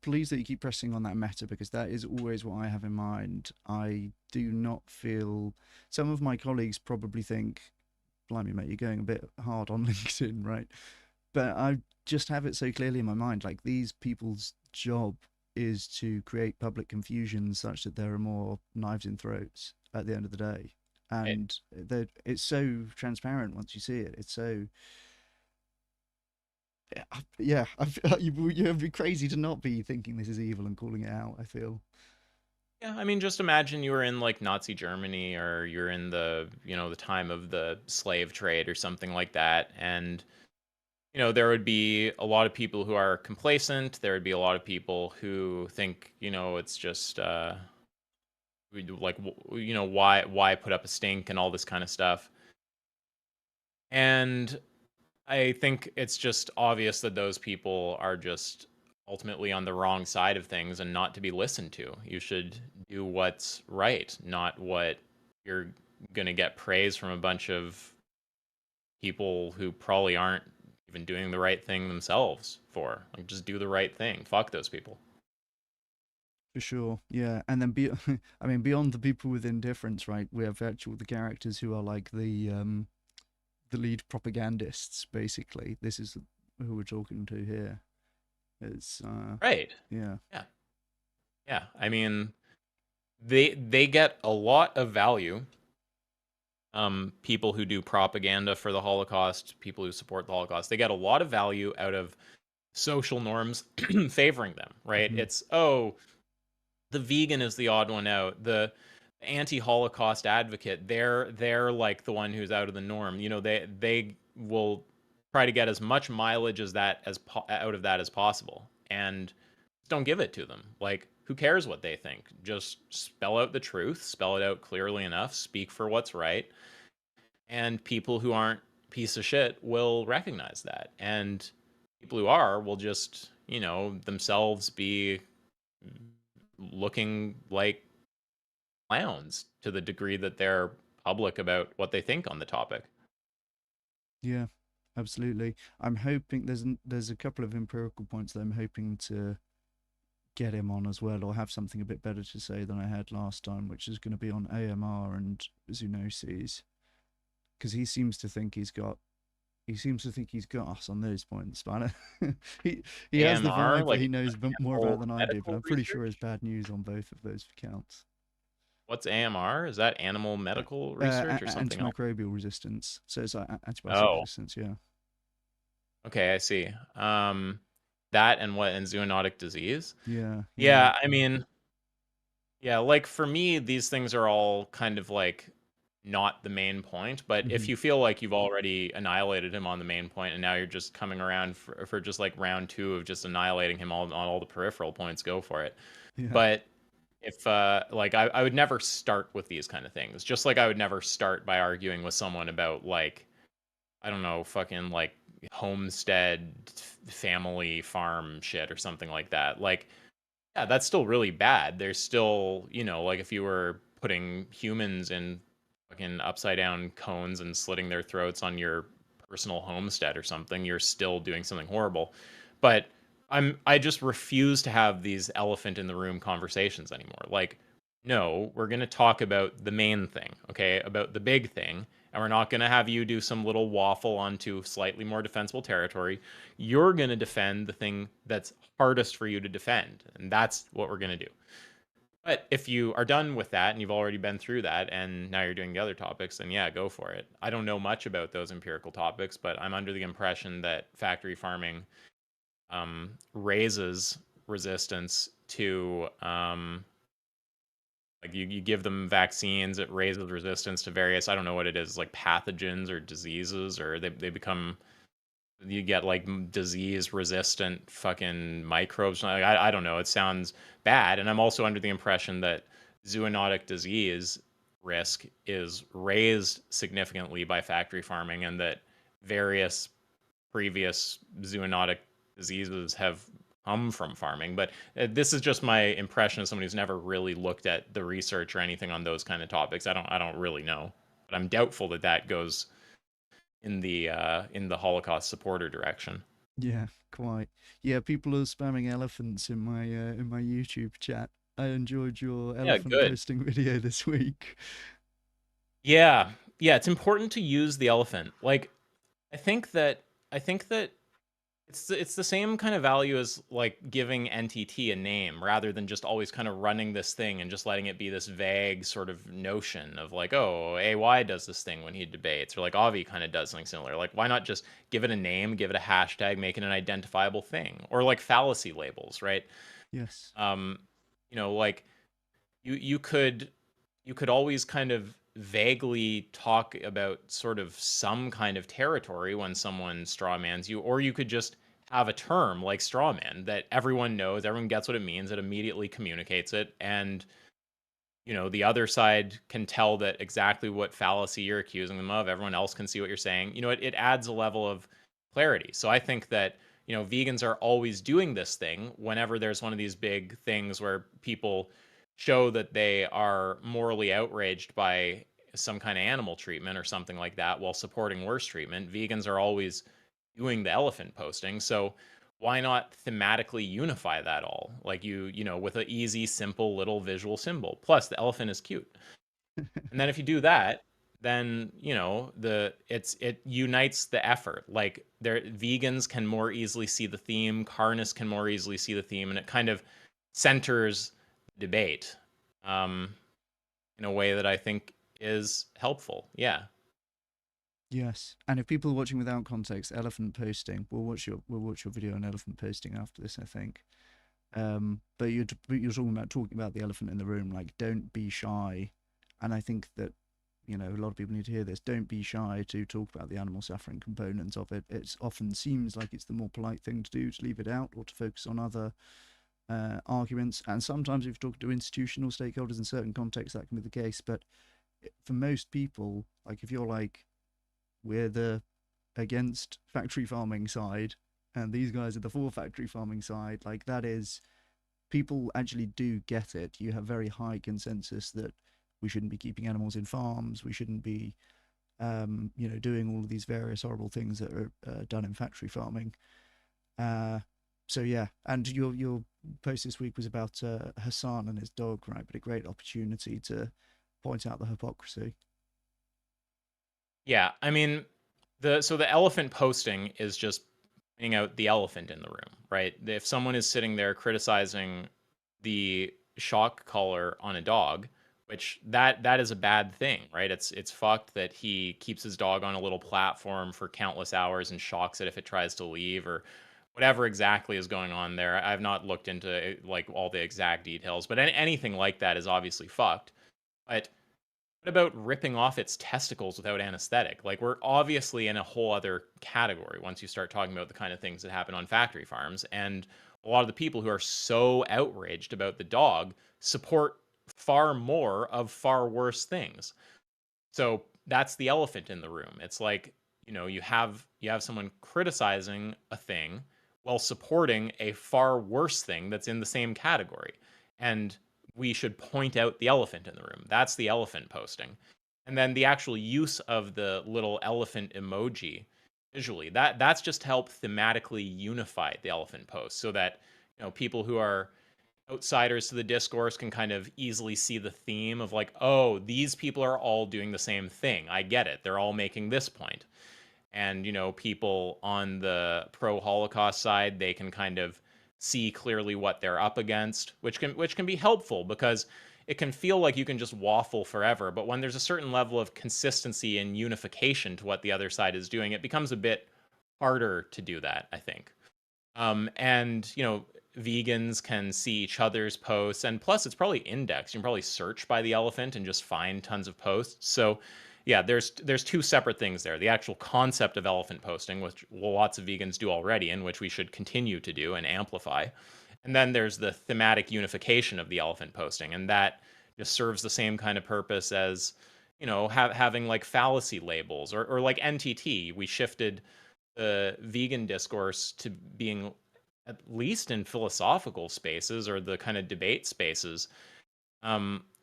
pleased that you keep pressing on that meta, because that is always what I have in mind. I do not feel, some of my colleagues probably think, blimey mate, you're going a bit hard on LinkedIn, right? But I just have it so clearly in my mind, like, these people's job is to create public confusion such that there are more knives in throats at the end of the day. And it's so transparent once you see it. It's so, yeah, you'd be crazy to not be thinking this is evil and calling it out, I feel. Yeah, I mean, just imagine you were in like Nazi Germany, or you're in the, the time of the slave trade or something like that. And, there would be a lot of people who are complacent. There would be a lot of people who think, it's just, like, why put up a stink and all this kind of stuff. And I think it's just obvious that those people are just ultimately on the wrong side of things and not to be listened to. You should do what's right, not what you're going to get praise from a bunch of people who probably aren't even doing the right thing themselves for. Like, just do the right thing. Fuck those people. For sure, yeah. And then I mean, beyond the people with indifference, right? We have actual the characters who are like the lead propagandists, basically. This is who we're talking to here. It's Right. yeah. Yeah. Yeah. I mean, they get a lot of value. People who do propaganda for the Holocaust, people who support the Holocaust, they get a lot of value out of social norms favoring them, right? Mhm. It's, oh, the vegan is the odd one out. The anti-Holocaust advocate, they're like the one who's out of the norm. They will try to get as much mileage as out of that as possible, and don't give it to them. Like, who cares what they think? Just spell out the truth, spell it out clearly enough, speak for what's right, and people who aren't piece of shit will recognize that, and people who are will just, themselves be looking like clowns to the degree that they're public about what they think on the topic. Yeah, absolutely. I'm hoping there's a couple of empirical points that I'm hoping to get him on as well, or have something a bit better to say than I had last time, which is going to be on AMR and zoonoses, because he seems to think he's got us on those points, but he has the AMR, vibe that like he knows more about than I do, medical but I'm pretty sure research? it's bad news on both of those accounts. What's AMR? Is that animal medical research or something else? Antimicrobial resistance, so it's like antibiotic Oh, resistance, yeah. okay, I see. That and what, and zoonotic disease? Yeah, Yeah, I mean, yeah, like for me, these things are all kind of like not the main point, but if Mhm. you feel like you've already annihilated him on the main point and now you're just coming around for just like round two of just annihilating him on all the peripheral points, go for it. Yeah. But if like I would never start with these kind of things, just like I would never start by arguing with someone about, like, I don't know, fucking like homestead family farm shit or something like that. Like, yeah, that's still really bad. There's still, like if you were putting humans in fucking upside down cones and slitting their throats on your personal homestead or something, you're still doing something horrible. But I just refuse to have these elephant in the room conversations anymore. Like, no, we're going to talk about the main thing, okay? About the big thing, and we're not going to have you do some little waffle onto slightly more defensible territory. You're going to defend the thing that's hardest for you to defend, and that's what we're going to do. But if you are done with that and you've already been through that and now you're doing the other topics, then yeah, go for it. I don't know much about those empirical topics, but I'm under the impression that factory farming raises resistance to, like, you give them vaccines, it raises resistance to various, I don't know what it is, like pathogens or diseases, or they become, you get like disease resistant fucking microbes. Like, I don't know. It sounds bad. And I'm also under the impression that zoonotic disease risk is raised significantly by factory farming, and that various previous zoonotic diseases have come from farming. But this is just my impression as someone who's never really looked at the research or anything on those kind of topics. I don't really know. But I'm doubtful that that goes in the Holocaust supporter direction. Yeah, quite. Yeah, people are spamming elephants in my YouTube chat. I enjoyed your Yeah, elephant good. posting video this week. Yeah, yeah, it's important to use the elephant. Like, I think that it's the same kind of value as like giving NTT a name, rather than just always kind of running this thing and just letting it be this vague sort of notion of like, oh, AY does this thing when he debates, or like Avi kind of does something similar. Like, why not just give it a name, give it a hashtag, make it an identifiable thing? Or like fallacy labels, right? Yes. Like, you could always kind of vaguely talk about sort of some kind of territory when someone strawmans you, or you could just have a term like strawman that everyone knows, everyone gets what it means, it immediately communicates it, and the other side can tell that exactly what fallacy you're accusing them of. Everyone else can see what you're saying. It adds a level of clarity. So I think that, vegans are always doing this thing whenever there's one of these big things where people show that they are morally outraged by some kind of animal treatment or something like that while supporting worse treatment. Vegans are always doing the elephant posting. So why not thematically unify that all? Like with an easy, simple little visual symbol. Plus, the elephant is cute. And then if you do that, then it unites the effort. Like vegans can more easily see the theme, carnists can more easily see the theme, and it kind of centers the debate in a way that I think is helpful. Yeah. Yes, and if people are watching without context, elephant posting, we'll watch your video on elephant posting after this, I think. But you're talking about the elephant in the room. Like, don't be shy, and I think that a lot of people need to hear this. Don't be shy to talk about the animal suffering components of it. It often seems like it's the more polite thing to do, to leave it out or to focus on other arguments. And sometimes if you talk to institutional stakeholders in certain contexts, that can be the case. But for most people, like if you're like, we're the against factory farming side and these guys are the for factory farming side, like that is, people actually do get it. You have very high consensus that we shouldn't be keeping animals in farms, we shouldn't be doing all of these various horrible things that are done in factory farming. So yeah, and your post this week was about Hassan and his dog, right? But a great opportunity to point out the hypocrisy. Yeah, I mean, the elephant posting is just pointing out the elephant in the room, right? If someone is sitting there criticizing the shock collar on a dog, which that is a bad thing, right? It's fucked that he keeps his dog on a little platform for countless hours and shocks it if it tries to leave or whatever exactly is going on there. I've not looked into like all the exact details, but anything like that is obviously fucked. But what about ripping off its testicles without anesthetic? Like, we're obviously in a whole other category once you start talking about the kind of things that happen on factory farms. And a lot of the people who are so outraged about the dog support far more of far worse things. So that's the elephant in the room. It's like, you have someone criticizing a thing while supporting a far worse thing that's in the same category. And we should point out the elephant in the room. That's the elephant posting. And then the actual use of the little elephant emoji visually, that's just to help thematically unify the elephant post so that people who are outsiders to the discourse can kind of easily see the theme of like, oh, these people are all doing the same thing. I get it. They're all making this point. And people on the pro-Holocaust side, they can kind of see clearly what they're up against, which can be helpful because it can feel like you can just waffle forever. But when there's a certain level of consistency and unification to what the other side is doing, it becomes a bit harder to do that, I think. And vegans can see each other's posts, and plus it's probably indexed. You can probably search by the elephant and just find tons of posts. So yeah, there's two separate things there. The actual concept of elephant posting, which lots of vegans do already, and which we should continue to do and amplify. And then there's the thematic unification of the elephant posting, and that just serves the same kind of purpose as, having like fallacy labels or like NTT. We shifted the vegan discourse to being, at least in philosophical spaces or the kind of debate spaces,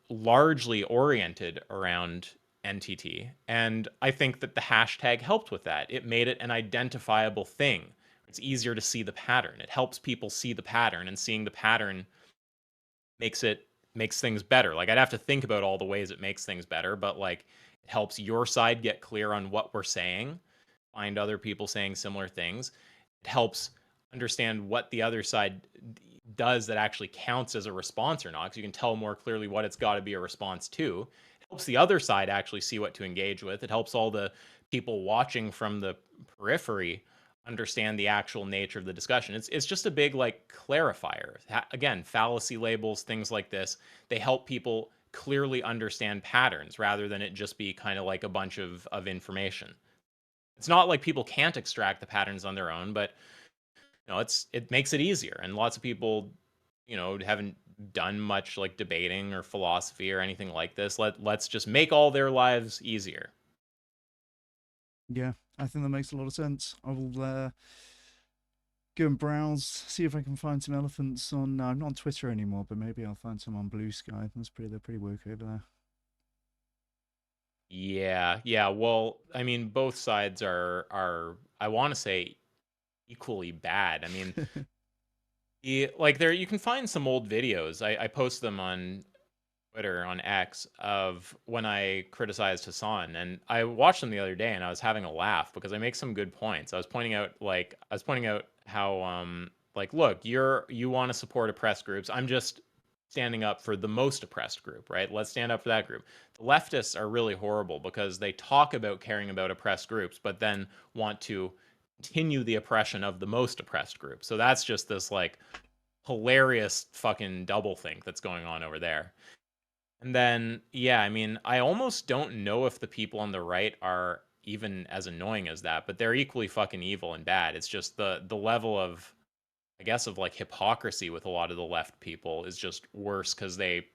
largely oriented around NTT. And I think that the hashtag helped with that. It made it an identifiable thing. It's easier to see the pattern. It helps people see the pattern, and seeing the pattern makes things better. Like, I'd have to think about all the ways it makes things better, but like, it helps your side get clear on what we're saying, find other people saying similar things. It helps understand what the other side does that actually counts as a response or not, because you can tell more clearly what it's got to be a response to. Helps the other side actually see what to engage with. It helps all the people watching from the periphery understand the actual nature of the discussion. It's just a big like clarifier. Again, fallacy labels, things like this, they help people clearly understand patterns rather than it just be kind of like a bunch of information. It's not like people can't extract the patterns on their own, but it makes it easier. And lots of people, haven't done much like debating or philosophy or anything like this. Let's just make all their lives easier. Yeah, I think that makes a lot of sense. I will go and browse, see if I can find some elephants on. I'm not on Twitter anymore, but maybe I'll find some on Blue Sky. They're pretty woke over there. Yeah. Well, I mean, both sides are I want to say equally bad. I mean, like there you can find some old videos. I post them on Twitter, on X, of when I criticized Hassan, and I watched them the other day and I was having a laugh because I make some good points. I was pointing out how like, look, you want to support oppressed groups. I'm just standing up for the most oppressed group, right? Let's stand up for that group. The leftists are really horrible because they talk about caring about oppressed groups, but then want to continue the oppression of the most oppressed group. So that's just this like hilarious fucking doublethink that's going on over there. And then, yeah, I mean, I almost don't know if the people on the right are even as annoying as that, but they're equally fucking evil and bad. It's just the level of, I guess, of like hypocrisy with a lot of the left people is just worse because they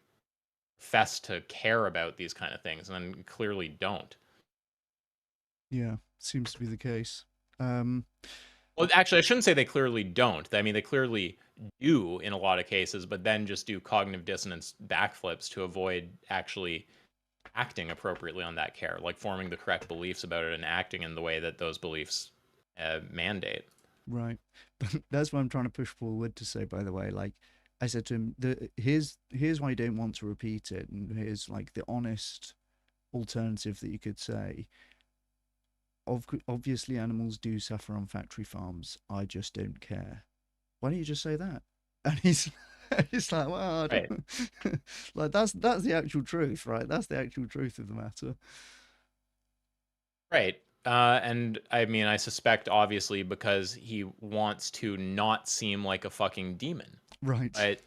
profess to care about these kind of things and then clearly don't. Yeah, seems to be the case. Well, actually, I shouldn't say they clearly don't. I mean, they clearly do in a lot of cases, but then just do cognitive dissonance backflips to avoid actually acting appropriately on that care, like forming the correct beliefs about it and acting in the way that those beliefs mandate. Right. But that's what I'm trying to push forward to say, by the way. Like I said to him, here's why you don't want to repeat it, and here's like the honest alternative that you could say. Obviously, animals do suffer on factory farms. I just don't care. Why don't you just say that? And he's like, well, I don't. Right. Like that's the actual truth, right? That's the actual truth of the matter. Right. And I mean, I suspect obviously because he wants to not seem like a fucking demon. Right. But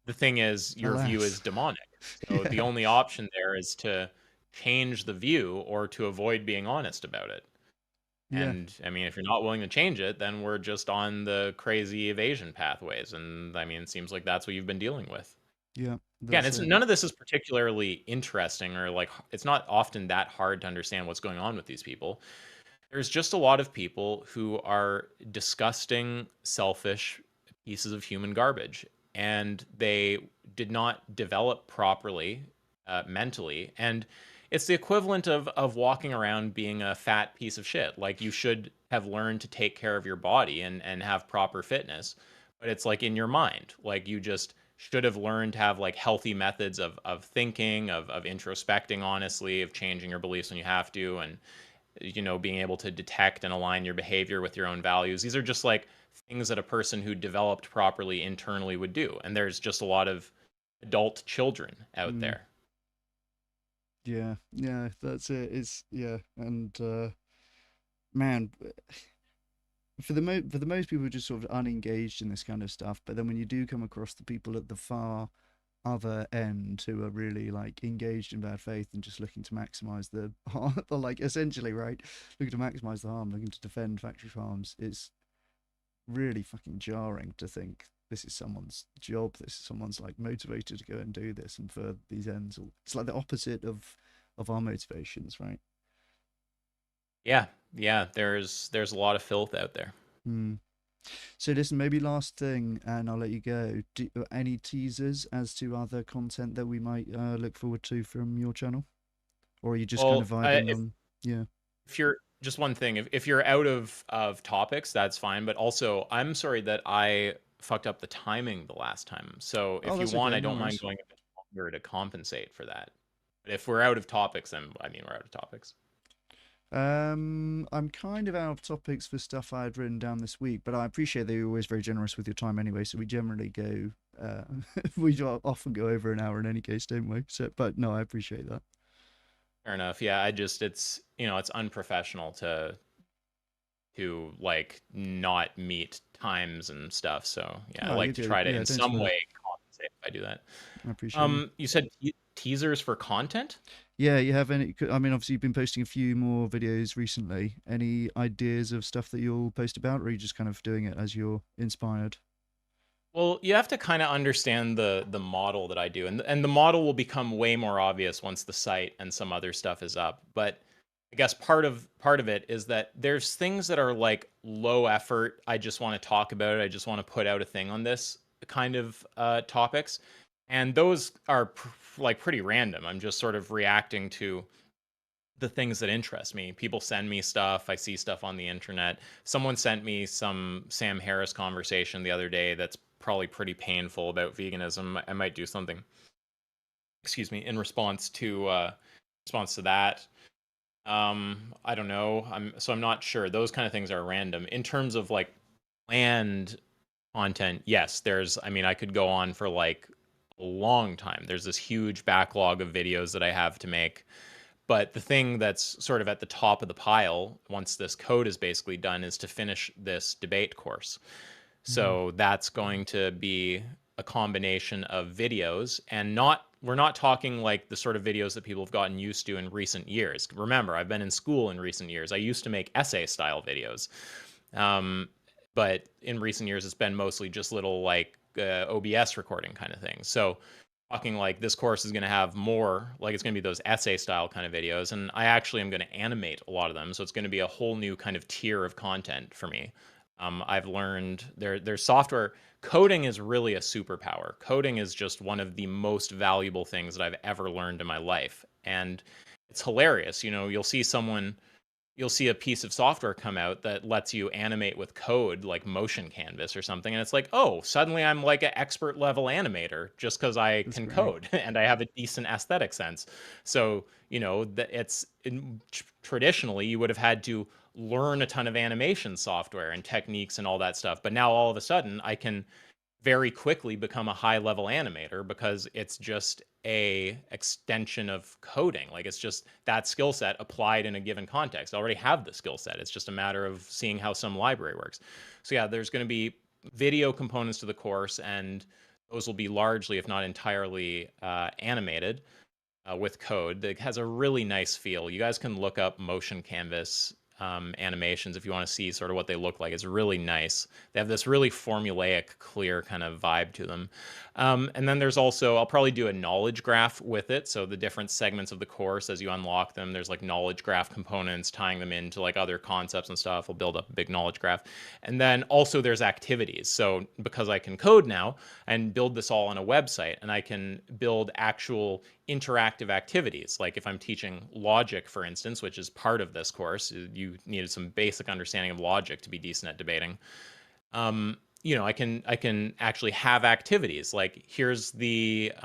the thing is, your view is demonic. So the only option there is to change the view or to avoid being honest about it. And I mean, if you're not willing to change it, then we're just on the crazy evasion pathways. And I mean, it seems like that's what you've been dealing with. Yeah. Again, none of this is particularly interesting or like it's not often that hard to understand what's going on with these people. There's just a lot of people who are disgusting, selfish pieces of human garbage, and they did not develop properly mentally. And it's the equivalent of walking around being a fat piece of shit. Like you should have learned to take care of your body and have proper fitness, but it's like in your mind, like you just should have learned to have like healthy methods of thinking, of introspecting honestly, of changing your beliefs when you have to, and being able to detect and align your behavior with your own values. These are just like things that a person who developed properly internally would do. And there's just a lot of adult children out there. Yeah, that's it. It's and man, for the most people, are just sort of unengaged in this kind of stuff. But then when you do come across the people at the far other end who are really like engaged in bad faith and just looking to maximize the harm, like essentially, right, looking to maximize the harm, looking to defend factory farms, it's really fucking jarring to think this is someone's job, this is someone's like motivated to go and do this and for these ends. It's like the opposite of our motivations, right? Yeah, there's a lot of filth out there. So listen, maybe last thing, and I'll let you go. Any teasers as to other content that we might look forward to from your channel, or are you just kind of vibing on? Yeah. If you're just one thing, if you're out of topics, that's fine. But also, I'm sorry that I fucked up the timing the last time. So if you want, I don't mind going a bit longer to compensate for that. But if we're out of topics, then I mean we're out of topics. I'm kind of out of topics for stuff I had written down this week, but I appreciate that you're always very generous with your time anyway. So we generally go, we often go over an hour in any case, don't we? So, but no, I appreciate that. Fair enough. Yeah, it's unprofessional to to like not meet times and stuff. So yeah, I Oh, like you're to good. try to Yeah, in don't some sweat way it. compensate if I do that. I appreciate it. You said teasers for content? Yeah, you have any? I mean, obviously, you've been posting a few more videos recently. Any ideas of stuff that you'll post about, or are you just kind of doing it as you're inspired? Well, you have to kind of understand the model that I do, and the model will become way more obvious once the site and some other stuff is up. But I guess part of it is that there's things that are like low effort. I just want to talk about it. I just want to put out a thing on this kind of topics, and those are like pretty random. I'm just sort of reacting to the things that interest me. People send me stuff. I see stuff on the internet. Someone sent me some Sam Harris conversation the other day that's probably pretty painful about veganism. I might do something, excuse me, in response to that. I don't know. I'm not sure. Those kind of things are random. In terms of like planned content, yes, I mean, I could go on for like a long time. There's this huge backlog of videos that I have to make. But the thing that's sort of at the top of the pile, once this code is basically done, is to finish this debate course. So that's going to be a combination of videos, and we're not talking like the sort of videos that people have gotten used to in recent years. Remember, I've been in school in recent years. I used to make essay style videos. But in recent years, it's been mostly just little like OBS recording kind of things. So talking like this course is going to have more, like it's going to be those essay style kind of videos. And I actually am going to animate a lot of them. So it's going to be a whole new kind of tier of content for me. I've learned there's software. Coding is really a superpower. Coding is just one of the most valuable things that I've ever learned in my life. And it's hilarious. You know, you'll see a piece of software come out that lets you animate with code like Motion Canvas or something, and it's like, oh, suddenly I'm like an expert level animator just because I That's can great. code and I have a decent aesthetic sense. So traditionally you would have had to learn a ton of animation software and techniques and all that stuff, but now all of a sudden I can very quickly become a high level animator because it's just a extension of coding. Like it's just that skill set applied in a given context. I already have the skill set. It's just a matter of seeing how some library works. So yeah, there's going to be video components to the course, and those will be largely, if not entirely, animated with code that has a really nice feel. You guys can look up Motion Canvas animations if you want to see sort of what they look like. It's really nice. They have this really formulaic, clear kind of vibe to them. And then there's also, I'll probably do a knowledge graph with it. So the different segments of the course, as you unlock them, there's like knowledge graph components tying them into like other concepts and stuff. We'll build up a big knowledge graph. And then also there's activities. So because I can code now and build this all on a website, and I can build actual interactive activities. Like if I'm teaching logic, for instance, which is part of this course, you needed some basic understanding of logic to be decent at debating. I can actually have activities like here's here's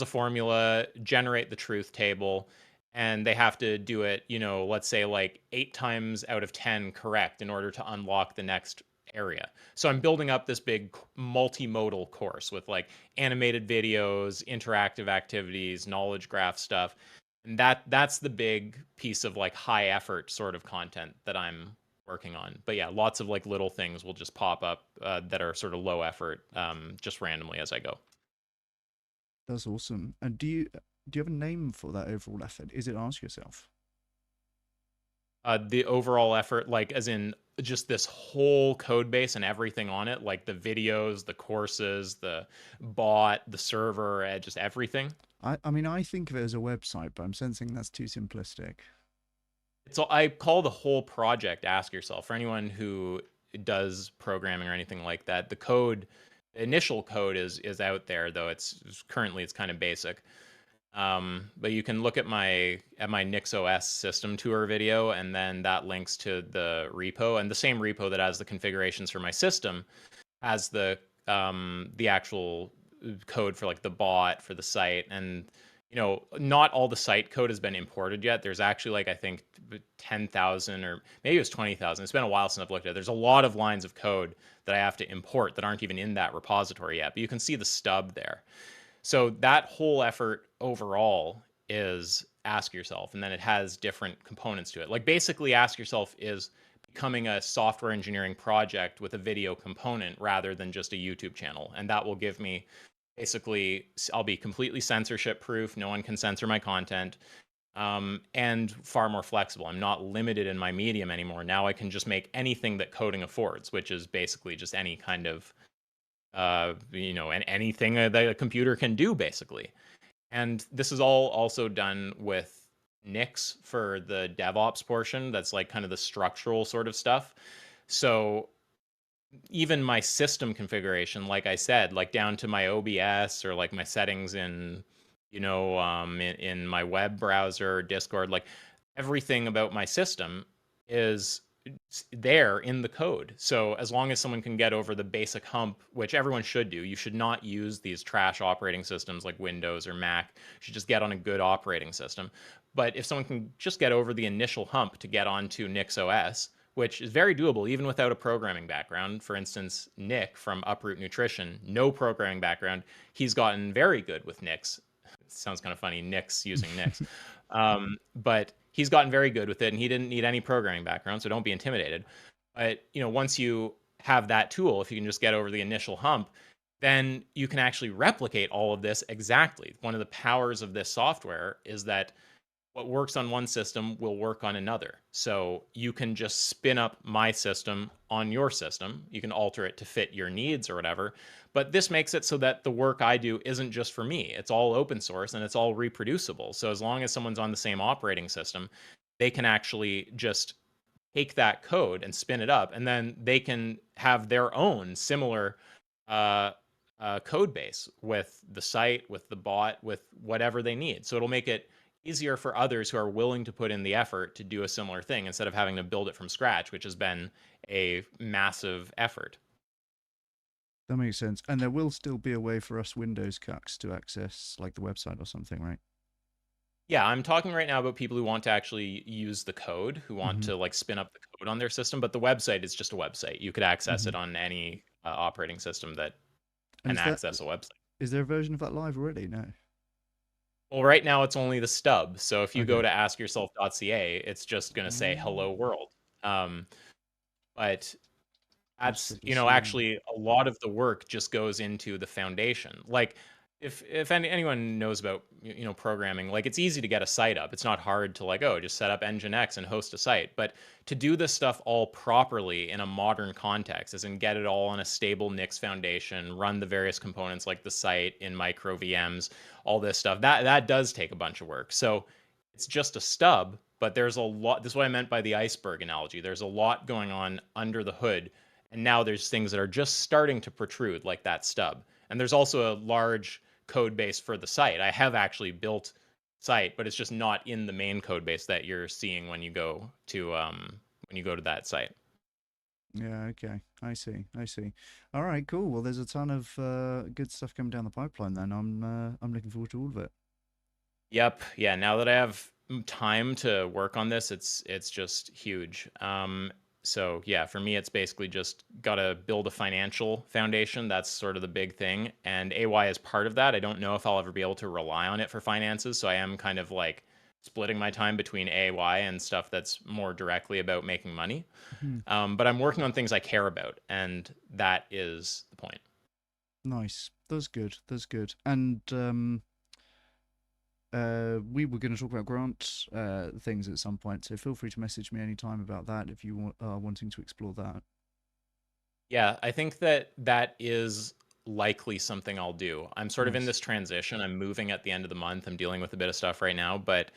a formula, generate the truth table, and they have to do it, let's say like 8 times out of 10 correct in order to unlock the next area. So I'm building up this big multimodal course with like animated videos, interactive activities, knowledge graph stuff. And that's the big piece of like high effort sort of content that I'm working on. But yeah, lots of like little things will just pop up that are sort of low effort, just randomly as I go. That's awesome. And do you have a name for that overall effort? Is it Ask Yourself? The overall effort, like as in just this whole code base and everything on it, like the videos, the courses, the bot, the server, just everything. I mean, I think of it as a website, but I'm sensing that's too simplistic. So I call the whole project Ask Yourself. For anyone who does programming or anything like that, the initial code is out there, though it's kind of basic. But you can look at my NixOS system tour video, and then that links to the repo, and the same repo that has the configurations for my system has the actual code for like the bot for the site. And not all the site code has been imported yet. There's actually like I think 10,000 or maybe it was 20,000. It's been a while since I've looked at it. There's a lot of lines of code that I have to import that aren't even in that repository yet, but you can see the stub there. So that whole effort overall is Ask Yourself, and then it has different components to it. Like basically Ask Yourself is becoming a software engineering project with a video component rather than just a YouTube channel. And that will give me basically, I'll be completely censorship proof. No one can censor my content. And far more flexible. I'm not limited in my medium anymore. Now I can just make anything that coding affords, which is basically just any kind of, and anything that a computer can do, basically. And this is all also done with Nix for the DevOps portion. That's like kind of the structural sort of stuff. So even my system configuration, like I said, like down to my OBS or like my settings in in my web browser, Discord, like everything about my system is there in the code. So as long as someone can get over the basic hump, which everyone should do, you should not use these trash operating systems like Windows or Mac. You should just get on a good operating system. But if someone can just get over the initial hump to get onto NixOS, which is very doable even without a programming background. For instance, Nick from Uproot Nutrition, no programming background. He's gotten very good with Nix. It sounds kind of funny, Nix using Nix. But he's gotten very good with it, and he didn't need any programming background, so don't be intimidated. But once you have that tool, if you can just get over the initial hump, then you can actually replicate all of this exactly. One of the powers of this software is that what works on one system will work on another. So you can just spin up my system on your system. You can alter it to fit your needs or whatever. But this makes it so that the work I do isn't just for me. It's all open source and it's all reproducible. So as long as someone's on the same operating system, they can actually just take that code and spin it up, and then they can have their own similar code base with the site, with the bot, with whatever they need. So it'll make it easier for others who are willing to put in the effort to do a similar thing instead of having to build it from scratch, which has been a massive effort. That makes sense. And there will still be a way for us Windows cucks to access like the website or something, right? Yeah, I'm talking right now about people who want to actually use the code, who want to like spin up the code on their system, but the website is just a website. You could access it on any operating system that can access a website. Is there a version of that live already? No. Well, right now it's only the stub. So if you go to askyourself.ca, it's just going to say hello world. But that's, actually a lot of the work just goes into the foundation. Like if anyone knows about, programming, like it's easy to get a site up. It's not hard to like, just set up Nginx and host a site. But to do this stuff all properly in a modern context, as in get it all on a stable Nix foundation, run the various components like the site in micro VMs, all this stuff, that does take a bunch of work. So it's just a stub, but there's a lot. This is what I meant by the iceberg analogy. There's a lot going on under the hood. And now there's things that are just starting to protrude, like that stub. And there's also a large code base for the site. I have actually built site, but it's just not in the main code base that you're seeing when you go to that site. Yeah, okay. I see. All right, cool. Well, there's a ton of good stuff coming down the pipeline then. I'm looking forward to all of it. Yep. Yeah, now that I have time to work on this, it's just huge. So yeah, for me, it's basically just got to build a financial foundation. That's sort of the big thing. And AY is part of that. I don't know if I'll ever be able to rely on it for finances. So I am kind of like splitting my time between AY and stuff that's more directly about making money. But I'm working on things I care about. And that is the point. Nice. That's good. And we were going to talk about grant things at some point, so feel free to message me anytime about that if you are wanting to explore that. Yeah, I think that is likely something I'll do. I'm sort of in this transition. I'm moving at the end of the month. I'm dealing with a bit of stuff right now, but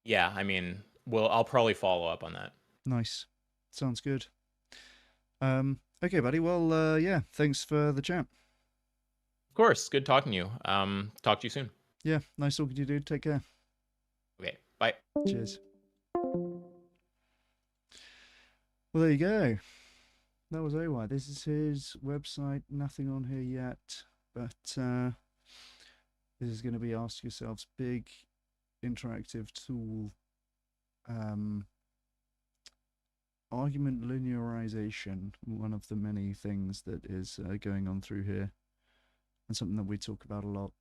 yeah, I mean, I'll probably follow up on that. Nice. Sounds good. Okay, buddy. Well, yeah, thanks for the chat. Of course. Good talking to you. Talk to you soon. Yeah, nice talking to you, dude. Take care. Okay, bye. Cheers. Well, there you go. That was AY. This is his website. Nothing on here yet, but this is going to be Ask Yourselves big interactive tool. Argument linearization, one of the many things that is going on through here, and something that we talk about a lot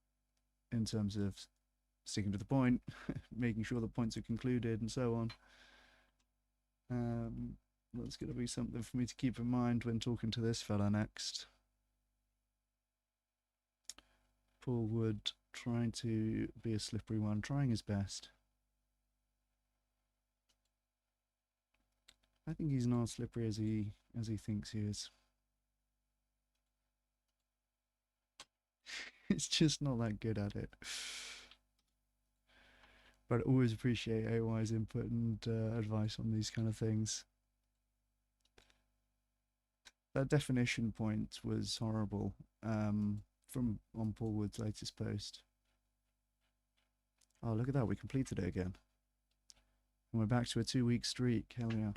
in terms of sticking to the point, making sure the points are concluded, and so on. That's going to be something for me to keep in mind when talking to this fella next. Paul Wood trying to be a slippery one, trying his best. I think he's not as slippery as he thinks he is. It's just not that good at it. But I always appreciate AY's input and advice on these kind of things. That definition point was horrible from on Paul Wood's latest post. Oh, look at that, we completed it again. And we're back to a 2-week streak, hell yeah.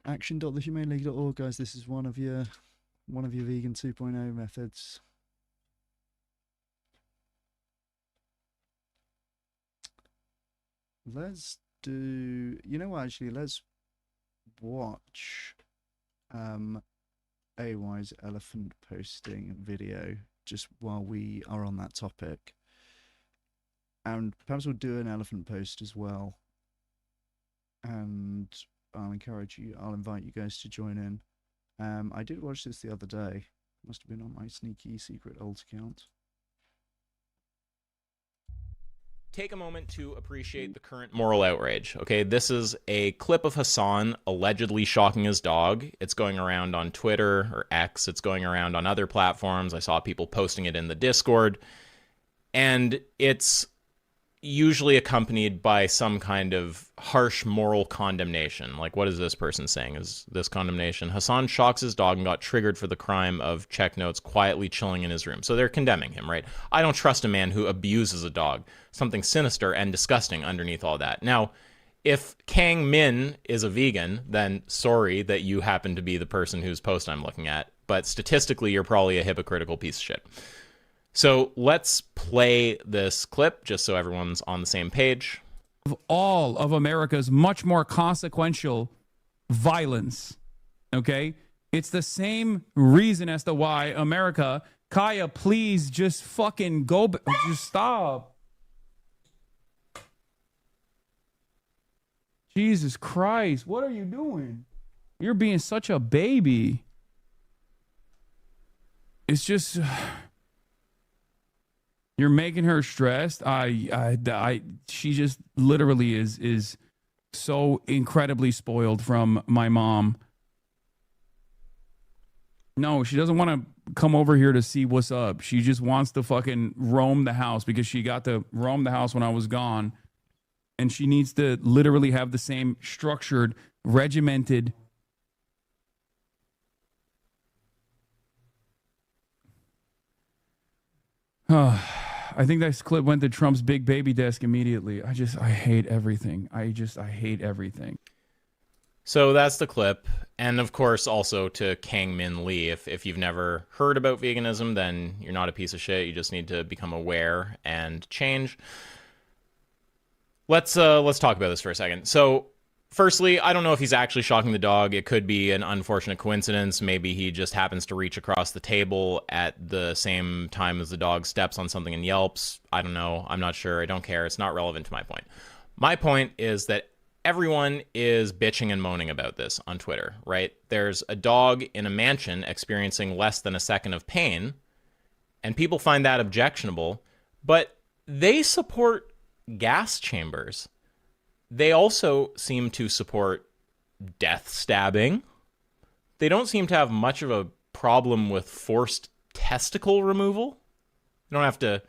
Action.thehumaneleague.org, guys, this is one of your vegan 2.0 methods. Let's do, you know what, actually, let's watch AY's elephant posting video just while we are on that topic. And perhaps we'll do an elephant post as well. And I'll invite you guys to join in. I did watch this the other day. Must have been on my sneaky secret alt account. Take a moment to appreciate the current moral outrage. Okay, this is a clip of Hassan allegedly shocking his dog. It's going around on Twitter or X. It's going around on other platforms. I saw people posting it in the Discord. And it's usually accompanied by some kind of harsh moral condemnation. Like, what is this person saying? Is this condemnation? Hassan shocks his dog and got triggered for the crime of, check notes, quietly chilling in his room. So they're condemning him, right? I don't trust a man who abuses a dog. Something sinister and disgusting underneath all that. Now, if Kang Min is a vegan, then sorry that you happen to be the person whose post I'm looking at. But statistically, you're probably a hypocritical piece of shit. So let's play this clip just so everyone's on the same page. Of all of America's much more consequential violence, okay? It's the same reason as to why America, Kaya, please just fucking go, just stop. Jesus Christ, what are you doing? You're being such a baby. It's just... You're making her stressed. She just literally is so incredibly spoiled from my mom. No, she doesn't want to come over here to see what's up. She just wants to fucking roam the house because she got to roam the house when I was gone. And she needs to literally have the same structured, regimented. I think that clip went to Trump's big baby desk immediately. I hate everything. I hate everything. So that's the clip. And of course, also to Kang Min Lee. If you've never heard about veganism, then you're not a piece of shit. You just need to become aware and change. Let's talk about this for a second. So firstly, I don't know if he's actually shocking the dog. It could be an unfortunate coincidence. Maybe he just happens to reach across the table at the same time as the dog steps on something and yelps. I don't know. I'm not sure. I don't care. It's not relevant to my point. My point is that everyone is bitching and moaning about this on Twitter, right? There's a dog in a mansion experiencing less than a second of pain, and people find that objectionable, but they support gas chambers. They also seem to support death stabbing. They don't seem to have much of a problem with forced testicle removal. You don't have to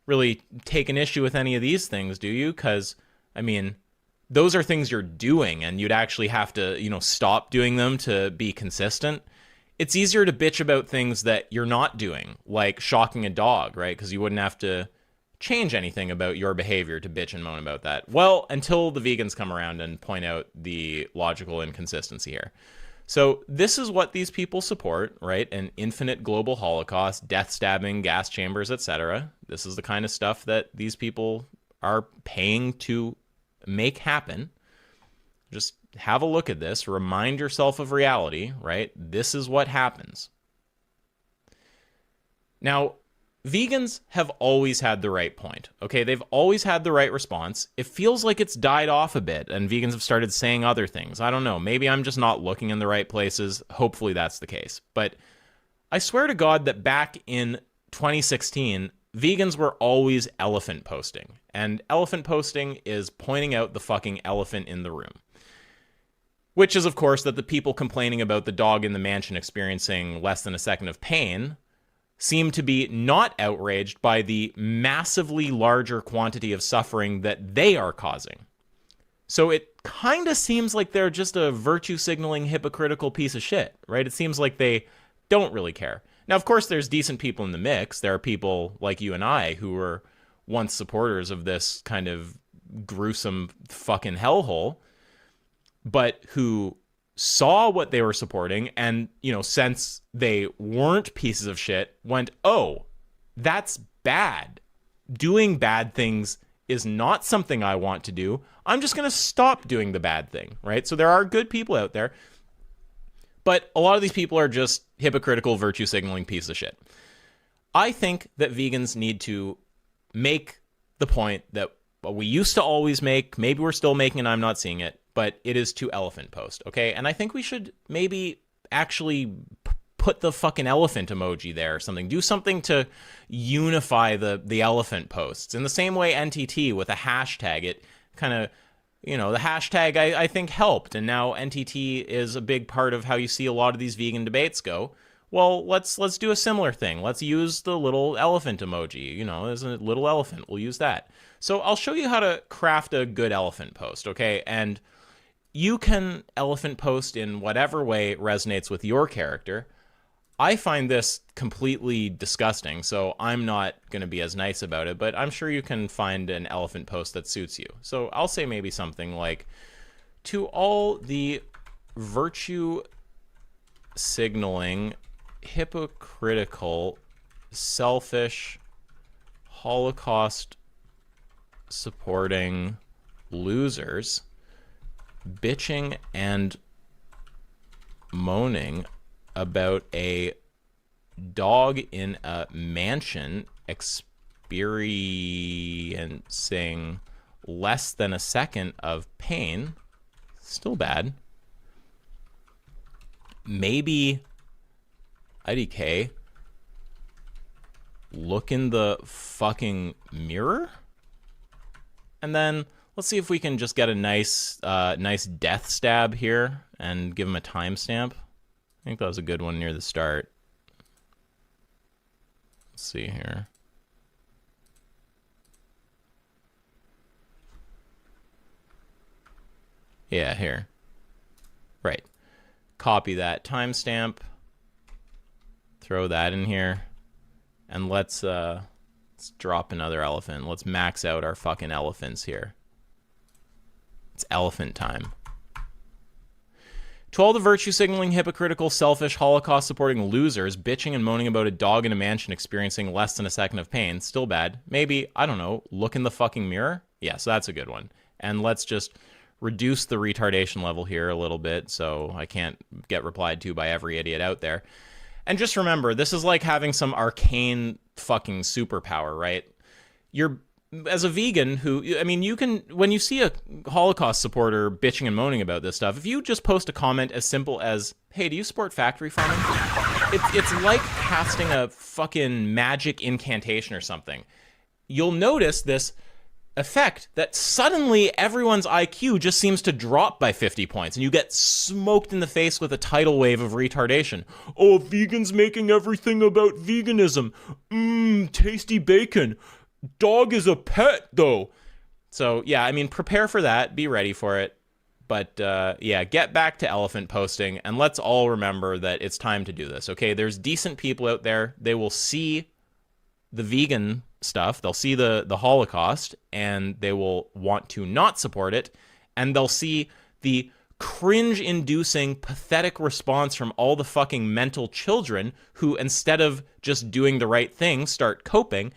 really take an issue with any of these things, do you? Because, I mean, those are things you're doing, and you'd actually have to, stop doing them to be consistent. It's easier to bitch about things that you're not doing, like shocking a dog, right? Because you wouldn't have to change anything about your behavior to bitch and moan about that. Well, until the vegans come around and point out the logical inconsistency here. So this is what these people support, right? An infinite global holocaust, death stabbing, gas chambers, etc. This is the kind of stuff that these people are paying to make happen. Just have a look at this. Remind yourself of reality, right? This is what happens. Now, vegans have always had the right point, okay? They've always had the right response. It feels like it's died off a bit, and vegans have started saying other things. I don't know. Maybe I'm just not looking in the right places. Hopefully that's the case. But I swear to God that back in 2016, vegans were always elephant posting. And elephant posting is pointing out the fucking elephant in the room. Which is, of course, that the people complaining about the dog in the mansion experiencing less than a second of pain seem to be not outraged by the massively larger quantity of suffering that they are causing. So it kind of seems like they're just a virtue signaling hypocritical piece of shit, right? It seems like they don't really care. Now, of course, there's decent people in the mix. There are people like you and I who were once supporters of this kind of gruesome fucking hellhole, but who saw what they were supporting and, you know, since they weren't pieces of shit, went, oh, that's bad. Doing bad things is not something I want to do. I'm just going to stop doing the bad thing, right? So there are good people out there, but a lot of these people are just hypocritical, virtue signaling pieces of shit. I think that vegans need to make the point that we used to always make, maybe we're still making and I'm not seeing it, but it is to elephant post, okay? And I think we should maybe actually put the fucking elephant emoji there or something. Do something to unify the elephant posts. In the same way NTT with a hashtag, it kind of, you know, the hashtag I think helped, and now NTT is a big part of how you see a lot of these vegan debates go. Well, let's do a similar thing. Let's use the little elephant emoji. You know, there's a little elephant. We'll use that. So I'll show you how to craft a good elephant post, okay? And you can elephant post in whatever way resonates with your character. I find this completely disgusting, so I'm not going to be as nice about it, but I'm sure you can find an elephant post that suits you. So I'll say maybe something like, to all the virtue signaling, hypocritical, selfish, Holocaust supporting losers, bitching and moaning about a dog in a mansion experiencing less than a second of pain, still bad. Maybe IDK, look in the fucking mirror, and then let's see if we can just get a nice death stab here and give him a timestamp. I think that was a good one near the start. Let's see here. Yeah, here. Right. Copy that timestamp. Throw that in here. And let's drop another elephant. Let's max out our fucking elephants here. It's elephant time. To all the virtue signaling, hypocritical, selfish, Holocaust supporting losers bitching and moaning about a dog in a mansion experiencing less than a second of pain, still bad. Maybe, I don't know, look in the fucking mirror? Yeah, so that's a good one. And let's just reduce the retardation level here a little bit so I can't get replied to by every idiot out there. And just remember, this is like having some arcane fucking superpower, right? You're, as a vegan who, I mean, you can, when you see a Holocaust supporter bitching and moaning about this stuff, if you just post a comment as simple as, hey, do you support factory farming? It's like casting a fucking magic incantation or something. You'll notice this effect that suddenly everyone's IQ just seems to drop by 50 points and you get smoked in the face with a tidal wave of retardation. Oh, vegans making everything about veganism. Tasty bacon. Dog is a pet, though. So, yeah, I mean, prepare for that. Be ready for it. But, yeah, get back to elephant posting, and let's all remember that it's time to do this, okay? There's decent people out there. They will see the vegan stuff. They'll see the Holocaust, and they will want to not support it, and they'll see the cringe-inducing, pathetic response from all the fucking mental children who, instead of just doing the right thing, start coping,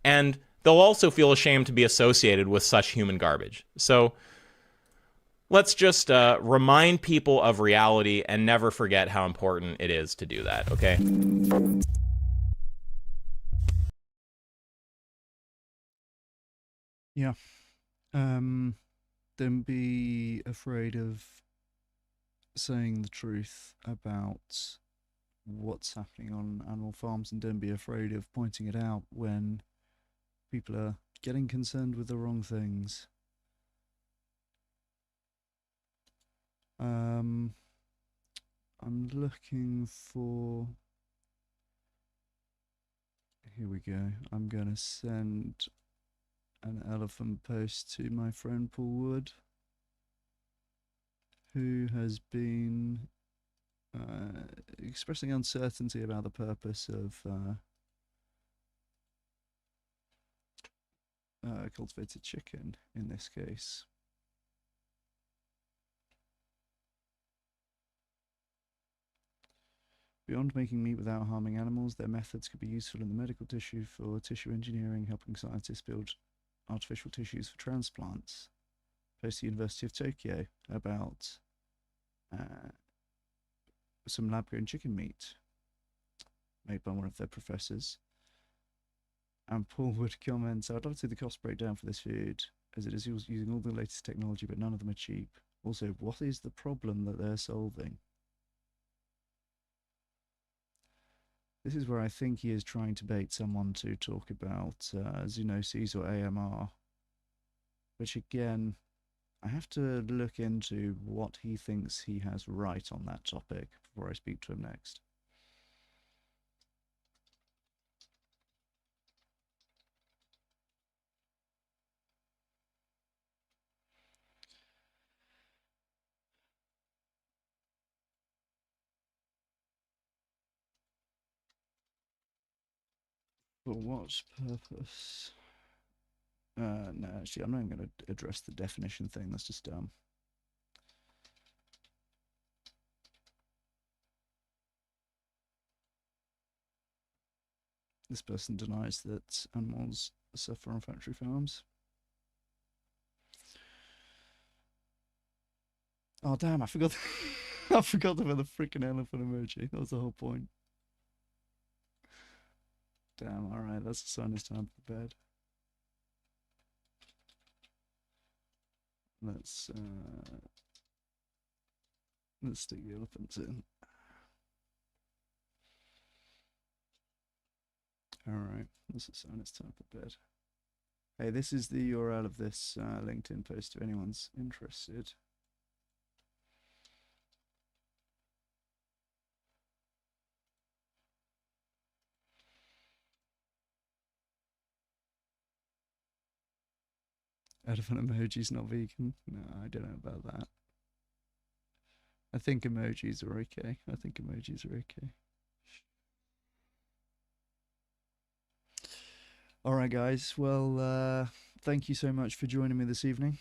and they'll also feel ashamed to be associated with such human garbage. So let's just remind people of reality and never forget how important it is to do that, okay? Yeah. Don't be afraid of saying the truth about what's happening on animal farms, and don't be afraid of pointing it out when people are getting concerned with the wrong things. I'm looking for... Here we go. I'm going to send an elephant post to my friend Paul Wood, who has been expressing uncertainty about the purpose of cultivated chicken in this case. Beyond making meat without harming animals, their methods could be useful in the medical tissue for tissue engineering, helping scientists build artificial tissues for transplants. Post the University of Tokyo about some lab-grown chicken meat made by one of their professors. And Paul would comment, so I'd love to see the cost breakdown for this food, as it is using all the latest technology, but none of them are cheap. Also, what is the problem that they're solving? This is where I think he is trying to bait someone to talk about zoonoses or AMR, which again, I have to look into what he thinks he has right on that topic before I speak to him next. For what purpose? No, actually, I'm not even going to address the definition thing. That's just dumb. This person denies that animals suffer on factory farms. Oh damn! I forgot. I forgot about the freaking elephant emoji. That was the whole point. Damn. All right, that's a sign it's time for bed. Let's stick the elephants in. Alright, this is sign it's time for bed. Hey, this is the URL of this LinkedIn post if anyone's interested. Elephant emoji's not vegan? No, I don't know about that. I think emojis are okay. I think emojis are okay. Alright guys, well thank you so much for joining me this evening.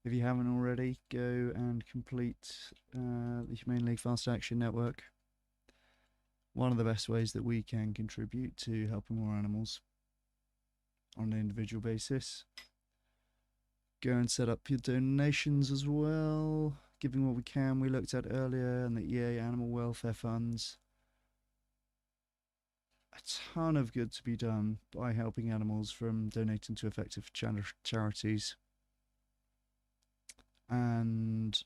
If you haven't already, go and complete the Humane League Fast Action Network. One of the best ways that we can contribute to helping more animals on an individual basis. Go and set up your donations as well, giving what we can. We looked at earlier, and the EA Animal Welfare Funds. A ton of good to be done by helping animals, from donating to effective charities, and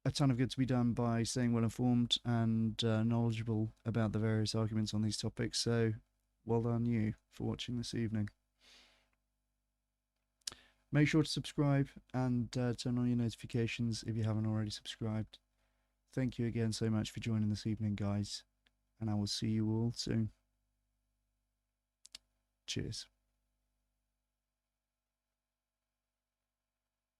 a ton of good to be done by staying well informed and knowledgeable about the various arguments on these topics. So well done you for watching this evening. Make sure to subscribe and turn on your notifications if you haven't already subscribed. Thank you again so much for joining this evening, guys, and I will see you all soon. Cheers.